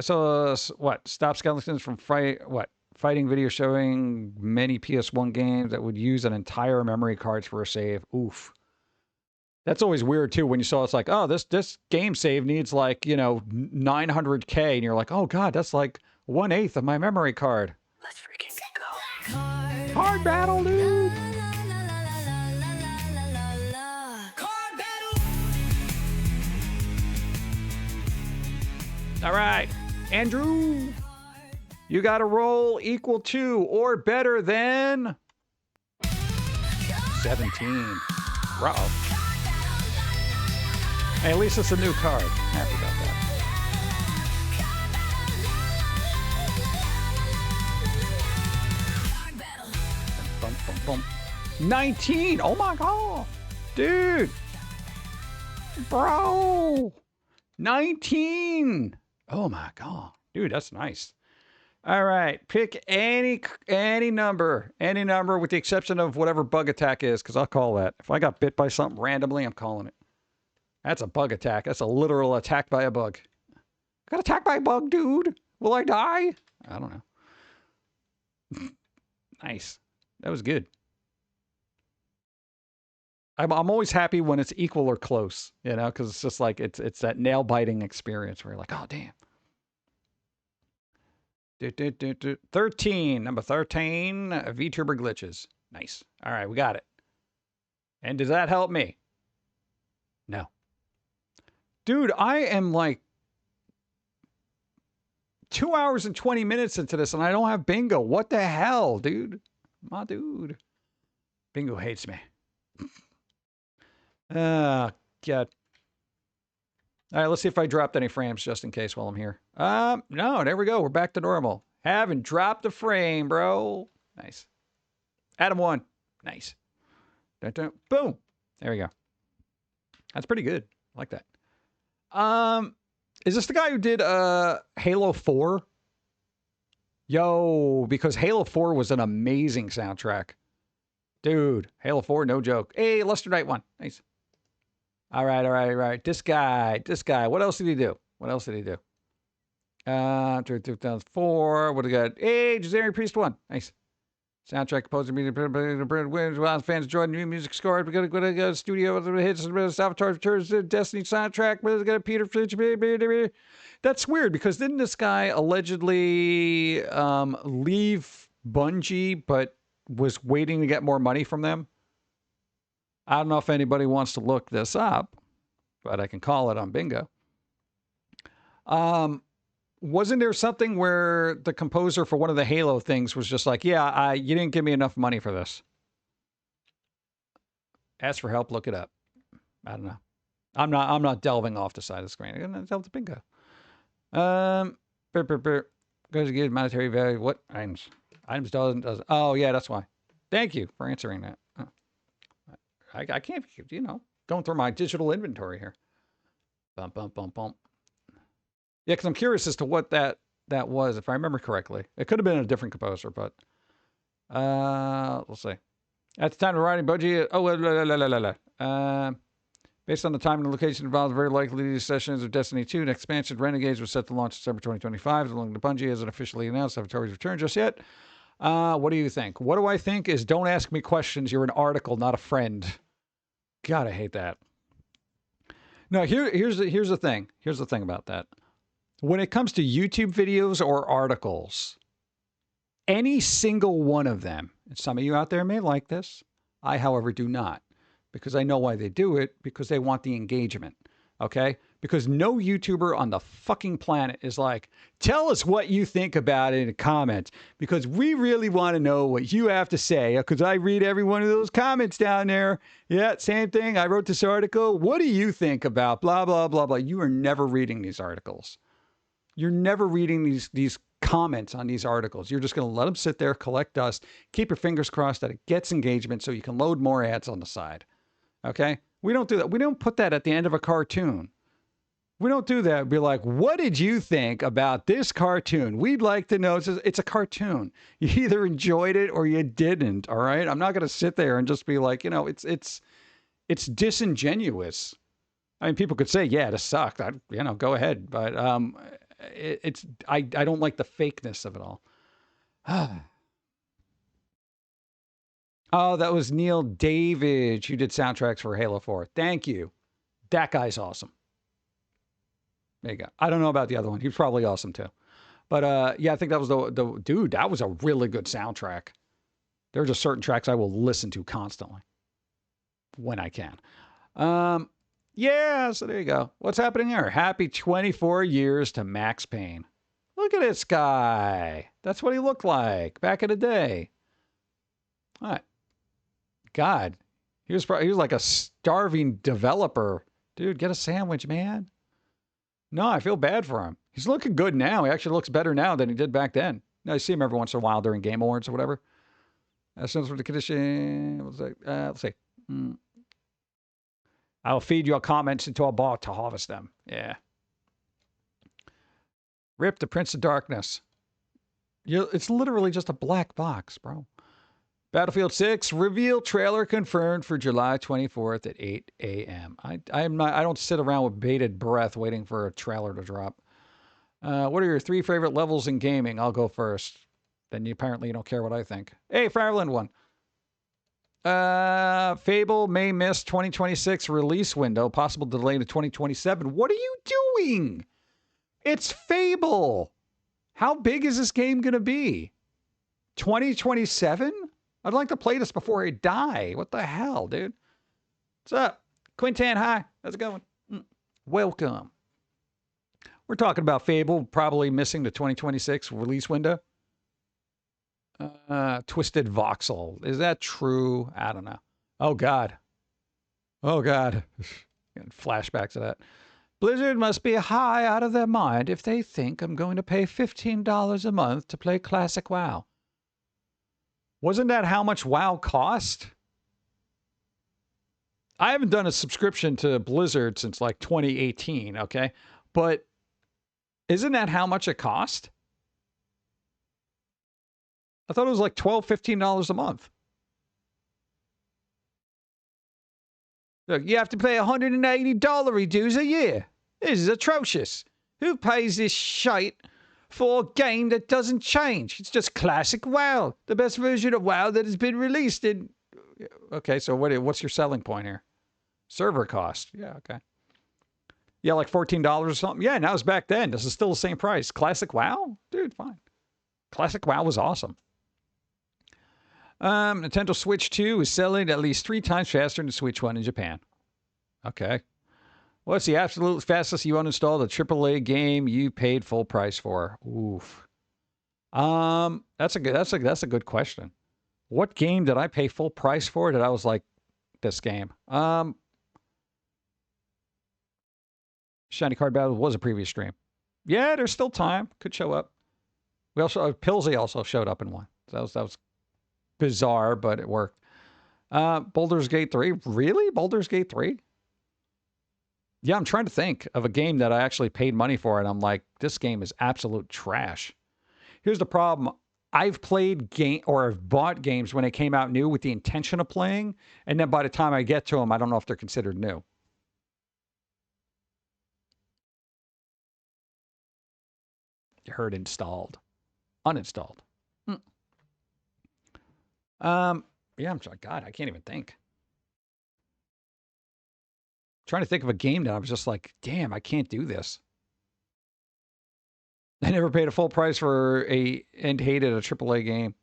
So, what? Stop skeletons from fighting video showing many PS1 games that would use an entire memory card for a save. Oof. That's always weird, too, when you saw it's like, oh, this game save needs, like, you know, 900K, and you're like, oh, God, that's like 1/8 of my memory card. Let's freaking go. Hard battle, dude! All right, Andrew, you got a roll equal to or better than 17. Wow. Hey, at least it's a new card. Happy about that. Bum, bum, bum. 19. Oh my god, dude, bro, 19. Oh my god, dude, that's nice. All right, pick any number with the exception of whatever bug attack is, because I'll call that. If I got bit by something randomly, I'm calling it. That's a bug attack. That's a literal attack by a bug. Got attacked by a bug, dude. Will I die? I don't know. Nice. That was good. I'm always happy when it's equal or close, you know, because it's just like it's that nail biting experience where you're like, oh damn. 13, number 13, Vtuber glitches. Nice. All right, we got it. And does that help me? No. Dude, I am like 2 hours and 20 minutes into this and I don't have bingo. What the hell, dude? My dude. Bingo hates me. Oh, God. All right, let's see if I dropped any frames just in case while I'm here. No, there we go. We're back to normal. Haven't dropped a frame, bro. Nice. Adam 1. Nice. Dun, dun, boom. There we go. That's pretty good. I like that. Is this the guy who did Halo 4? Yo, because Halo 4 was an amazing soundtrack. Dude, Halo 4, no joke. Hey, Luster Knight 1. Nice. All right. This guy. What else did he do? 2004. What do we got? Hey, Jazarian Priest 1. Nice. Soundtrack composer, music, wins, fans enjoy new music score. We got a studio hits, Salvatore returns, Destiny soundtrack. We got Peter Finch. That's weird because didn't this guy allegedly leave Bungie, but was waiting to get more money from them? I don't know if anybody wants to look this up, but I can call it on bingo. Wasn't there something where the composer for one of the Halo things was just like, yeah, you didn't give me enough money for this? Ask for help, look it up. I don't know. I'm not delving off the side of the screen. I'm going to delve to bingo. Goes to give monetary value. What items? Items doesn't. Oh, yeah, that's why. Thank you for answering that. I can't, you know, going through my digital inventory here. Bump. Yeah, because I'm curious as to what that was, if I remember correctly. It could have been a different composer, but we'll see. At the time of writing, Bungie, based on the time and the location involved, very likely these sessions of Destiny 2 and expansion Renegades was set to launch December 2025. As long as Bungie hasn't officially announced Salvatore's return just yet. What do you think? What do I think is don't ask me questions. You're an article, not a friend. God, I hate that. No, here's the thing. Here's the thing about that. When it comes to YouTube videos or articles, any single one of them, and some of you out there may like this, I, however, do not, because I know why they do it, because they want the engagement, okay? Because no YouTuber on the fucking planet is like, tell us what you think about it in the comments, because we really want to know what you have to say, because I read every one of those comments down there. Yeah, same thing. I wrote this article. What do you think about blah, blah, blah, blah? You are never reading these articles. You're never reading these comments on these articles. You're just going to let them sit there, collect dust, keep your fingers crossed that it gets engagement so you can load more ads on the side. Okay? We don't do that. We don't put that at the end of a cartoon. We don't do that. Be like, what did you think about this cartoon? We'd like to know. It's a cartoon. You either enjoyed it or you didn't. All right? I'm not going to sit there and just be like, it's disingenuous. I mean, people could say, yeah, this sucked. Go ahead. But I don't like the fakeness of it all. Oh, that was Neil David who did soundtracks for Halo 4. Thank you. That guy's awesome. There you go. I don't know about the other one. He's probably awesome too. But yeah, I think that was the dude. That was a really good soundtrack. There are just certain tracks I will listen to constantly when I can. Yeah, so there you go. What's happening here? Happy 24 years to Max Payne. Look at this guy. That's what he looked like back in the day. All right. God, he was like a starving developer. Dude, get a sandwich, man. No, I feel bad for him. He's looking good now. He actually looks better now than he did back then. I see him every once in a while during Game Awards or whatever. As soon as for the condition, let's see. I'll feed your comments into a bot to harvest them. Yeah. Rip the Prince of Darkness. It's literally just a black box, bro. Battlefield 6 reveal trailer confirmed for July 24th at 8 a.m. I don't sit around with bated breath waiting for a trailer to drop. What are your 3 favorite levels in gaming? I'll go first. Then you don't care what I think. Hey, Fireland one. Fable may miss 2026 release window, possible delay to 2027. What are you doing? It's Fable. How big is this game going to be? 2027? I'd like to play this before I die. What the hell, dude? What's up? Quintan, hi. How's it going? Welcome. We're talking about Fable probably missing the 2026 release window. Twisted Voxel. Is that true? I don't know. Oh, God. Oh, God. Flashbacks of that. Blizzard must be high out of their mind if they think I'm going to pay $15 a month to play Classic WoW. Wasn't that how much WoW cost? I haven't done a subscription to Blizzard since like 2018, okay? But isn't that how much it cost? I thought it was like $12, $15 a month. Look, you have to pay $180 dues a year. This is atrocious. Who pays this shite for a game that doesn't change? It's just classic WoW. The best version of WoW that has been released in... Okay, so what's your selling point here? Server cost. Yeah, okay. Yeah, like $14 or something. Yeah, now it's back then. This is still the same price. Classic WoW? Dude, fine. Classic WoW was awesome. Nintendo Switch 2 is selling at least 3 times faster than the Switch 1 in Japan. Okay. What's the absolute fastest you uninstalled a AAA game you paid full price for? Oof. That's a good question. What game did I pay full price for that I was like, this game? Shiny Card Battle was a previous stream. Yeah, there's still time. Could show up. We also Pilz-E also showed up in one. So that was bizarre, but it worked. Baldur's Gate 3. Really? Baldur's Gate 3? Yeah, I'm trying to think of a game that I actually paid money for, and I'm like, this game is absolute trash. Here's the problem. I've played I've bought games when they came out new with the intention of playing, and then by the time I get to them, I don't know if they're considered new. You heard installed. Uninstalled. Yeah, I'm trying. God, I can't even think. trying to think of a game that I was just like, damn, I can't do this. I never paid a full price for and hated a AAA game.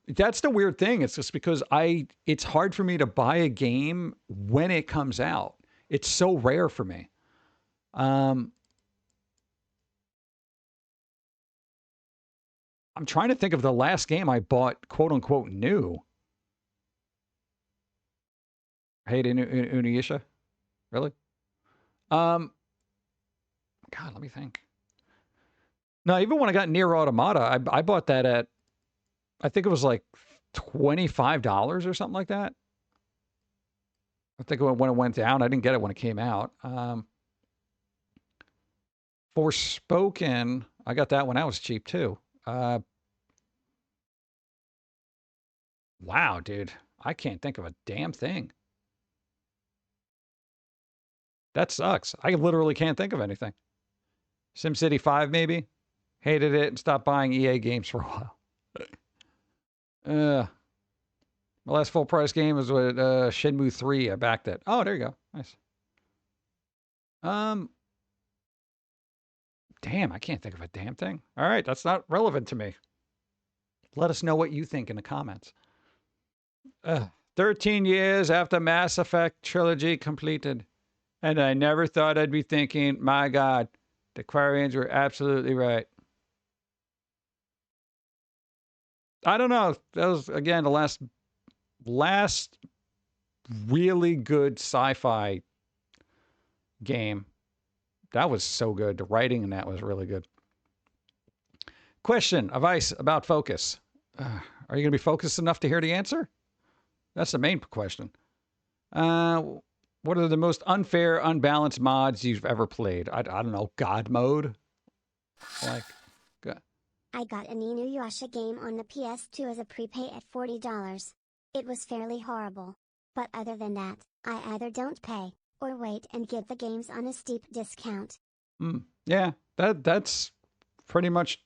That's the weird thing. It's just because it's hard for me to buy a game when it comes out. It's so rare for me. I'm trying to think of the last game I bought, quote unquote, new. Hate Inuyasha? Really? God, let me think. No, even when I got Nier Automata, I bought that at, I think it was like $25 or something like that. I think when it went down, I didn't get it when it came out. Forspoken, I got that when that was cheap too. Wow, dude. I can't think of a damn thing. That sucks. I literally can't think of anything. SimCity 5, maybe? Hated it and stopped buying EA games for a while. My last full price game was with Shenmue 3. I backed it. Oh, there you go. Nice. Damn, I can't think of a damn thing. All right, that's not relevant to me. Let us know what you think in the comments. 13 years after Mass Effect trilogy completed, and I never thought I'd be thinking, my God, the Quarians were absolutely right. I don't know. That was, again, the last really good sci-fi game. That was so good. The writing in that was really good. Question of Ice about focus. Are you going to be focused enough to hear the answer? That's the main question. What are the most unfair, unbalanced mods you've ever played? I don't know. God mode? Like, I got an Inuyasha game on the PS2 as a prepay at $40. It was fairly horrible. But other than that, I either don't pay, or wait and get the games on a steep discount. Yeah, that's pretty much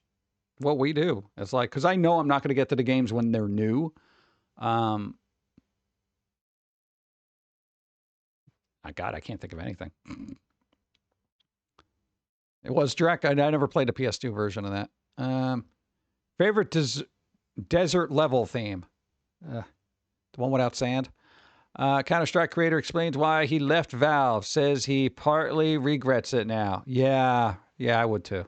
what we do. It's like, because I know I'm not going to get to the games when they're new. God, I can't think of anything. It was direct. I never played the PS2 version of that. Favorite desert level theme? The one without sand? Counter-Strike creator explains why he left Valve. Says he partly regrets it now. Yeah, I would too.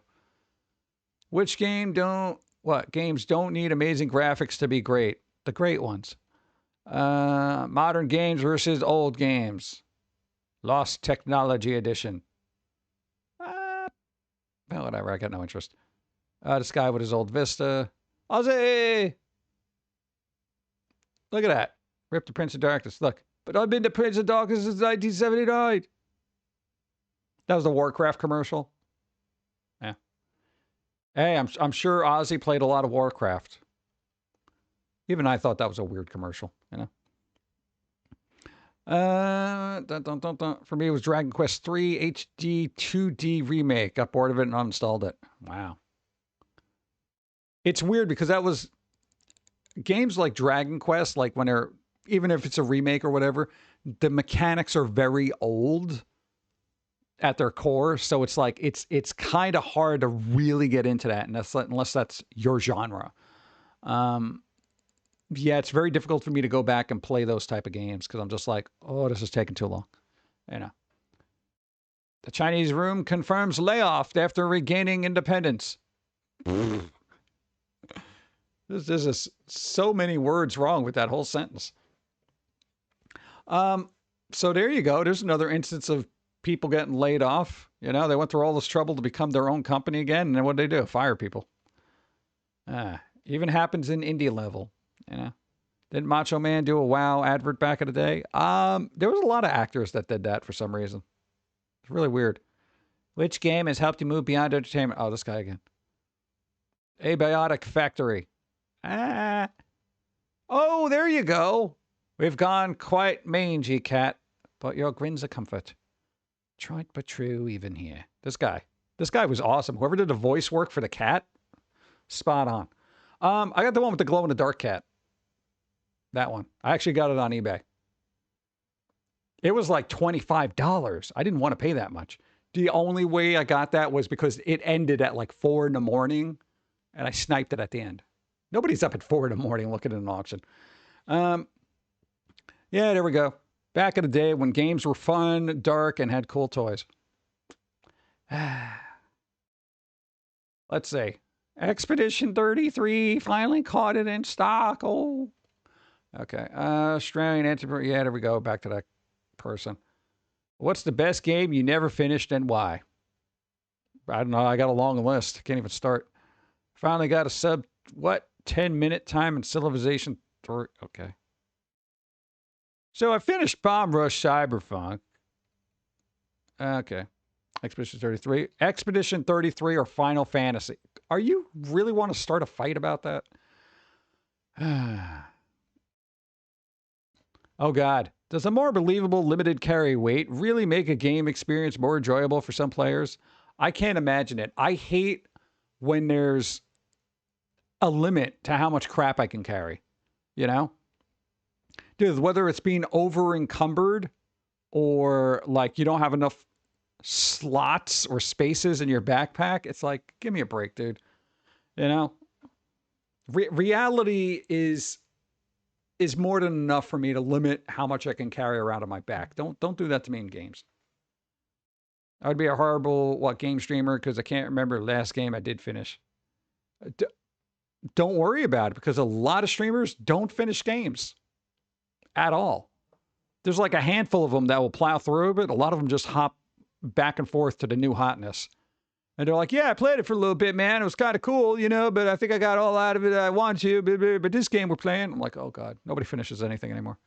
Which games don't need amazing graphics to be great? The great ones. Modern games versus old games. Lost Technology Edition. Well, whatever. I got no interest. This guy with his old Vista. Ozzy! Look at that. Rip the Prince of Darkness. Look. But I've been the Prince of Darkness since 1979. That was the Warcraft commercial. Yeah. Hey, I'm sure Ozzy played a lot of Warcraft. Even I thought that was a weird commercial, you know. For me, it was Dragon Quest 3 HD 2D remake. Got bored of it and uninstalled it. Wow. It's weird because that was games like Dragon Quest, like when they're, even if it's a remake or whatever, the mechanics are very old at their core. So it's like, it's kind of hard to really get into that unless that's your genre. Yeah, it's very difficult for me to go back and play those type of games because I'm just like, oh, this is taking too long. You know. The Chinese room confirms layoff after regaining independence. This is so many words wrong with that whole sentence. So there you go. There's another instance of people getting laid off. You know, they went through all this trouble to become their own company again, and then what do? Fire people. Even happens in indie level. You know, didn't Macho Man do a WoW advert back in the day? There was a lot of actors that did that for some reason. It's really weird. Which game has helped you move beyond entertainment? Oh, this guy again. Abiotic Factory. Oh, there you go. We've gone quite mangy, cat, but your grin's a comfort. Trite but true even here. This guy was awesome. Whoever did the voice work for the cat, spot on. I got the one with the glow-in-the-dark cat. That one. I actually got it on eBay. It was like $25. I didn't want to pay that much. The only way I got that was because it ended at like 4 in the morning, and I sniped it at the end. Nobody's up at 4 in the morning looking at an auction. Yeah, there we go. Back in the day when games were fun, dark, and had cool toys. Let's see. Expedition 33 finally caught it in stock. Oh, okay. Australian Enterprise. Yeah, there we go. Back to that person. What's the best game you never finished and why? I don't know. I got a long list. Can't even start. Finally got a sub, 10-minute time in Civilization 3. Okay. So I finished Bomb Rush Cyberpunk. Okay. Expedition 33. Expedition 33 or Final Fantasy. Are you really want to start a fight about that? Oh, God. Does a more believable limited carry weight really make a game experience more enjoyable for some players? I can't imagine it. I hate when there's a limit to how much crap I can carry. You know? Dude, whether it's being over encumbered or like you don't have enough slots or spaces in your backpack, it's like, give me a break, dude. You know? Reality is more than enough for me to limit how much I can carry around on my back. Don't do that to me in games. I would be a horrible game streamer because I can't remember the last game I did finish. Don't worry about it because a lot of streamers don't finish games at all. There's like a handful of them that will plow through, but a lot of them just hop back and forth to the new hotness. And they're like, yeah, I played it for a little bit, man. It was kind of cool, you know, but I think I got all out of it I want to. But this game we're playing, I'm like, oh, God, nobody finishes anything anymore.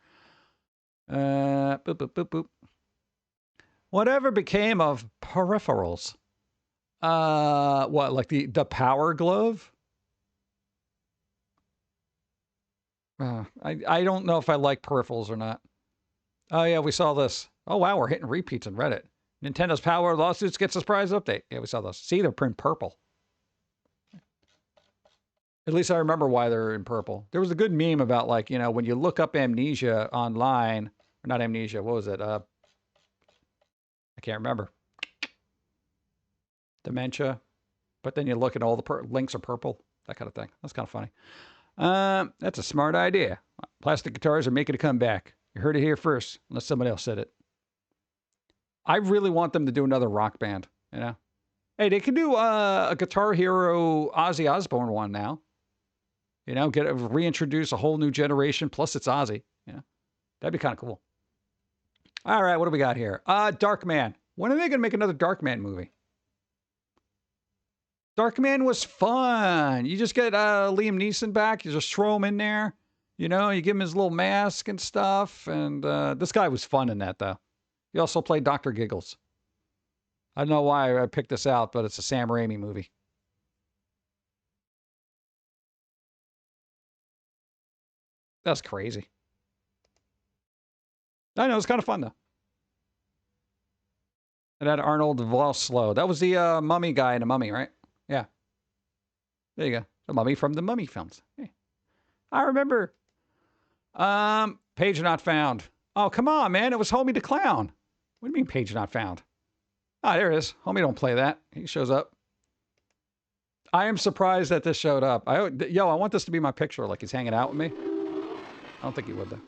Boop, boop, boop, boop. Whatever became of peripherals? What, like the power glove? I don't know if I like peripherals or not. Oh, yeah, we saw this. Oh, wow, we're hitting repeats on Reddit. Nintendo's Power Lawsuits gets a surprise update. Yeah, we saw those. See, they're in purple. At least I remember why they're in purple. There was a good meme about, like, you know, when you look up amnesia online, or not amnesia, what was it? I can't remember. Dementia. But then you look at all the links are purple. That kind of thing. That's kind of funny. That's a smart idea. Plastic guitars are making a comeback. You heard it here first, unless somebody else said it. I really want them to do another rock band, you know? Hey, they can do a Guitar Hero Ozzy Osbourne one now. You know, reintroduce a whole new generation, plus it's Ozzy. You know? That'd be kind of cool. All right, what do we got here? Darkman. When are they going to make another Darkman movie? Darkman was fun. You just get Liam Neeson back. You just throw him in there. You know, you give him his little mask and stuff. And this guy was fun in that, though. He also played Dr. Giggles. I don't know why I picked this out, but it's a Sam Raimi movie. That's crazy. I know, it's kind of fun, though. And that Arnold Vosloo. That was the mummy guy in The Mummy, right? Yeah. There you go. The Mummy from the Mummy films. Hey. I remember. Page not found. Oh, come on, man. It was Homie the Clown. What do you mean page not found? Ah, there it is. Homie don't play that. He shows up. I am surprised that this showed up. I want this to be my picture, like he's hanging out with me. I don't think he would, though.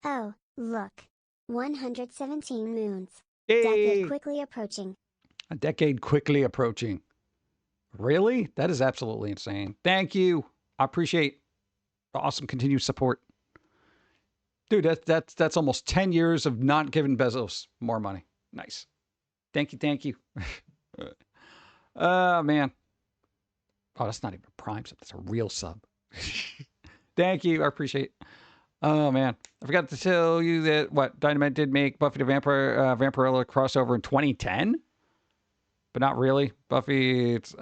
Oh, look. 117 moons. Yay! Decade quickly approaching. A decade quickly approaching. Really? That is absolutely insane. Thank you. I appreciate the awesome continued support. Dude, that's almost 10 years of not giving Bezos more money. Nice. Thank you. Oh, man. Oh, that's not even a Prime sub. That's a real sub. Thank you. I appreciate it. Oh, man. I forgot to tell you that, Dynamite did make Buffy the Vampirella crossover in 2010? But not really. Buffy, it's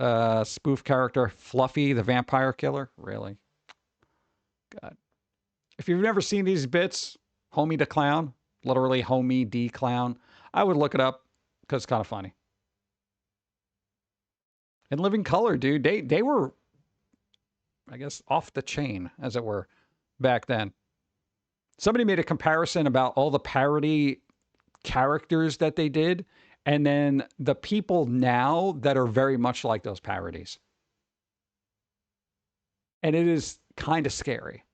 spoof character Fluffy the Vampire Killer. Really? God. If you've never seen these bits, Homie the Clown, literally Homie the Clown, I would look it up because it's kind of funny. In living color, dude, they were, I guess, off the chain, as it were, back then. Somebody made a comparison about all the parody characters that they did, and then the people now that are very much like those parodies. And it is kind of scary.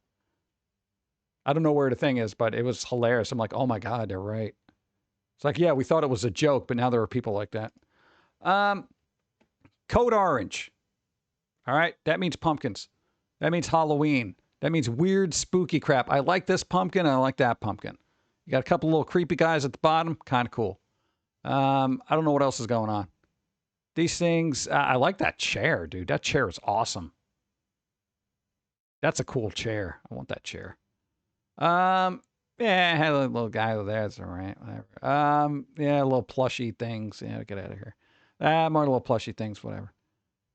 I don't know where the thing is, but it was hilarious. I'm like, oh my God, they're right. It's like, yeah, we thought it was a joke, but now there are people like that. Code Orange. All right, that means pumpkins. That means Halloween. That means weird, spooky crap. I like this pumpkin, and I like that pumpkin. You got a couple little creepy guys at the bottom. Kind of cool. I don't know what else is going on. These things, I like that chair, dude. That chair is awesome. That's a cool chair. I want that chair. Yeah, I had a little guy over there. That's all right. Whatever. Yeah, little plushy things. Yeah, get out of here. More little plushy things, whatever.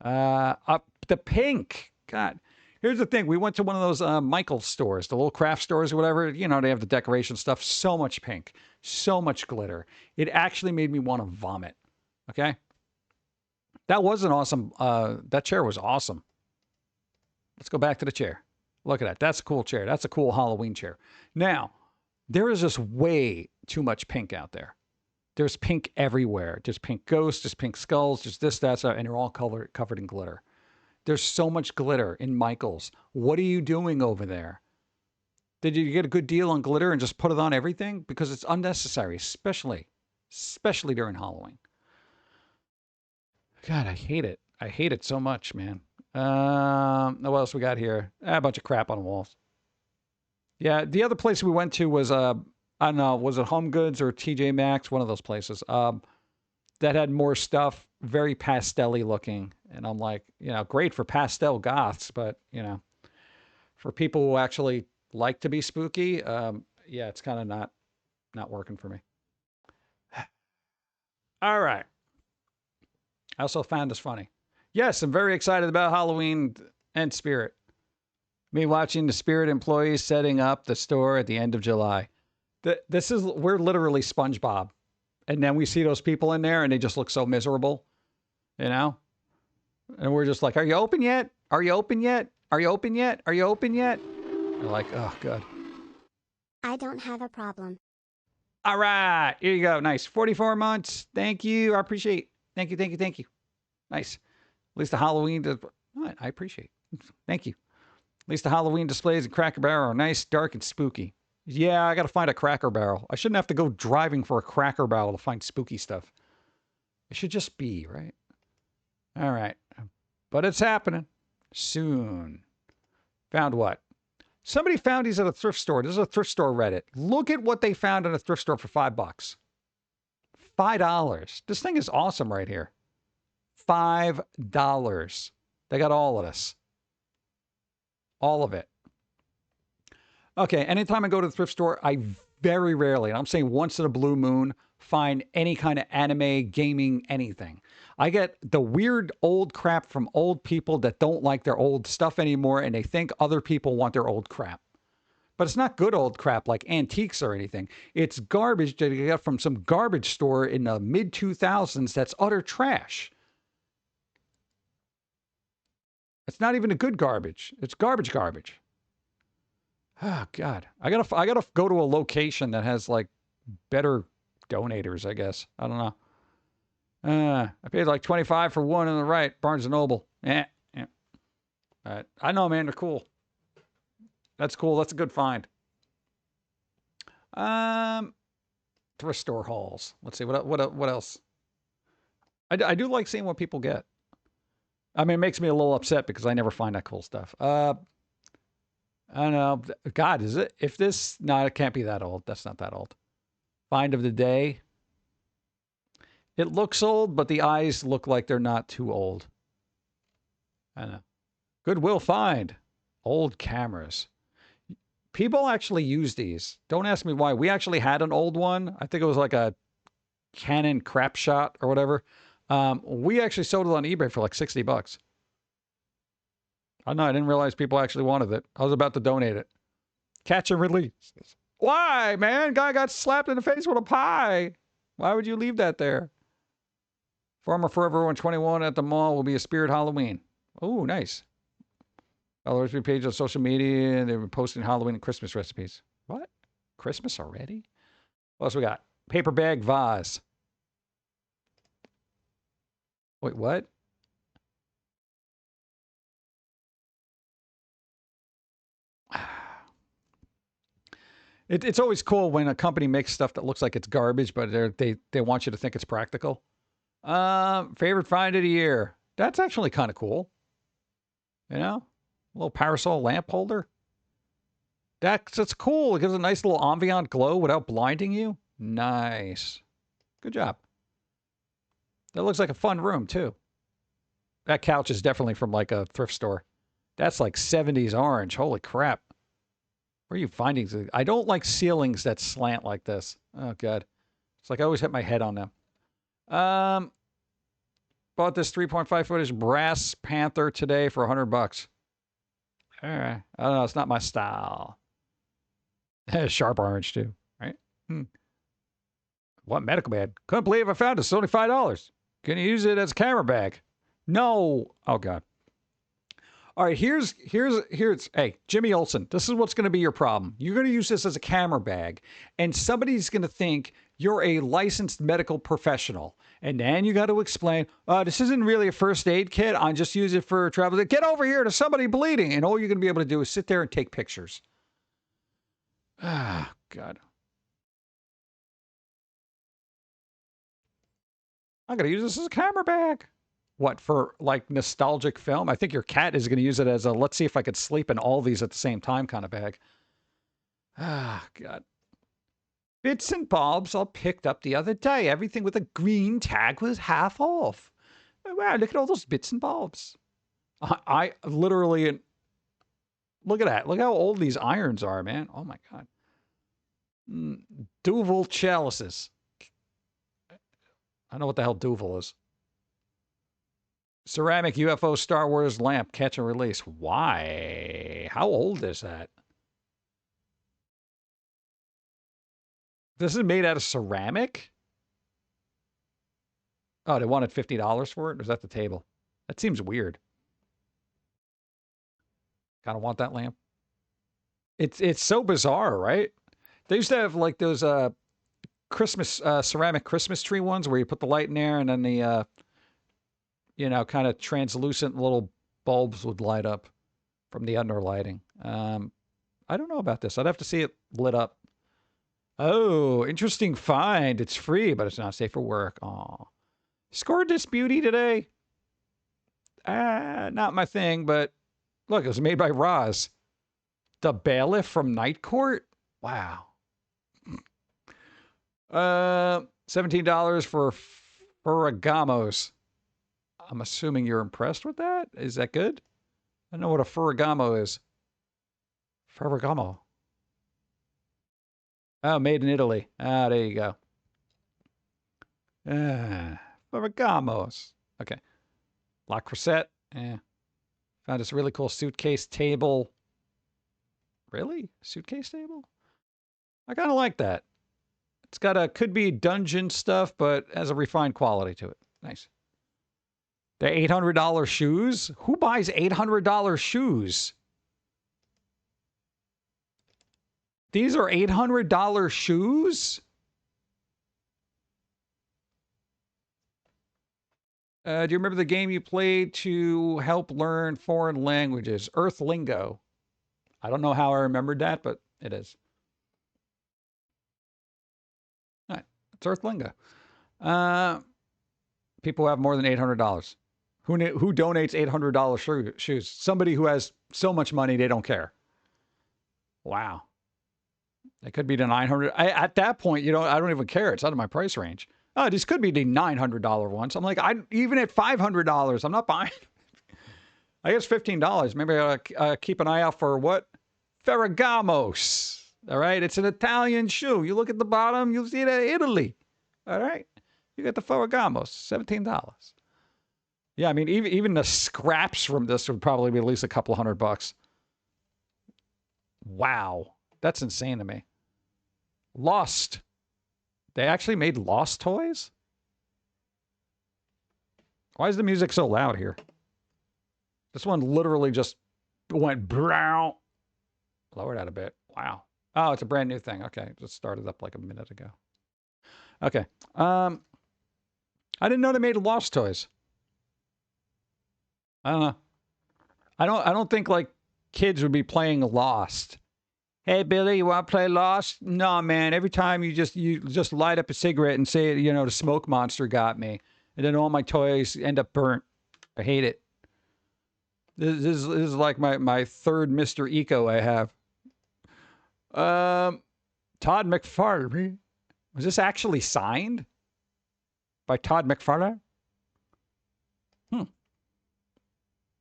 The pink. God. Here's the thing. We went to one of those Michael's stores, the little craft stores or whatever. You know, they have the decoration stuff. So much pink. So much glitter. It actually made me want to vomit. Okay? That was an awesome... that chair was awesome. Let's go back to the chair. Look at that. That's a cool chair. That's a cool Halloween chair. Now, there is just way too much pink out there. There's pink everywhere. There's pink ghosts. There's pink skulls. There's this, that, and they're all covered in glitter. There's so much glitter in Michael's. What are you doing over there? Did you get a good deal on glitter and just put it on everything? Because it's unnecessary, especially during Halloween. God, I hate it. I hate it so much, man. What else we got here? A bunch of crap on the walls. Yeah, the other place we went to was, I don't know, was it Home Goods or TJ Maxx? One of those places. That had more stuff, very pastel-y looking. And I'm like, you know, great for pastel goths, but, you know, for people who actually like to be spooky, yeah, it's kind of not working for me. All right. I also found this funny. Yes, I'm very excited about Halloween and Spirit. Me watching the Spirit employees setting up the store at the end of July. We're literally SpongeBob. And then we see those people in there and they just look so miserable, you know? And we're just like, are you open yet? Are you open yet? Are you open yet? Are you open yet? They're like, oh, good. I don't have a problem. All right. Here you go. Nice. 44 months. Thank you. I appreciate. Thank you. Thank you. Thank you. Nice. At least the Halloween. I appreciate. Thank you. At least the Halloween displays in Cracker Barrel are nice, dark, and spooky. Yeah, I got to find a Cracker Barrel. I shouldn't have to go driving for a Cracker Barrel to find spooky stuff. It should just be, right? All right. But it's happening. Soon. Found what? Somebody found these at a thrift store. This is a thrift store Reddit. Look at what they found in a thrift store for $5. $5. This thing is awesome right here. $5. They got all of this. All of it. Okay, anytime I go to the thrift store, I very rarely, and I'm saying once in a blue moon, find any kind of anime, gaming, anything. I get the weird old crap from old people that don't like their old stuff anymore, and they think other people want their old crap. But it's not good old crap like antiques or anything. It's garbage that you get from some garbage store in the mid-2000s that's utter trash. It's not even a good garbage. It's garbage. Oh, God. I gotta go to a location that has, like, better donators, I guess. I don't know. I paid like $25 for one on the right. Barnes & Noble. Yeah. I know, man. They're cool. That's cool. That's a good find. Thrift store hauls. Let's see. What else? I do like seeing what people get. I mean, it makes me a little upset because I never find that cool stuff. I don't know. God, is it? If this... No, it can't be that old. That's not that old. Find of the day. It looks old, but the eyes look like they're not too old. I don't know. Goodwill find. Old cameras. People actually use these. Don't ask me why. We actually had an old one. I think it was like a Canon crap shot or whatever. We actually sold it on eBay for like $60. I know, I didn't realize people actually wanted it. I was about to donate it. Catch and release. Why, man? Guy got slapped in the face with a pie. Why would you leave that there? Farmer Forever 121 at the mall will be a Spirit Halloween. Oh, nice. Follow recipe page on social media, and they were posting Halloween and Christmas recipes. What? Christmas already? What else we got? Paper bag vase. Wait, what? It's always cool when a company makes stuff that looks like it's garbage, but they want you to think it's practical. Favorite find of the year. That's actually kind of cool. You know, a little parasol lamp holder. That's cool. It gives a nice little ambient glow without blinding you. Nice. Good job. That looks like a fun room too. That couch is definitely from like a thrift store. That's like 70s orange. Holy crap. Where are you finding these? I don't like ceilings that slant like this. Oh, God. It's like I always hit my head on them. Bought this 3.5 footage brass panther today for $100. All right. I don't know. It's not my style. Sharp orange, too. Right? What medical bag? Couldn't believe I found it. It's only $5. Can you use it as a camera bag? No. Oh, God. All right, here's hey, Jimmy Olsen, this is what's going to be your problem. You're going to use this as a camera bag, and somebody's going to think you're a licensed medical professional. And then you got to explain, this isn't really a first aid kit. I just use it for travel. Get over here to somebody bleeding. And all you're going to be able to do is sit there and take pictures. Ah, God. I'm going to use this as a camera bag. What, for like nostalgic film? I think your cat is going to use it as a let's see if I could sleep in all these at the same time kind of bag. Ah, God. Bits and bobs all picked up the other day. Everything with a green tag was half off. Oh, wow, look at all those bits and bobs. I literally, look at that. Look how old these irons are, man. Oh, my God. Duval chalices. I don't know what the hell Duval is. Ceramic UFO Star Wars lamp, catch and release. Why? How old is that? This is made out of ceramic? Oh, they wanted $50 for it? Or is that the table? That seems weird. Kind of want that lamp. It's so bizarre, right? They used to have like those Christmas ceramic Christmas tree ones where you put the light in there and then the you know, kind of translucent little bulbs would light up from the underlighting. I don't know about this. I'd have to see it lit up. Oh, interesting find. It's free, but it's not safe for work. Aw. Scored this beauty today? Not my thing, but look, it was made by Roz. The Bailiff from Night Court? Wow. $17 for Ferragamos. I'm assuming you're impressed with that? Is that good? I don't know what a Ferragamo is. Ferragamo. Oh, made in Italy. Ah, there you go. Ferragamos. Okay. La Crusette. Found this really cool suitcase table. Really? Suitcase table? I kind of like that. It's got a, could be dungeon stuff, but has a refined quality to it. Nice. The $800 shoes? Who buys $800 shoes? These are $800 shoes? Do you remember the game you played to help learn foreign languages? Earth Lingo. I don't know how I remembered that, but it is. All right. It's Earth Lingo. People who have more than $800. Who donates $800 shoes? Somebody who has so much money they don't care. Wow. It could be the $900. At that point, I don't even care. It's out of my price range. Oh, these could be the $900 ones. I'm like, even at $500, I'm not buying. I guess $15. Maybe I gotta keep an eye out for what? Ferragamos. All right, it's an Italian shoe. You look at the bottom, you'll see that Italy. All right, you get the Ferragamos, $17. Yeah, I mean, even the scraps from this would probably be at least a couple $100. Wow, that's insane to me. Lost. They actually made Lost toys? Why is the music so loud here? This one literally just went brown. Lower that a bit. Wow. Oh, it's a brand new thing. Okay, just started up like a minute ago. Okay. I didn't know they made Lost toys. I don't know. I don't think like kids would be playing Lost. Hey Billy, you want to play Lost? No, man. Every time you just light up a cigarette and say, you know, the smoke monster got me, and then all my toys end up burnt. I hate it. This is like my third Mr. Eco I have. Todd McFarlane. Was this actually signed by Todd McFarlane?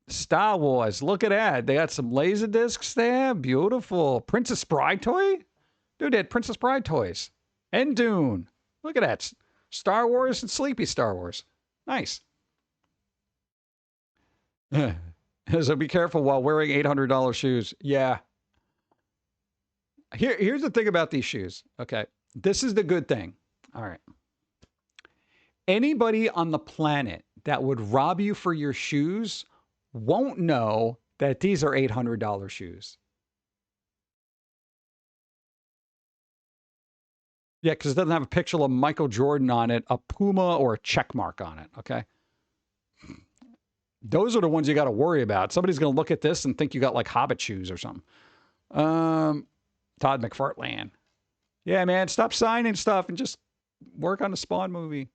Star Wars. Look at that. They got some laser discs there. Beautiful. Princess Bride toy? Dude, they had Princess Bride toys. And Dune. Look at that. Star Wars and Sleepy Star Wars. Nice. So be careful while wearing $800 shoes. Yeah. Here's the thing about these shoes. Okay. This is the good thing. All right. Anybody on the planet that would rob you for your shoes won't know that these are $800 shoes. Yeah, because it doesn't have a picture of Michael Jordan on it, a Puma, or a check mark on it, okay? Those are the ones you got to worry about. Somebody's going to look at this and think you got like Hobbit shoes or something. Todd McFarlane. Yeah, man, stop signing stuff and just work on the Spawn movie.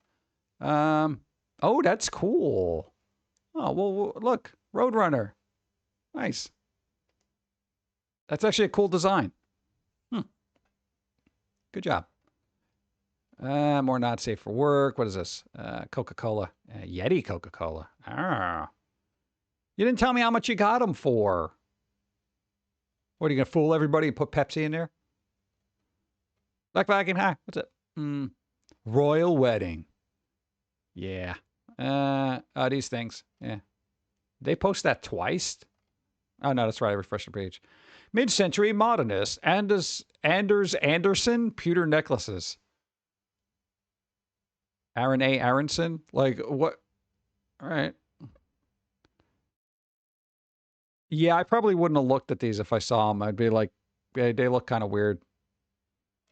Oh, that's cool. Oh, well, look. Roadrunner. Nice. That's actually a cool design. Good job. More not safe for work. What is this? Coca-Cola. Yeti Coca-Cola. Ah. You didn't tell me how much you got them for. What, are you going to fool everybody and put Pepsi in there? Black Viking, hi. What's it? Royal Wedding. Yeah. Oh, these things. Yeah. They post that twice? Oh, no, that's right. I refreshed the page. Mid-century modernist. Anders Anderson pewter necklaces. Aaron A. Aronson? Like, what? All right. Yeah, I probably wouldn't have looked at these if I saw them. I'd be like, they look kind of weird.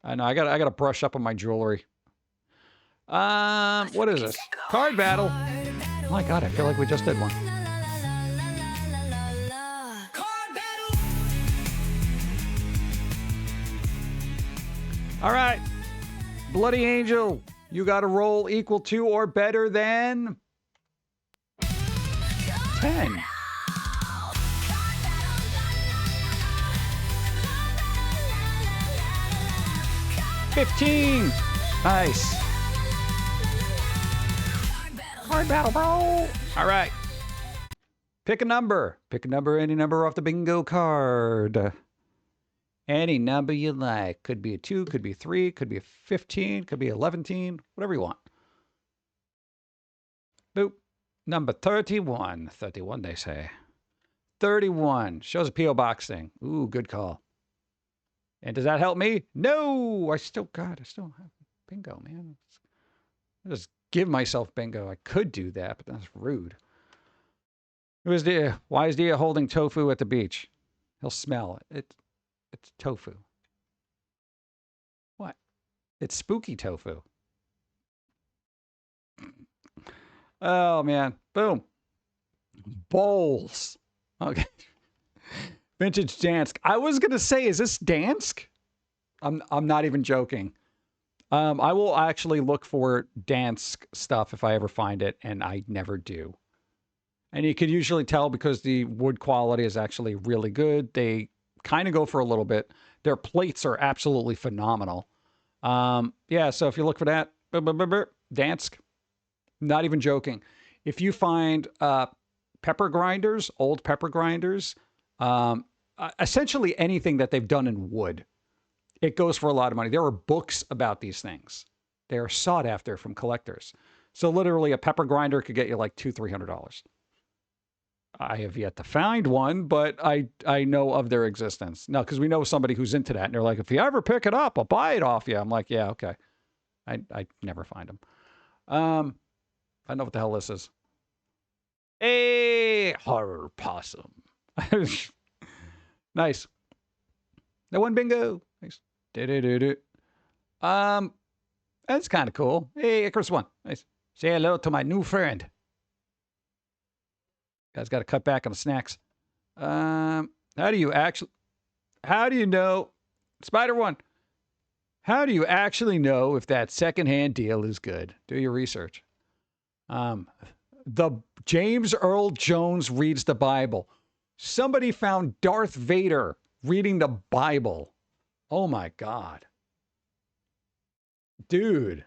I know. I gotta brush up on my jewelry. What is this? Card battle. Oh my God, I feel like we just did one. All right. Bloody Angel, you got a roll equal to or better than 10. $15. Nice. Card battle, bro. All right. Pick a number. Pick a number, any number off the bingo card. Any number you like. Could be a 2, could be a 3, could be a 15, could be a 11, whatever you want. Boop. Number 31. 31, they say. 31. Shows a P.O. box thing. Ooh, good call. And does that help me? No! I still have bingo, man. I just give myself bingo. I could do that, but that's rude. Why is Dia holding tofu at the beach? He'll smell it. It's tofu. What? It's spooky tofu. Oh, man. Boom. Bowls. Okay. Vintage Dansk. I was going to say, is this Dansk? I'm not even joking. I will actually look for Dansk stuff if I ever find it, and I never do. And you can usually tell because the wood quality is actually really good. They kind of go for a little bit. Their plates are absolutely phenomenal. Yeah, so if you look for that, Dansk, not even joking. If you find pepper grinders, old pepper grinders, essentially anything that they've done in wood, it goes for a lot of money. There are books about these things. They are sought after from collectors. So literally a pepper grinder could get you like $200-300. I have yet to find one, but I know of their existence. No, because we know somebody who's into that. And they're like, if you ever pick it up, I'll buy it off you. I'm like, yeah, okay. I never find them. I don't know what the hell this is. A horror possum. Nice. That one bingo. Nice. Do-do-do-do. That's kind of cool. Hey, Icarus one. Nice. Say hello to my new friend. Guys got to cut back on the snacks. How do you know, Spider One? How do you actually know if that secondhand deal is good? Do your research. The James Earl Jones reads the Bible. Somebody found Darth Vader reading the Bible. Oh my God. Dude.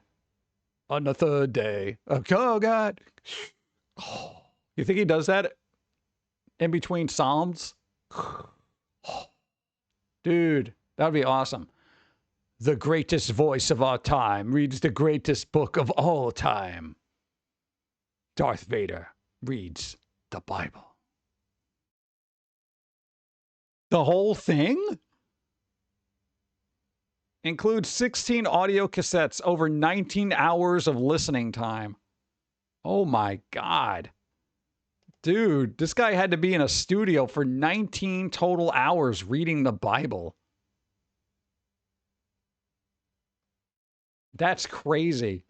On the third day. Oh God. Oh, you think he does that in between Psalms? Dude, that would be awesome. The greatest voice of our time reads the greatest book of all time. Darth Vader reads the Bible. The whole thing includes 16 audio cassettes, over 19 hours of listening time. Oh my God. Dude, this guy had to be in a studio for 19 total hours reading the Bible. That's crazy.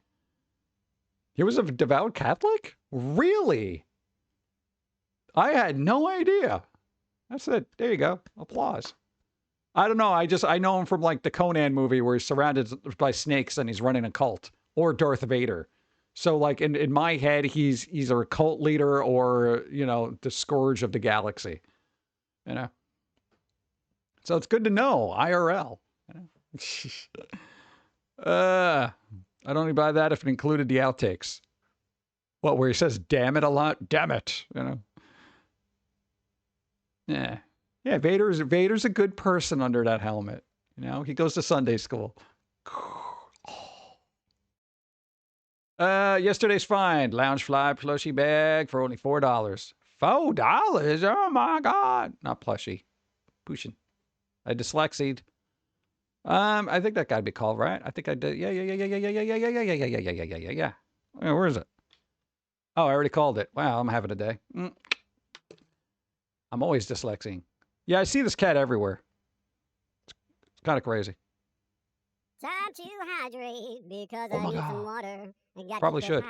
He was a devout Catholic? Really? I had no idea. That's it. There you go. Applause. I don't know. I know him from like the Conan movie where he's surrounded by snakes and he's running a cult, or Darth Vader. So like in my head, he's either a cult leader or, you know, the scourge of the galaxy, you know? So it's good to know IRL. You know? I'd only buy that if it included the outtakes. What, where he says, damn it a lot? Damn it, you know? Yeah. Yeah, Vader's a good person under that helmet. You know, he goes to Sunday school. Yesterday's find. Loungefly plushie bag for only $4. $4? Oh my God. Not plushie. Pushin. I dyslexied. I think that gotta be called, right? I think I did. Yeah. Where is it? Oh, I already called it. Wow, I'm having a day. I'm always dyslexic. Yeah, I see this cat everywhere. It's kind of crazy. Time to hydrate because I need some water. Probably should.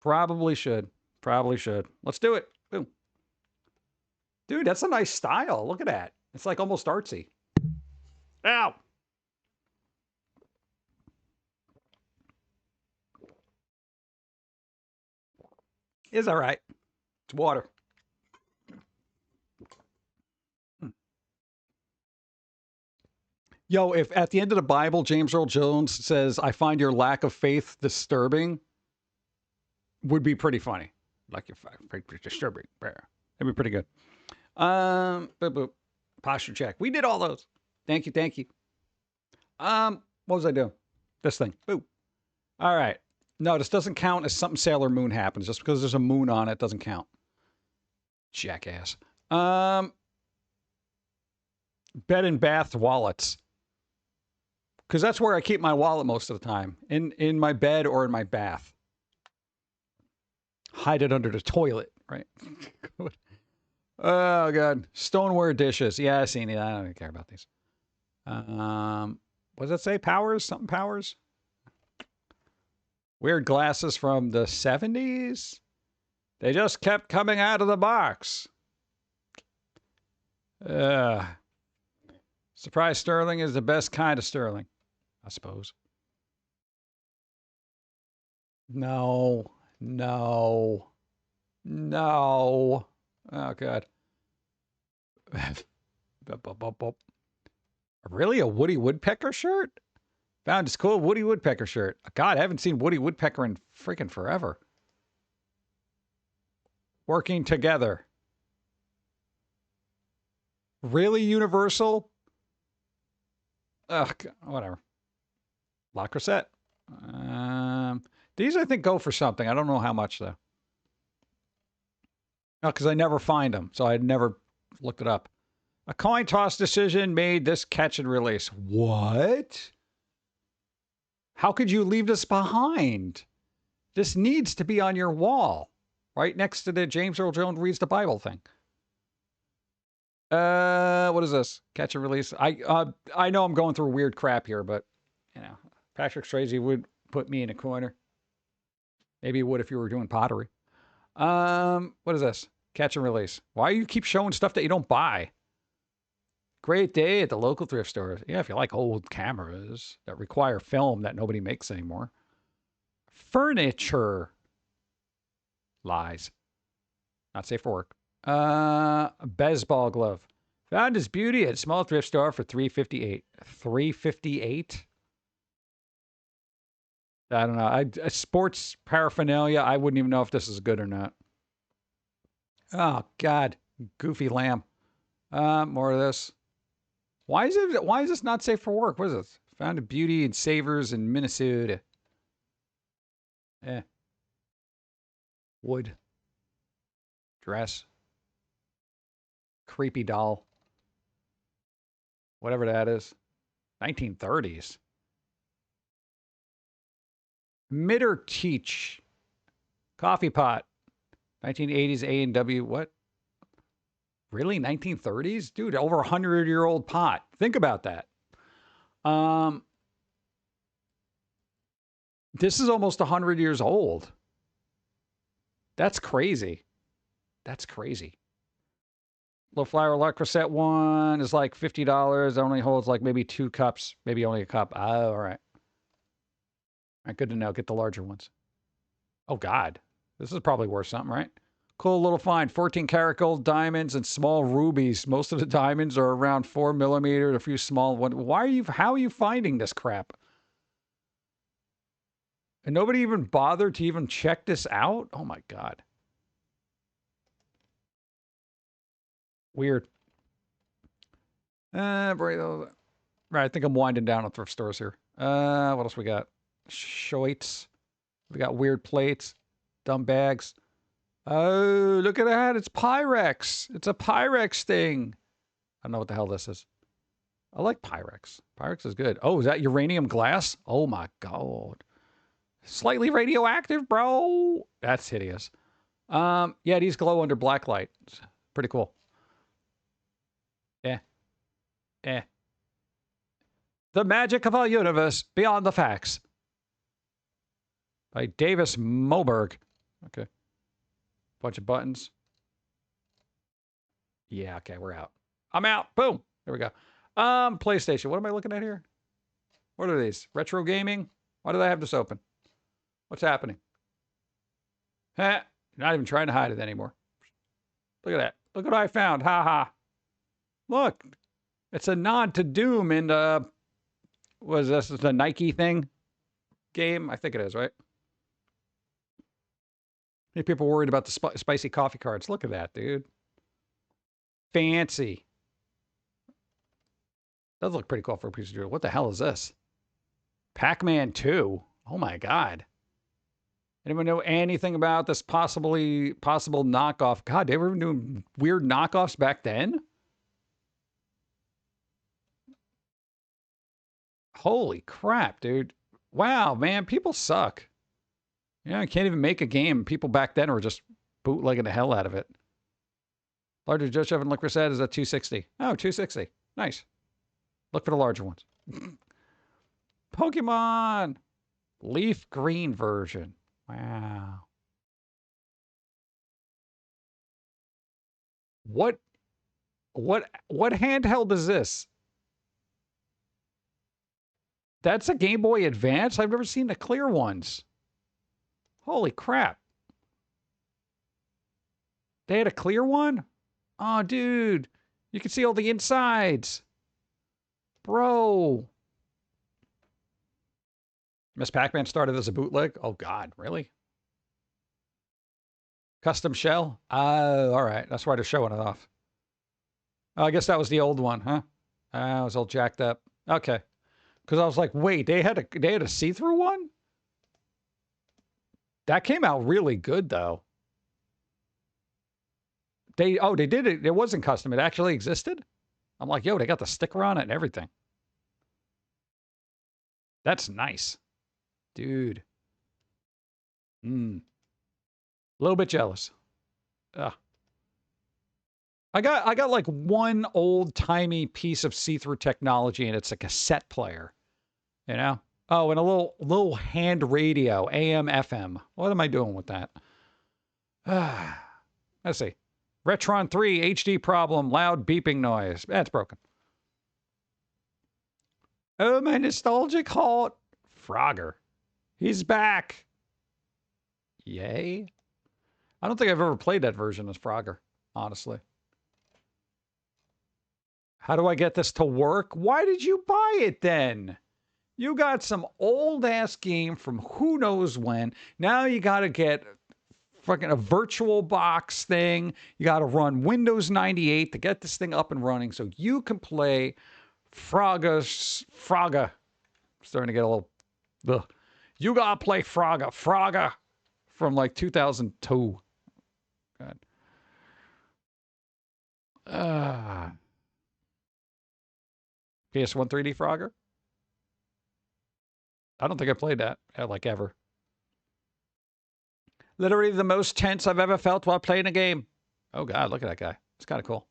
Probably should. Let's do it. Boom. Dude, that's a nice style. Look at that. It's like almost artsy. Ow! It's all right. It's water. Yo, if at the end of the Bible, James Earl Jones says, I find your lack of faith disturbing, would be pretty funny. Like your faith disturbing. That'd be pretty good. Boop, boop. Posture check. We did all those. Thank you. What was I doing? This thing. Boop. All right. No, this doesn't count as something Sailor Moon happens. Just because there's a moon on it doesn't count. Jackass. Bed and bath wallets. Because that's where I keep my wallet most of the time. In my bed or in my bath. Hide it under the toilet, right? Oh, God. Stoneware dishes. Yeah, I seen it. I don't even care about these. What does that say? Powers? Something powers? Weird glasses from the 70s? They just kept coming out of the box. Surprise sterling is the best kind of sterling, I suppose. No. Oh, God. Really? A Woody Woodpecker shirt? Found this cool Woody Woodpecker shirt. God, I haven't seen Woody Woodpecker in freaking forever. Working together. Really, Universal? Ugh, whatever. La Crusette. These, I think, go for something. I don't know how much, though. No, because I never find them, so I never looked it up. A coin toss decision made this catch and release. What? How could you leave this behind? This needs to be on your wall, right next to the James Earl Jones reads the Bible thing. What is this? Catch and release. I know I'm going through weird crap here, but you know, Patrick Swayze would put me in a corner. Maybe he would if you were doing pottery. What is this? Catch and release. Why do you keep showing stuff that you don't buy? Great day at the local thrift store. Yeah, if you like old cameras that require film that nobody makes anymore. Furniture. Lies. Not safe for work. Baseball glove. Found his beauty at small thrift store for $3.58. $3.58? I don't know. Sports paraphernalia. I wouldn't even know if this is good or not. Oh God, goofy lamb. More of this. Why is this not safe for work? What is this? Found a beauty in Savers in Minnesota. Wood. Dress. Creepy doll. Whatever that is. 1930s. Mitter Teach. Coffee pot. 1980s A&W. What? Really? 1930s? Dude, over 100-year-old pot. Think about that. This is almost 100 years old. That's crazy. That's crazy. Low flower La Crusette one is like $50. It only holds like maybe 2 cups. Maybe only a cup. Oh, all right. All right, good to know. Get the larger ones. Oh, God. This is probably worth something, right? Cool little find. 14 karat gold diamonds and small rubies. Most of the diamonds are around 4 millimeters. A few small ones. How are you finding this crap? And nobody even bothered to even check this out? Oh, my God. Weird. Right, I think I'm winding down on thrift stores here. What else we got? Shoits. We got weird plates. Dumb bags. Oh, look at that. It's Pyrex. It's a Pyrex thing. I don't know what the hell this is. I like Pyrex. Pyrex is good. Oh, is that uranium glass? Oh, my God. Slightly radioactive, bro. That's hideous. Yeah, these glow under black light. It's pretty cool. The Magic of Our Universe Beyond the Facts. By Davis Moberg. Okay. Bunch of buttons. Yeah, okay, we're out. I'm out. Boom. There we go. PlayStation. What am I looking at here? What are these? Retro gaming? Why do I have this open? What's happening? You're not even trying to hide it anymore. Look at that. Look what I found. Ha ha. Look. It's a nod to Doom in was this the Nike thing? Game? I think it is, right? Any people worried about the spicy coffee cards? Look at that, dude. Fancy. Does look pretty cool for a piece of jewelry. What the hell is this? Pac-Man 2. Oh my God. Anyone know anything about this possible knockoff? God, they were doing weird knockoffs back then? Holy crap, dude. Wow, man, people suck. Yeah, I can't even make a game. People back then were just bootlegging the hell out of it. Larger Joe Chef and Liquor said is at 260. Oh, 260. Nice. Look for the larger ones. Pokemon. Leaf green version. Wow. What handheld is this? That's a Game Boy Advance? I've never seen the clear ones. Holy crap. They had a clear one? Oh, dude. You can see all the insides. Bro. Miss Pac-Man started as a bootleg? Oh, God. Really? Custom shell? Oh, all right. That's why they're showing it off. Oh, I guess that was the old one, huh? It was all jacked up. Okay. Because I was like, wait, they had a see-through one? That came out really good, though. They did it. It wasn't custom. It actually existed. I'm like, yo, they got the sticker on it and everything. That's nice. Dude. A little bit jealous. Ugh. I got like one old-timey piece of see-through technology, and it's a cassette player. You know? Oh, and a little hand radio, AM, FM. What am I doing with that? Let's see. Retron 3 HD problem, loud beeping noise. That's broken. Oh, my nostalgic heart. Frogger. He's back. Yay. I don't think I've ever played that version as Frogger, honestly. How do I get this to work? Why did you buy it then? You got some old-ass game from who knows when. Now you got to get fucking a virtual box thing. You got to run Windows 98 to get this thing up and running so you can play Frogga. Starting to get a little... Ugh. You got to play Frogga from like 2002. God. PS1 3D Frogger? I don't think I played that, like, ever. Literally the most tense I've ever felt while playing a game. Oh, God, look at that guy. It's kind of cool.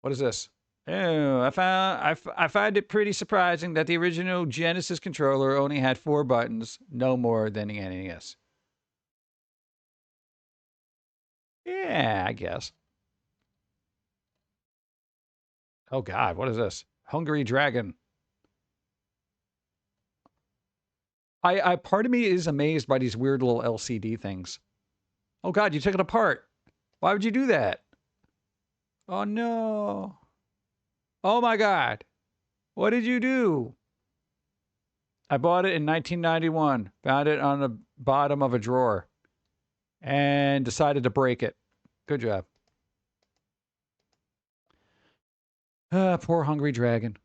What is this? Oh, I find it pretty surprising that the original Genesis controller only had 4 buttons, no more than the NES. Yeah, I guess. Oh, God, what is this? Hungry Dragon. Part of me is amazed by these weird little LCD things. Oh, God, you took it apart. Why would you do that? Oh, no. Oh, my God. What did you do? I bought it in 1991. Found it on the bottom of a drawer. And decided to break it. Good job. Poor Hungry Dragon.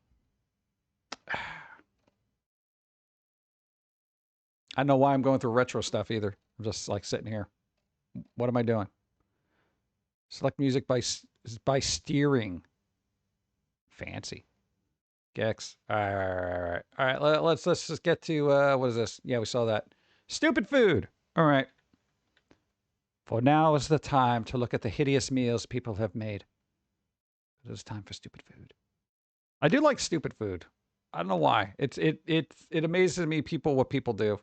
I don't know why I'm going through retro stuff either. I'm just like sitting here. What am I doing? Select music by steering. Fancy. Gex. All right. Let's just get to what is this? Yeah, we saw that. Stupid food. All right. For now is the time to look at the hideous meals people have made. It is time for stupid food. I do like stupid food. I don't know why. It amazes me what people do.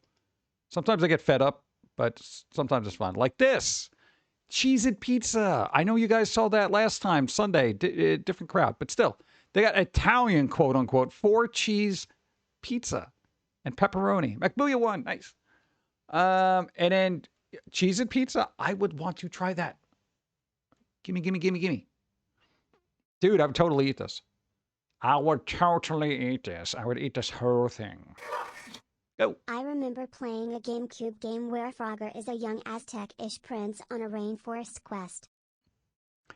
Sometimes I get fed up, but sometimes it's fun. Like this. Cheez-It pizza. I know you guys saw that last time, Sunday. Different crowd, but still. They got Italian, quote unquote, 4-cheese pizza and pepperoni. Macbooyah one. Nice. And then Cheez-It pizza. I would want to try that. Gimme. Dude, I would totally eat this. I would totally eat this. I would eat this whole thing. Go. I remember playing a GameCube game where Frogger is a young Aztec-ish prince on a rainforest quest.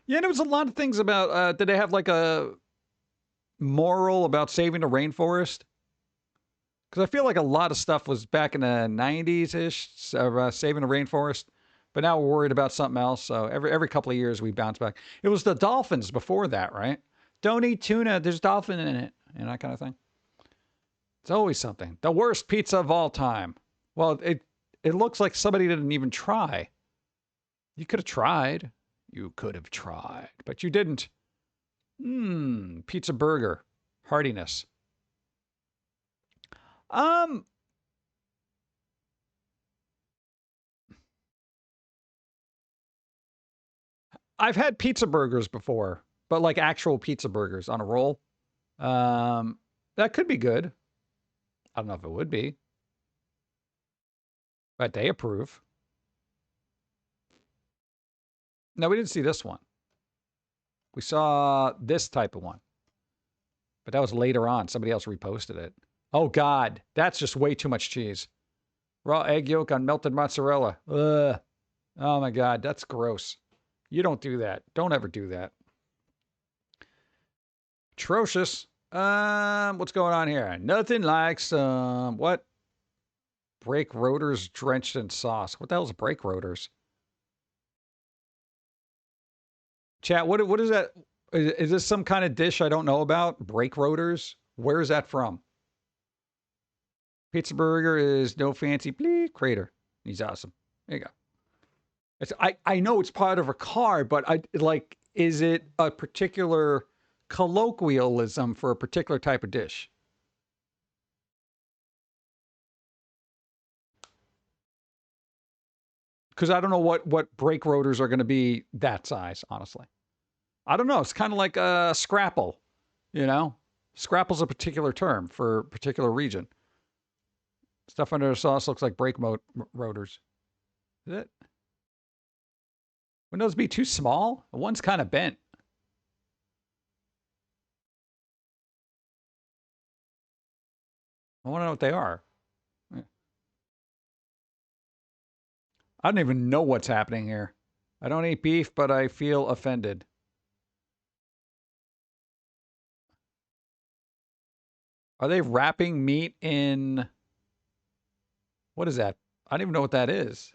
Yeah, there was a lot of things about, did they have like a moral about saving the rainforest? Because I feel like a lot of stuff was back in the 90s-ish, saving the rainforest. But now we're worried about something else, so every couple of years we bounce back. It was the dolphins before that, right? Don't eat tuna, there's dolphin in it, and that kind of thing. It's always something. The worst pizza of all time. Well, it looks like somebody didn't even try. You could have tried. You could have tried, but you didn't. Pizza burger. Heartiness. I've had pizza burgers before, but like actual pizza burgers on a roll. That could be good. I don't know if it would be, but they approve. No, we didn't see this one. We saw this type of one, but that was later on. Somebody else reposted it. Oh, God, that's just way too much cheese. Raw egg yolk on melted mozzarella. Ugh. Oh, my God, that's gross. You don't do that. Don't ever do that. Atrocious. What's going on here? Nothing like some, what? Brake rotors drenched in sauce. What the hell's brake rotors? Chat, what is that? Is this some kind of dish I don't know about? Brake rotors? Where is that from? Pizza burger is no fancy bleep crater. He's awesome. There you go. I know it's part of a car, but is it a particular colloquialism for a particular type of dish? Because I don't know what brake rotors are going to be that size, honestly. I don't know. It's kind of like a scrapple, you know? Scrapple's a particular term for a particular region. Stuff under the sauce looks like brake rotors. Is it? Wouldn't those be too small? One's kind of bent. I want to know what they are. I don't even know what's happening here. I don't eat beef, but I feel offended. Are they wrapping meat in... What is that? I don't even know what that is.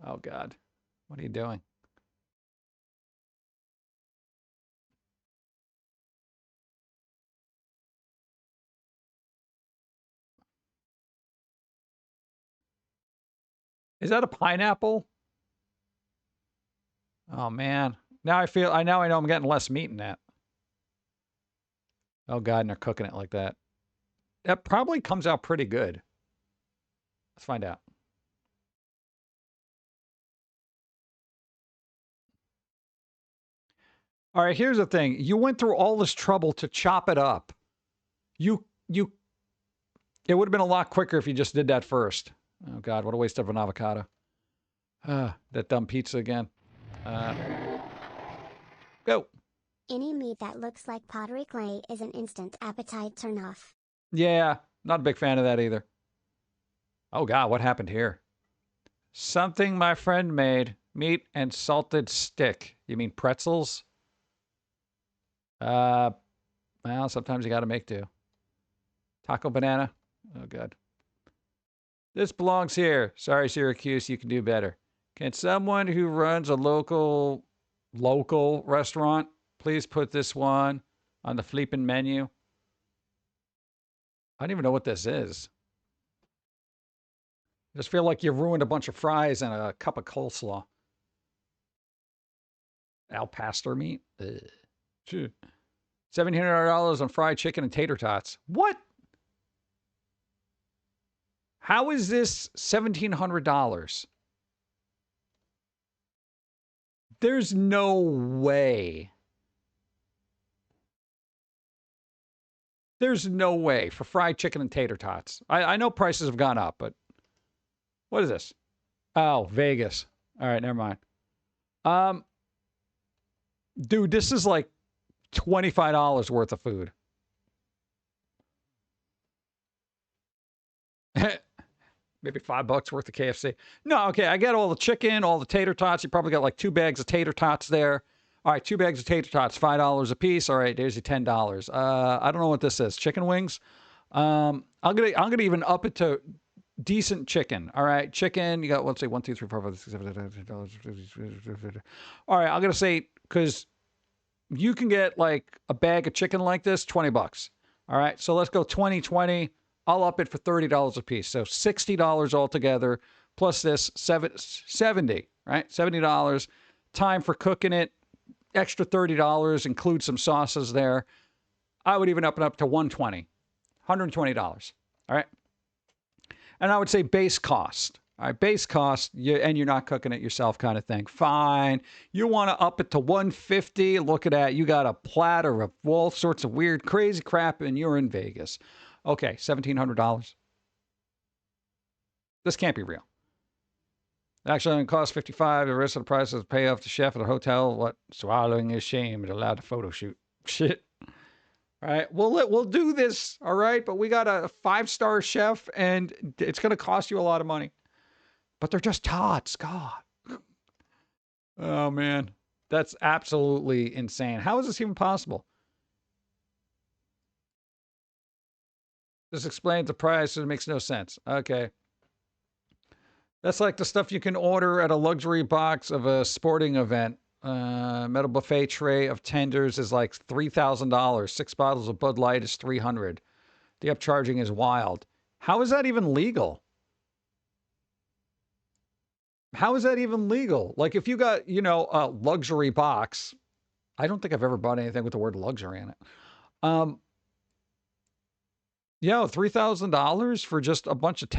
Oh, God. What are you doing? Is that a pineapple? Oh, man. Now I know I'm getting less meat in that. Oh, God, and they're cooking it like that. That probably comes out pretty good. Let's find out. All right, here's the thing. You went through all this trouble to chop it up. It would have been a lot quicker if you just did that first. Oh, God, what a waste of an avocado. That dumb pizza again. Go. Any meat that looks like pottery clay is an instant appetite turnoff. Yeah, not a big fan of that either. Oh, God, what happened here? Something my friend made. Meat and salted stick. You mean pretzels? Well, sometimes you got to make do. Taco banana. Oh, God. This belongs here. Sorry, Syracuse, you can do better. Can someone who runs a local restaurant please put this one on the flippin' menu? I don't even know what this is. I just feel like you ruined a bunch of fries and a cup of coleslaw. Al pastor meat? Ugh. $1,700 on fried chicken and tater tots. What? How is this $1,700? There's no way. There's no way for fried chicken and tater tots. I know prices have gone up, but what is this? Oh, Vegas. All right, never mind. Dude, this is like $25 worth of food. Maybe $5 worth of KFC. No, okay, I get all the chicken, all the tater tots. You probably got like 2 bags of tater tots there. All right, 2 bags of tater tots, $5 a piece. All right, there's your $10. I don't know what this is. Chicken wings. I'm gonna even up it to decent chicken. All right, chicken. You got, let's say 1, 2, 3, 4, 5, 6, 7, 8. All right, I'm gonna say, because you can get like a bag of chicken like this, $20. All right, so let's go 20. I'll up it for $30 a piece. So $60 altogether, plus this $70, right? $70. Time for cooking it, extra $30, include some sauces there. I would even up it up to $120. $120. All right. And I would say base cost. All right, base cost, and you're not cooking it yourself kind of thing. Fine. You want to up it to $150. Look at that. You got a platter of all sorts of weird, crazy crap, and you're in Vegas. Okay, $1,700. This can't be real. Actually, it costs $55. The rest of the price is pay off the chef at the hotel. What? Swallowing his shame and allowed to photo shoot. Shit. All right, we'll do this, all right? But we got a 5-star chef, and it's going to cost you a lot of money. But they're just tots. God. Oh, man. That's absolutely insane. How is this even possible? This explains the price. It makes no sense. Okay. That's like the stuff you can order at a luxury box of a sporting event. Metal buffet tray of tenders is like $3,000. 6 bottles of Bud Light is $300. The upcharging is wild. How is that even legal? How is that even legal? Like if you got, you know, a luxury box, I don't think I've ever bought anything with the word luxury in it. Yeah, $3,000 for just a bunch of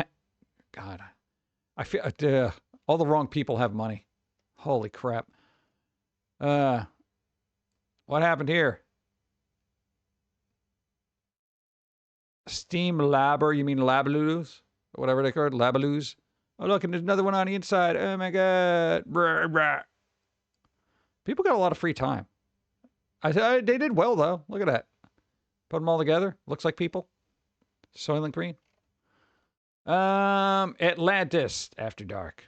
God, I feel all the wrong people have money. Holy crap. What happened here? Steam Labber, you mean Labaloos? Whatever they call it, Labaloos. Oh, look, and there's another one on the inside. Oh my God. Brr, brr. People got a lot of free time. They did well, though. Look at that. Put them all together. Looks like people. Soylent Green. Atlantis After Dark.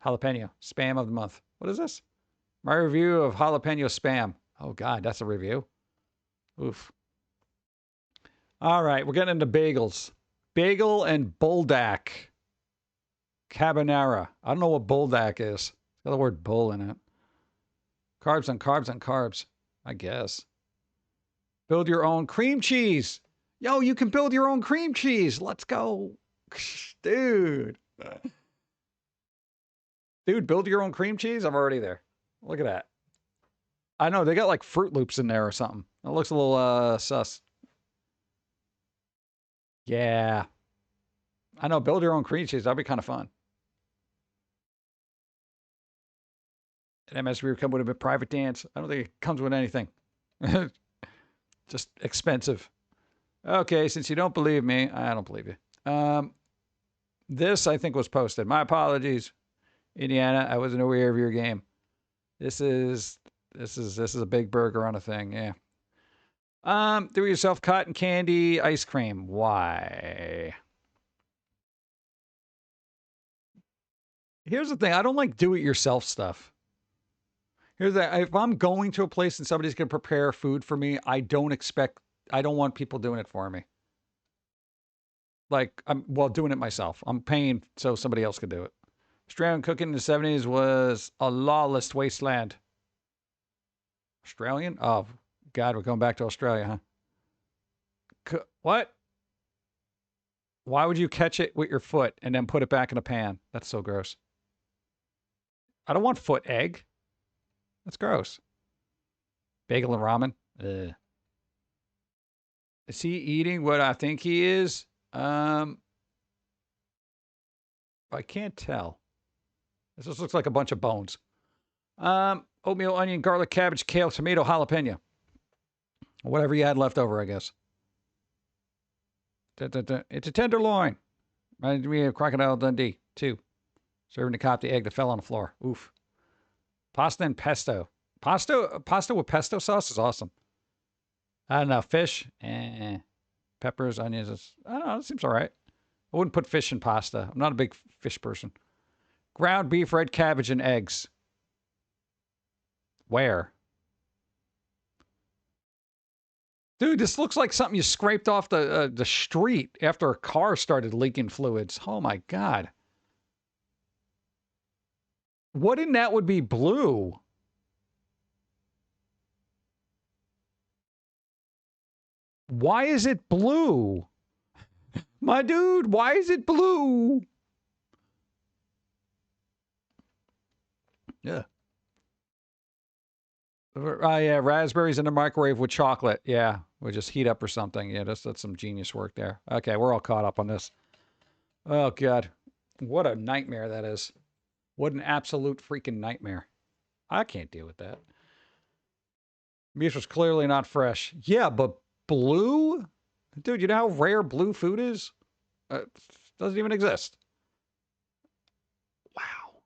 Jalapeno. Spam of the month. What is this? My review of jalapeno spam. Oh, God, that's a review. Oof. All right, we're getting into bagels. Bagel and Buldak. Carbonara. I don't know what Buldak is. It's got the word bull in it. Carbs on carbs on carbs, I guess. Build your own cream cheese. Yo, you can build your own cream cheese. Let's go. Dude. Dude, build your own cream cheese? I'm already there. Look at that. I know, they got like Fruit Loops in there or something. It looks a little sus. Yeah. I know, build your own cream cheese. That'd be kind of fun. An MSV would come with a private dance. I don't think it comes with anything. Just expensive. Okay, since you don't believe me, I don't believe you. This, I think, was posted. My apologies, Indiana. I wasn't aware of your game. This is a big burger on a thing, yeah. Do it yourself cotton candy ice cream. Why? Here's the thing. I don't like do it yourself stuff. Here's that. If I'm going to a place and somebody's going to prepare food for me, I don't want people doing it for me. Like, doing it myself. I'm paying so somebody else could do it. Australian cooking in the 70s was a lawless wasteland. Australian? Oh, God, we're going back to Australia, huh? What? Why would you catch it with your foot and then put it back in a pan? That's so gross. I don't want foot egg. That's gross. Bagel and ramen. Ugh. Is he eating what I think he is? I can't tell. This just looks like a bunch of bones. Oatmeal, onion, garlic, cabbage, kale, tomato, jalapeno. Whatever you had left over, I guess. It's a tenderloin. Reminds me of Crocodile Dundee, too. Serving the cop the egg that fell on the floor. Oof. Pasta and pesto. Pasta with pesto sauce is awesome. I don't know. Fish. Peppers, onions. I don't know. It seems all right. I wouldn't put fish in pasta. I'm not a big fish person. Ground beef, red cabbage, and eggs. Where? Dude, this looks like something you scraped off the street after a car started leaking fluids. Oh, my God. What in that would be blue? Why is it blue? My dude, why is it blue? Yeah. Yeah, raspberries in the microwave with chocolate. Yeah, we'll just heat up or something. Yeah, that's some genius work there. Okay, we're all caught up on this. Oh, God. What a nightmare that is. What an absolute freaking nightmare. I can't deal with that. Beef was clearly not fresh. Yeah, but blue? Dude, you know how rare blue food is? Doesn't even exist. Wow.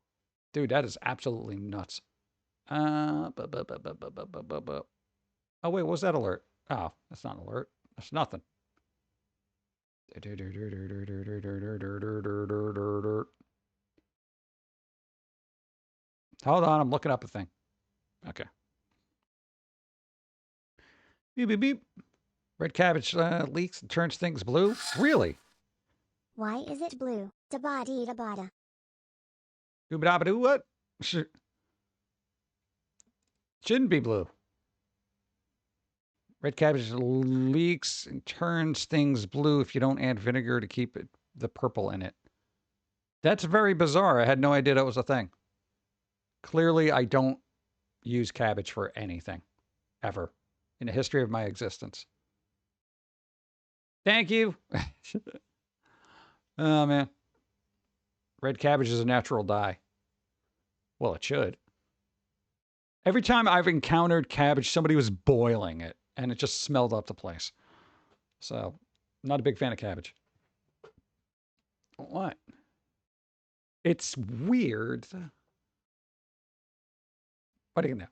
Dude, that is absolutely nuts. Oh, wait, what was that alert? Oh, that's not an alert. That's nothing. Hold on, I'm looking up a thing. Okay. Beep, beep, beep. Red cabbage leaks and turns things blue? Really? Why is it blue? Da-ba-dee-da-ba-da. Doobadabadoo what? Shouldn't be blue. Red cabbage leaks and turns things blue if you don't add vinegar to keep the purple in it. That's very bizarre. I had no idea that was a thing. Clearly, I don't use cabbage for anything, ever, in the history of my existence. Thank you. Oh, man. Red cabbage is a natural dye. Well, it should. Every time I've encountered cabbage, somebody was boiling it, and it just smelled up the place. So, not a big fan of cabbage. What? It's weird. What are you gonna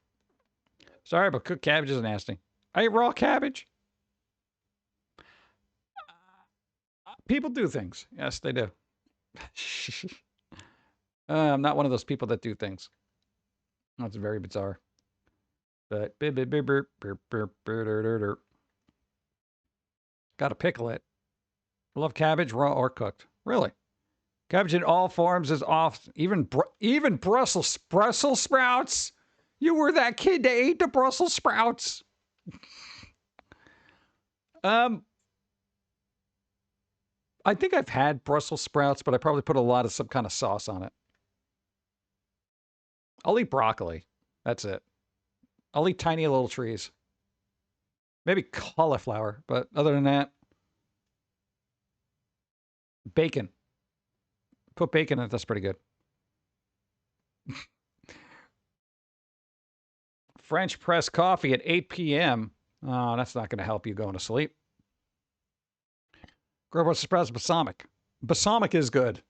do? Sorry, but cooked cabbage is nasty. I eat raw cabbage. People do things. Yes, they do. I'm not one of those people that do things. That's very bizarre. But gotta pickle it. Love cabbage, raw or cooked. Really? Cabbage in all forms is off. Even Brussels sprouts. You were that kid that ate the Brussels sprouts. I think I've had Brussels sprouts, but I probably put a lot of some kind of sauce on it. I'll eat broccoli. That's it. I'll eat tiny little trees. Maybe cauliflower, but other than that, bacon. Put bacon in it, that's pretty good. French press coffee at 8 p.m. Oh, that's not going to help you going to sleep. Grow sprouts balsamic. Balsamic is good.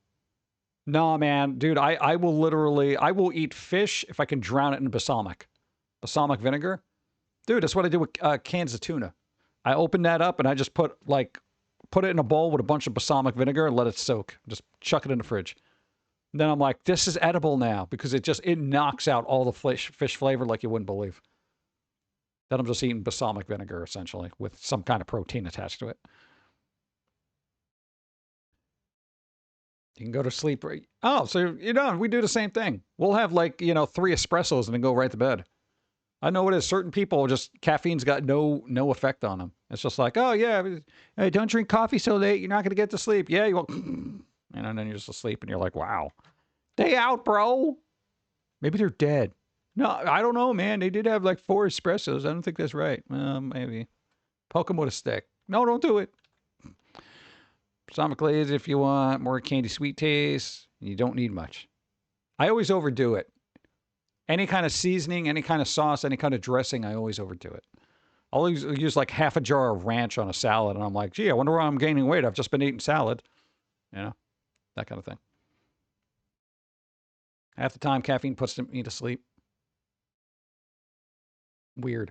No, man. Dude, I will eat fish if I can drown it in balsamic. Balsamic vinegar. Dude, that's what I do with cans of tuna. I open that up and I just put it in a bowl with a bunch of balsamic vinegar and let it soak. Just chuck it in the fridge. And then I'm like, this is edible now because it knocks out all the fish flavor like you wouldn't believe. Then I'm just eating balsamic vinegar essentially with some kind of protein attached to it. You can go to sleep. Oh, so we do the same thing. We'll have 3 espressos and then go right to bed. I know it is. Certain people just caffeine's got no effect on them. It's just like, oh yeah, hey, don't drink coffee so late. You're not gonna get to sleep. Yeah, you won't. And then you're just asleep, and you're like, wow, day out, bro. Maybe they're dead. No, I don't know, man. They did have 4 espressos. I don't think that's right. Well, maybe. Poke them with a stick. No, don't do it. Balsamic glaze if you want more candy sweet taste. You don't need much. I always overdo it. Any kind of seasoning, any kind of sauce, any kind of dressing, I always overdo it. I'll always use half a jar of ranch on a salad, and I'm like, gee, I wonder why I'm gaining weight. I've just been eating salad. That kind of thing. Half the time, caffeine puts me to sleep. Weird.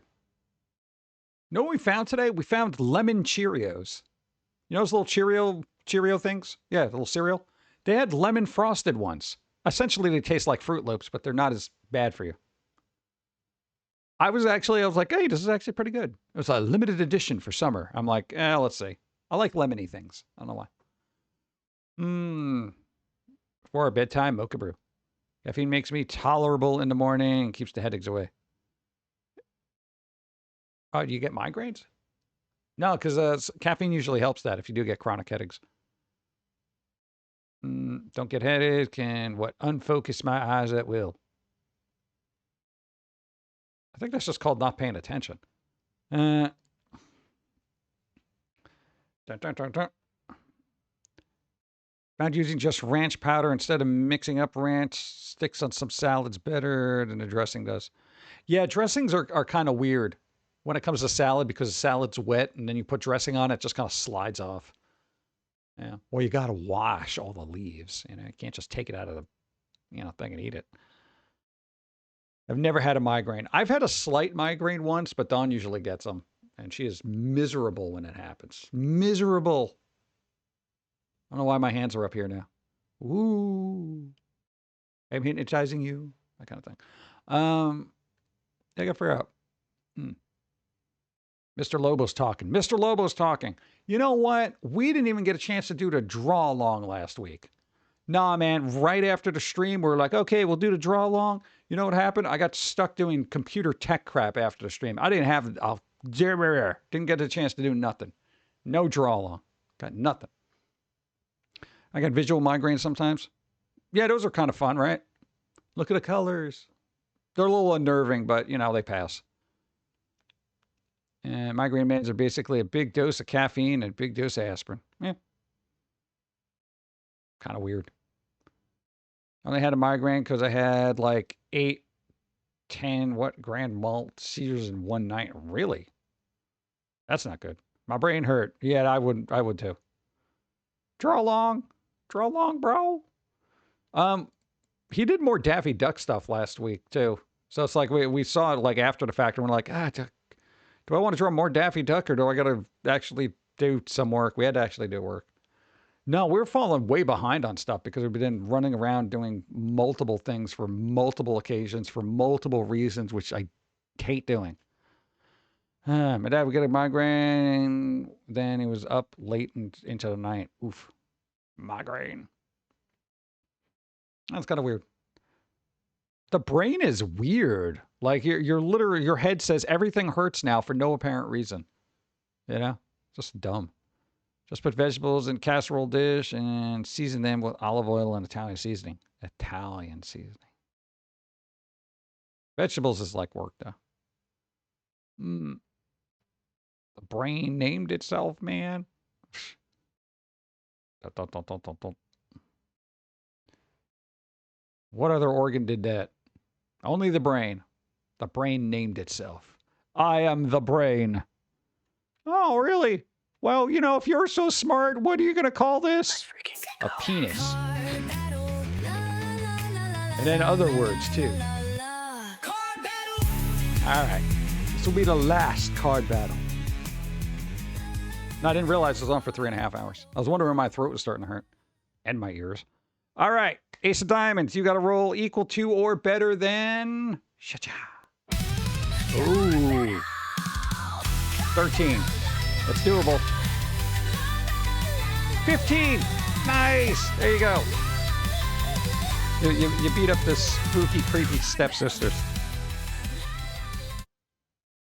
You know what we found today? We found lemon Cheerios. You know those little Cheerio things? Yeah, the little cereal. They had lemon frosted ones. Essentially, they taste like Fruit Loops, but they're not as bad for you. I was like, hey, this is actually pretty good. It was a limited edition for summer. I'm like, let's see. I like lemony things. I don't know why. Before our bedtime, mocha brew. Caffeine makes me tolerable in the morning and keeps the headaches away. Oh, do you get migraines? No, because caffeine usually helps that if you do get chronic headaches. Don't get headache and unfocus my eyes at will. I think that's just called not paying attention. Dun, dun, dun, dun. Found using just ranch powder instead of mixing up ranch sticks on some salads better than the dressing does. Yeah, dressings are kind of weird when it comes to salad because the salad's wet and then you put dressing on it, just kind of slides off. Yeah. Well, you got to wash all the leaves. You can't just take it out of the, thing and eat it. I've never had a migraine. I've had a slight migraine once, but Dawn usually gets them. And she is miserable when it happens. Miserable. I don't know why my hands are up here now. Ooh. I'm hypnotizing you. That kind of thing. I got to figure out. Mr. Lobo's talking. Mr. Lobo's talking. You know what? We didn't even get a chance to do the draw along last week. Nah, man. Right after the stream, we're like, okay, we'll do the draw along. You know what happened? I got stuck doing computer tech crap after the stream. I didn't get a chance to do nothing. No draw along. Got nothing. I got visual migraines sometimes. Yeah, those are kind of fun, right? Look at the colors. They're a little unnerving, but, you know, they pass. And migraine meds are basically a big dose of caffeine and a big dose of aspirin. Yeah. Kind of weird. I only had a migraine because I had like 8, 10, grand mal seizures in one night. Really? That's not good. My brain hurt. Yeah, I would too. Draw long, bro. He did more Daffy Duck stuff last week too. So it's like we saw it like after the fact and we're like, do I want to draw more Daffy Duck or do I got to actually do some work? We had to actually do work. No, we're falling way behind on stuff because we've been running around doing multiple things for multiple occasions for multiple reasons, which I hate doing. My dad would get a migraine. Then he was up late into the night. Oof. Migraine. That's kind of weird. The brain is weird. Like you're literally, your head says everything hurts now for no apparent reason. You know? Just dumb. Just put vegetables in casserole dish and season them with olive oil and Italian seasoning. Italian seasoning. Vegetables is like work, though. The brain named itself, man. What other organ did that? Only the brain. The brain named itself. I am the brain. Oh, really? Well, you know, if you're so smart, what are you going to call this? A penis. And then other words, too. All right. This will be the last card battle. No, I didn't realize it was on for 3.5 hours. I was wondering when my throat was starting to hurt. And my ears. All right. Ace of Diamonds. You got to roll equal to or better than... Cha-cha. Ooh. 13. That's doable. 15. Nice. There you go. You beat up the spooky, creepy stepsisters.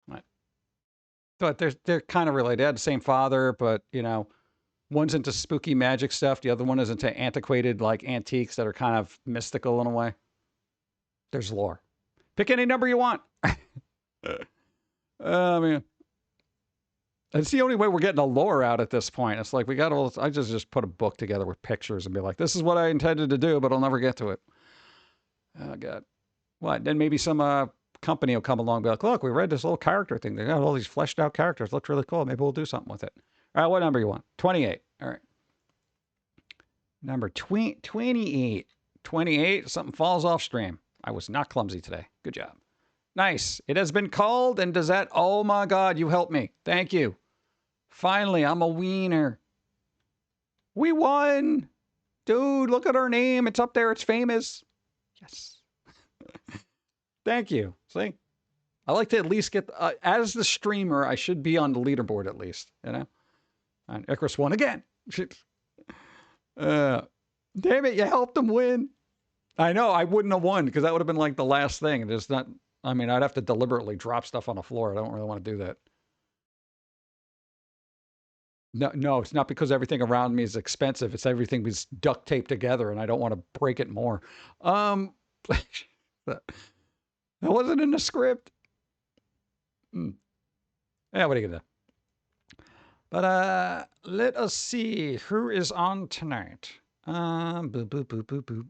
Right. But they're kind of related. They had the same father, but, you know, one's into spooky magic stuff. The other one is into antiquated, like, antiques that are kind of mystical in a way. There's lore. Pick any number you want. Oh, man. It's the only way we're getting a lore out at this point. It's like we got all. I just put a book together with pictures and be like, "This is what I intended to do, but I'll never get to it." Oh God, what? Then maybe some company will come along and be like, "Look, we read this little character thing. They got all these fleshed out characters. Looks really cool. Maybe we'll do something with it." All right, what number you want? 28. All right. Number 28. 28. Something falls off stream. I was not clumsy today. Good job. Nice. It has been called, and does that? Oh my God, you helped me. Thank you. Finally, I'm a wiener. We won. Dude, look at our name. It's up there. It's famous. Yes. Thank you. See? I like to at least get... as the streamer, I should be on the leaderboard at least. You know? And Icarus won again. Damn it, you helped him win. I know, I wouldn't have won because that would have been like the last thing. And it's not... I mean, I'd have to deliberately drop stuff on the floor. I don't really want to do that. No, it's not because everything around me is expensive. It's everything is duct taped together, and I don't want to break it more. That wasn't in the script. Yeah, what are you gonna do? But let us see who is on tonight. Boop boop boop boop boop.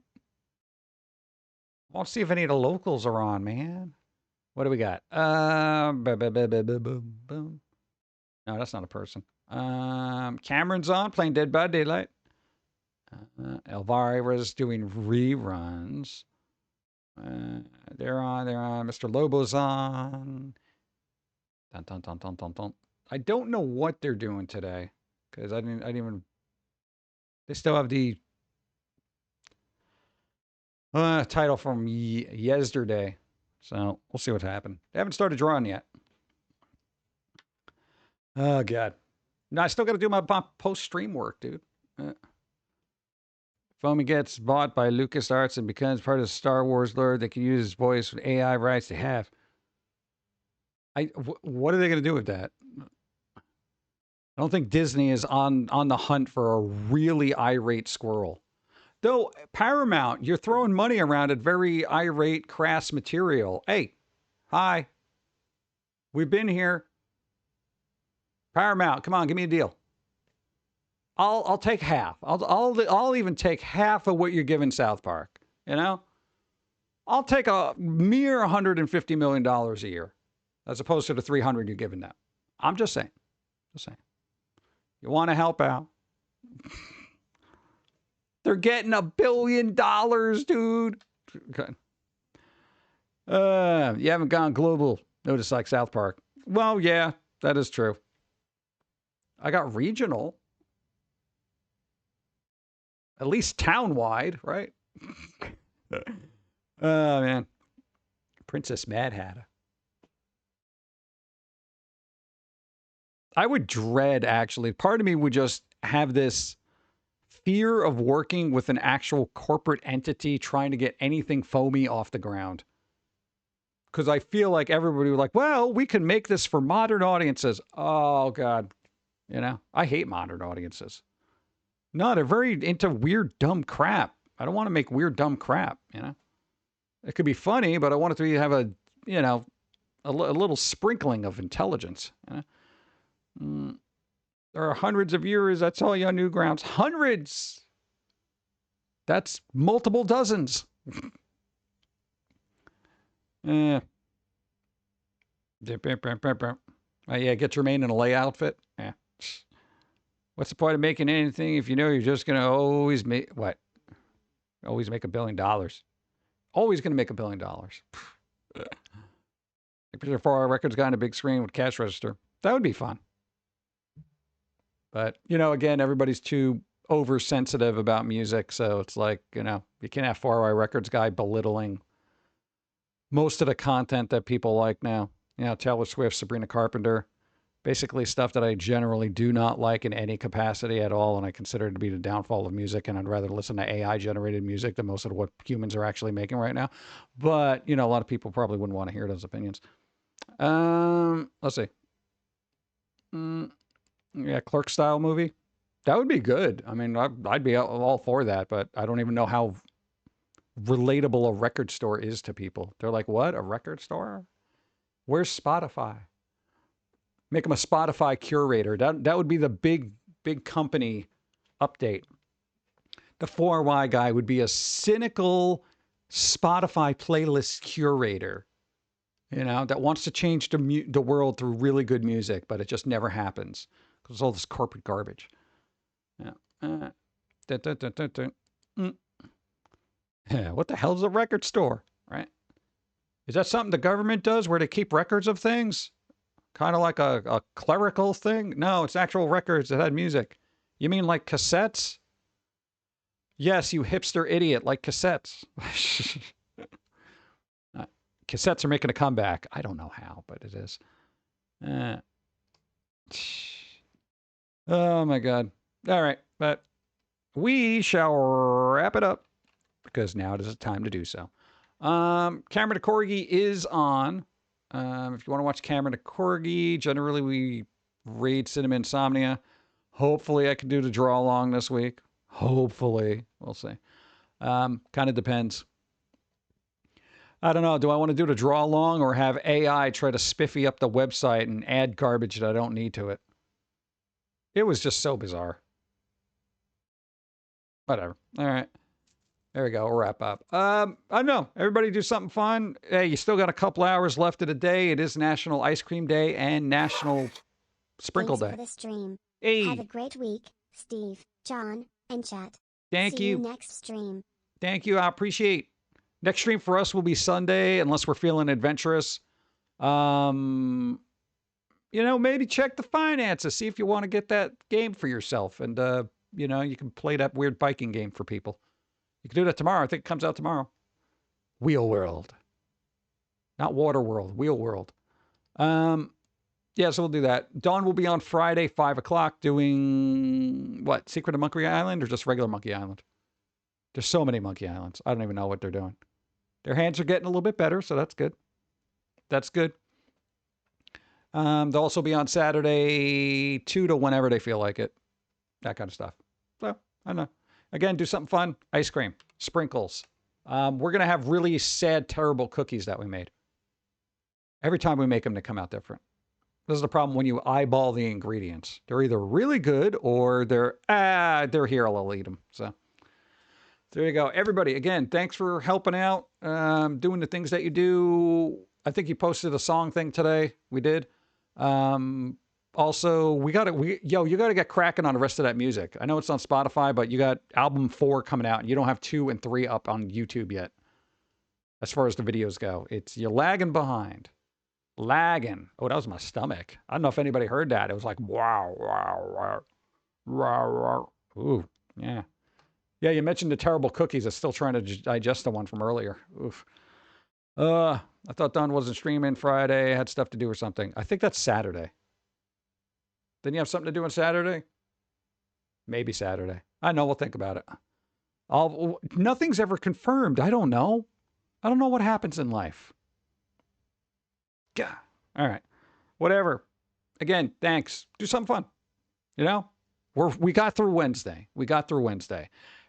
Let's see if any of the locals are on, man. What do we got? Boom. No, that's not a person. Cameron's on, playing Dead by Daylight. Elvira's doing reruns. They're on. Mr. Lobo's on. Dun, dun, dun, dun, dun, dun. I don't know what they're doing today. Because I didn't even... They still have the... title from yesterday. So, we'll see what happened. They haven't started drawing yet. Oh, God. No, I still got to do my post-stream work, dude. Foamy gets bought by LucasArts and becomes part of the Star Wars lore. They can use his voice with AI rights they have. What are they going to do with that? I don't think Disney is on the hunt for a really irate squirrel. Though, Paramount, you're throwing money around at very irate, crass material. Hey, hi. We've been here. Paramount, come on, give me a deal. I'll take half. I'll even take half of what you're giving South Park. You know, I'll take a mere $150 million a year, as opposed to the 300 you're giving them. I'm just saying. Just saying. You want to help out? They're getting $1 billion, dude. Okay. You haven't gone global. Notice like South Park. Well, yeah, that is true. I got regional. At least town-wide, right? Oh, man. Princess Mad Hatter. I would dread, actually. Part of me would just have this fear of working with an actual corporate entity trying to get anything foamy off the ground. Because I feel like everybody would like, well, we can make this for modern audiences. Oh, God. You know, I hate modern audiences. No, they're very into weird, dumb crap. I don't want to make weird, dumb crap, you know? It could be funny, but I want it to have a, you know, a little sprinkling of intelligence. You know? There are hundreds of viewers. That's all you on Newgrounds. Hundreds! That's multiple dozens. Yeah, get Jermaine in a lay outfit. Yeah. What's the point of making anything if you know you're just going to always make, what? Always make $1 billion. Always going to make $1 billion. Picture 4-hour records guy on a big screen with cash register. That would be fun. But, you know, again, everybody's too oversensitive about music. So it's like, you know, you can't have 4-hour records guy belittling most of the content that people like now. You know, Taylor Swift, Sabrina Carpenter. Basically stuff that I generally do not like in any capacity at all, and I consider it to be the downfall of music, and I'd rather listen to AI-generated music than most of what humans are actually making right now. But, you know, a lot of people probably wouldn't want to hear those opinions. Let's see. Yeah, Clerk-style movie. That would be good. I mean, I'd be all for that, but I don't even know how relatable a record store is to people. They're like, what? A record store? Where's Spotify? Make them a Spotify curator. That would be the big company update. The 4Y guy would be a cynical Spotify playlist curator, you know, that wants to change the world through really good music, but it just never happens because all this corporate garbage. Yeah. Yeah. What the hell is a record store, right? Is that something the government does where they keep records of things? Kind of like a clerical thing? No, it's actual records that had music. You mean like cassettes? Yes, you hipster idiot, like cassettes. Cassettes are making a comeback. I don't know how, but it is. Oh, my God. All right, but we shall wrap it up because now it is time to do so. Cameron Corgi is on. If you want to watch Cameron to Corgi, generally we raid Cinema Insomnia. Hopefully I can do the draw along this week. Hopefully. We'll see. Kind of depends. I don't know. Do I want to do the draw along or have AI try to spiffy up the website and add garbage that I don't need to it? It was just so bizarre. Whatever. All right. There we go. We'll wrap up. I don't know. Everybody do something fun. Hey, you still got a couple hours left of the day. It is National Ice Cream Day and National Sprinkle Day. Thanks for the stream. Hey. Have a great week, Steve, John, and chat. Thank See you. you next stream. Thank you. I appreciate. Next stream for us will be Sunday, unless we're feeling adventurous. You know, maybe check the finances. See if you want to get that game for yourself. And, you know, you can play that weird biking game for people. You can do that tomorrow. I think it comes out tomorrow. Wheel World. Not Water World. Wheel World. Yeah, so we'll do that. Dawn will be on Friday, 5 o'clock, doing, what, Secret of Monkey Island or just regular Monkey Island? There's so many Monkey Islands. I don't even know what they're doing. Their hands are getting a little bit better, so that's good. That's good. They'll also be on Saturday, 2 to whenever they feel like it. That kind of stuff. So, I don't know. Again, do something fun. Ice cream, sprinkles. We're going to have really sad, terrible cookies that we made. Every time we make them, they come out different. This is the problem when you eyeball the ingredients. They're either really good or they're here, I'll eat them. So there you go. Everybody, again, thanks for helping out, doing the things that you do. I think you posted a song thing today. We did. Also, you got to get cracking on the rest of that music. I know it's on Spotify, but you got album 4 coming out and you don't have 2 and 3 up on YouTube yet. As far as the videos go, you're lagging behind. Lagging. Oh, that was my stomach. I don't know if anybody heard that. It was like, wow, wow, wow, wow, wow. Ooh, yeah. Yeah, you mentioned the terrible cookies. I'm still trying to digest the one from earlier. Oof. I thought Don wasn't streaming Friday. I had stuff to do or something. I think that's Saturday. Didn't you have something to do on Saturday? Maybe Saturday. I know. We'll think about it. Nothing's ever confirmed. I don't know. I don't know what happens in life. Yeah. All right. Whatever. Again, thanks. Do something fun. You know, we got through Wednesday.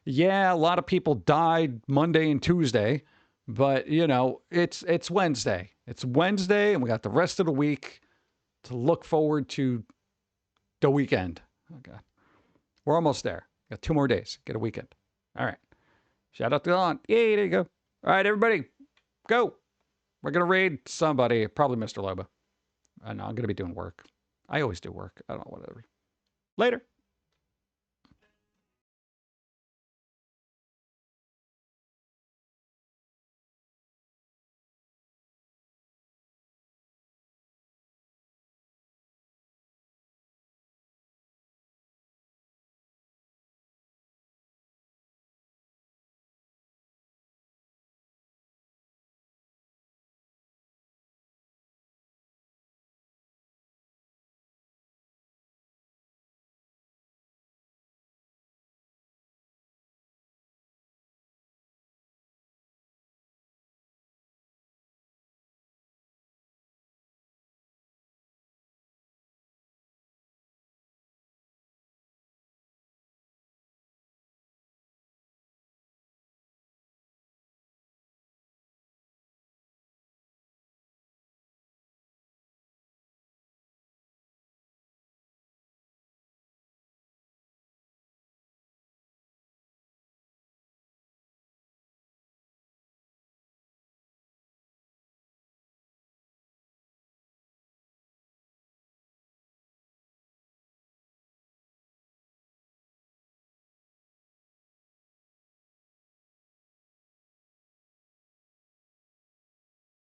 Yeah, a lot of people died Monday and Tuesday, but you know, it's Wednesday. It's Wednesday, and we got the rest of the week to look forward to the weekend. Okay. We're almost there. Got 2 more days. Get a weekend. All right. Shout out to Don. Yay, there you go. All right, everybody. Go. We're going to raid somebody, probably Mr. Lobo. I know, I'm going to be doing work. I always do work. I don't know, whatever. Later.